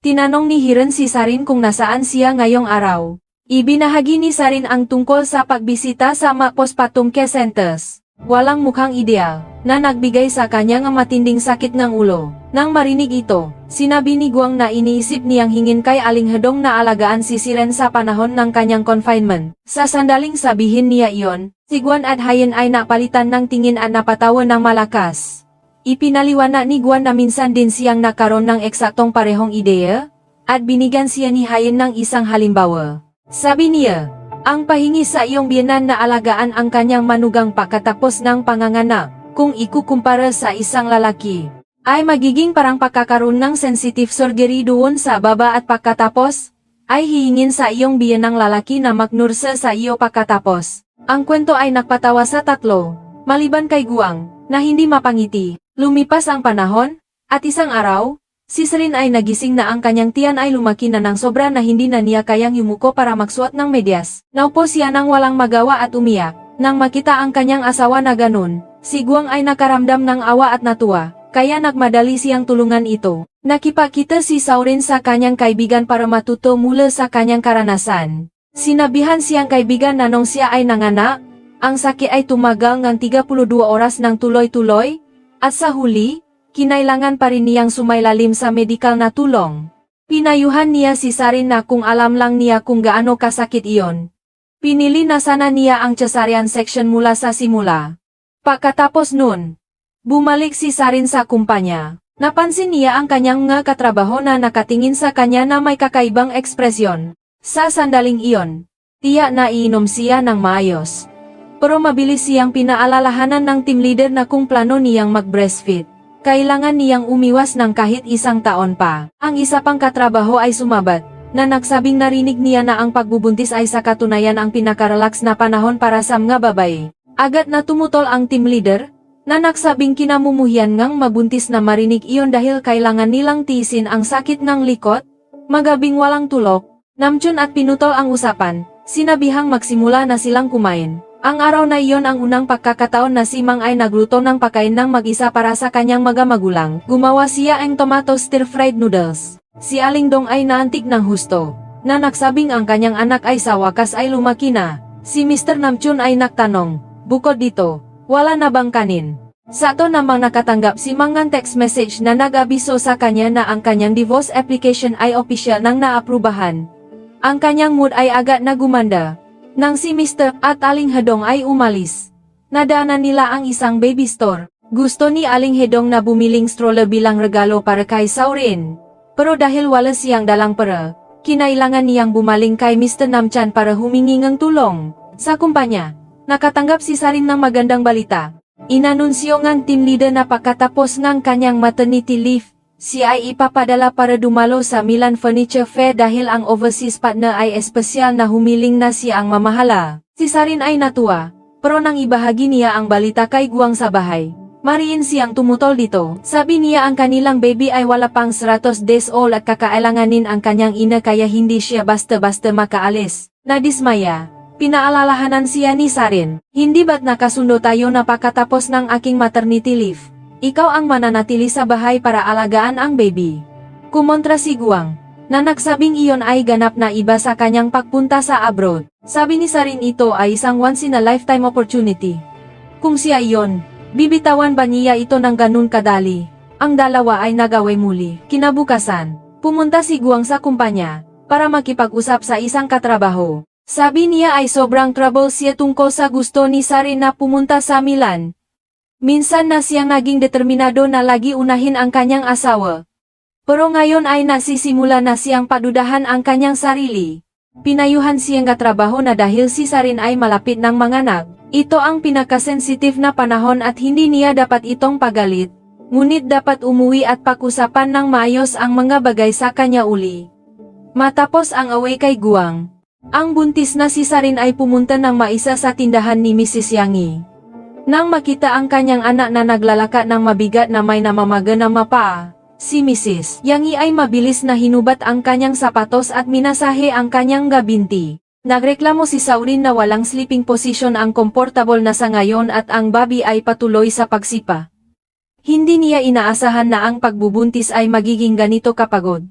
Tinanong ni Hiren si Sarin kung nasaan siya ngayong araw. Ibinahagi ni Sarin ang tungkol sa pagbisita sa postpartum care centers. Walang mukhang ideal, na nagbigay sa kanya ng matinding sakit ng ulo. Nang marinig ito, sinabi ni Guang na iniisip niyang hingin kay Aling Hedong na alagaan si Siren sa panahon ng kanyang confinement. Sa sandaling sabihin niya iyon, si Guan at Hayen ay napalitan ng tingin at napatawa ng malakas. Ipinaliwanag ni Guan na minsan din siyang nakaroon ng eksaktong parehong ideya, at binigyan siya ni Hayen ng isang halimbawa. Sabi niya, ang pahingi sa iyong biyenan na alagaan ang kanyang manugang pagkatapos ng panganganak, kung ikukumpara sa isang lalaki, ay magiging parang pagkakaroon ng sensitive surgery doon sa baba at pagkatapos, ay hihingin sa iyong biyenang lalaki na magnurse sa iyo pagkatapos. Ang kwento ay nagpatawa sa tatlo, maliban kay Guang, na hindi mapangiti. Lumipas ang panahon, at isang araw, si Sarin ay nagising na ang kanyang tiyan ay lumaki na ng sobra na hindi na niya kayang yumuko para magsuot ng medyas. Naupo siya nang walang magawa at umiyak. Nang makita ang kanyang asawa na ganun, si Guang ay nakaramdam ng awa at natuwa, kaya nagmadali siyang tulungan ito. Nakipakita si Saurin sa kanyang kaibigan para matuto mula sa kanyang karanasan. Sinabihan siyang kaibigan na nung siya ay nanganak, ang sakit ay tumagal ng 32 oras ng tuloy-tuloy, at sa huli, kinailangan pa rin niyang sumailalim sa medikal na tulong. Pinayuhan niya si Sarin na kung alam lang niya kung gaano kasakit iyon. Pinili na sana niya ang cesarean section mula sa simula. Pagkatapos nun, bumalik si Sarin sa kumpanya. Napansin niya ang kanyang mga katrabaho na nakatingin sa kanya na may kakaibang ekspresyon. Sa sandaling iyon, tiyak na iinom siya ng maayos. Pero mabilis siyang pinaalalahanan ng team leader na kung plano niyang mag-breastfeed, kailangan niyang umiwas ng kahit isang taon pa. Ang isa pang katrabaho ay sumabat, na nagsabing narinig niya na ang pagbubuntis ay sa katunayan ang pinaka-relax na panahon para sa mga babae. Agad na tumutol ang team leader, na nagsabing kinamumuhian ngang mabuntis na marinig iyon dahil kailangan nilang tiisin ang sakit ng likod, magabing walang tulog. Namjoon at pinutol ang usapan, sinabihang magsimula na silang kumain. Ang araw na iyon ang unang pagkakataon na si Mang ay nagluto ng pagkain ng mag-isa para sa kanyang mga magulang. Gumawa siya ang tomato stir-fried noodles. Si Aling Dong ay naantig ng husto, na nagsabing ang kanyang anak ay sa wakas ay lumaki na. Si Mr. Namjoon ay nagtanong, bukod dito, wala na bang kanin? Sa to namang nakatanggap si Mang ng text message na nag-abiso sa kanya na ang kanyang divorce application ay opisyal nang naaprubahan. Ang kanyang mood ay agad na gumanda. Nang si Mr. at Aling Hedong ay umalis, nadaanan nila ang isang baby store. Gusto ni Aling Hedong na bumiling stroller bilang regalo para kay Saurin. Pero dahil wala siyang dalang pera, kinailangan niyang bumaling kay Mr. Namchan para humingi ng tulong. Sa kumpanya, nakatanggap si Sarin ng magandang balita. Inanunsyo ng team leader na pagkatapos ng kanyang maternity leave, siya ay ipapadala para dumalo sa Milan Furniture Fair dahil ang overseas partner ay espesyal na humiling na siya ang mamahala. Si Sarin ay natuwa, pero nang ibahagi niya ang balita kay Guang sa bahay, mariin siyang tumutol dito. Sabi niya ang kanilang baby ay wala pang 100 days old at kakailanganin ang kanyang ina kaya hindi siya basta-basta makaalis. Nadismaya, pinaalalahanan siya ni Sarin, hindi ba't nakasundo tayo na pagkatapos ng aking maternity leave? Ikaw ang mananatili sa bahay para alagaan ang baby. Kumontra si Guang, na nagsabing iyon ay ganap na iba sa kanyang pagpunta sa abroad. Sabi ni Sarin ito ay isang once in a lifetime opportunity. Kung siya iyon, bibitawan ba niya ito ng ganun kadali? Ang dalawa ay nagaway muli. Kinabukasan, pumunta si Guang sa kumpanya, para makipag-usap sa isang katrabaho. Sabi niya ay sobrang trouble siya tungkol sa gusto ni Sarin na pumunta sa Milan. Minsan na siyang naging determinado na lagi unahin ang kanyang asawa. Pero ngayon ay nasisimula na siyang padudahan ang kanyang sarili. Pinayuhan siyang katrabaho na dahil si Sarin ay malapit ng manganak. Ito ang pinakasensitive na panahon at hindi niya dapat itong pagalit. Ngunit dapat umuwi at pag-usapan ng maayos ang mga bagay sa kanya uli. Matapos ang away kay Guang, ang buntis na si Sarin ay pumunta ng maisa sa tindahan ni Mrs. Yangi. Nang makita ang kanyang anak na naglalaka ng mabigat na may namamaga na mapaa, si Mrs. Yangi ay mabilis na hinubat ang kanyang sapatos at minasahe ang kanyang gabinti. Nagreklamo si Saurin na walang sleeping position ang komportable na sa ngayon at ang baby ay patuloy sa pagsipa. Hindi niya inaasahan na ang pagbubuntis ay magiging ganito kapagod.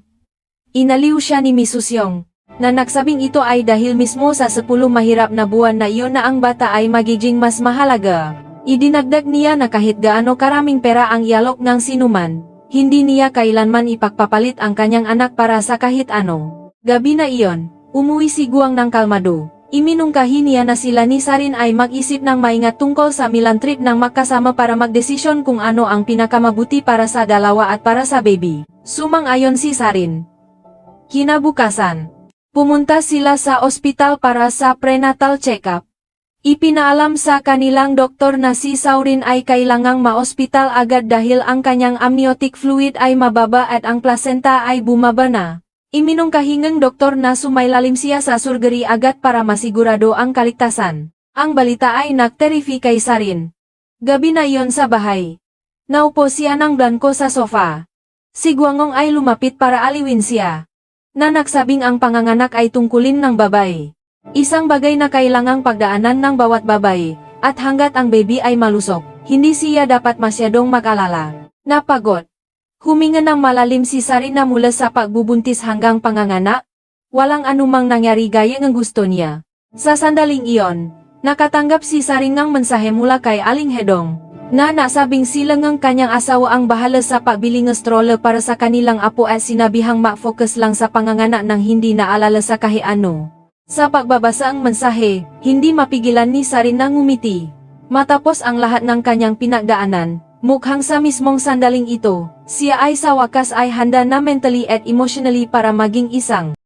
Inaliw siya ni Mrs. Yong, na nagsabing ito ay dahil mismo sa 10 mahirap na buwan na iyon na ang bata ay magiging mas mahalaga. Idinagdag niya na kahit gaano karaming pera ang ialok ng sinuman, hindi niya kailanman ipagpapalit ang kanyang anak para sa kahit ano. Gabi na iyon, umuwi si Guang ng kalmado. Iminungkahi niya na sila ni Sarin ay mag-isip ng maingat tungkol sa Milan trip ng magkasama para magdesisyon kung ano ang pinakamabuti para sa dalawa at para sa baby. Sumang-ayon si Sarin. Kinabukasan, pumunta sila sa ospital para sa prenatal check-up. Ipinaalam sa kanilang doktor na si Saurin ay kailangang ma-ospital agad dahil ang kanyang amniotic fluid ay mababa at ang placenta ay bumaba na. Iminungkahi ng doktor na sumailalim siya sa surgery agad para masigurado ang kaligtasan. Ang balita ay nagterifi kay Sarin. Gabi na iyon sa bahay. Naupo siya ng blanko sa sofa. Si Guangong ay lumapit para aliwin siya. Na nagsabing ang panganganak ay tungkulin ng babae. Isang bagay na kailangang pagdaanan ng bawat babae, at hanggat ang baby ay malusog, hindi siya dapat masyadong mag-alala. Napagod. Huminga ng malalim si Sarin na mula sa pagbubuntis hanggang panganganak. Walang anumang nangyari gaya ng gusto niya. Sa sandaling iyon, nakatanggap si Sarin ng mensahe mula kay Aling Hedong, na nasabing sila ng kanyang asawa ang bahala sa pagbili ng stroller para sa kanilang apo at sinabihang ma-focus lang sa panganganak nang hindi naalala sa kahit ano. Sa pagbabasa ang mensahe, hindi mapigilan ni Sarin na ngumiti. Matapos ang lahat ng kanyang pinagdaanan, mukhang sa mismong sandaling ito, siya ay sa wakas ay handa na mentally at emotionally para maging isang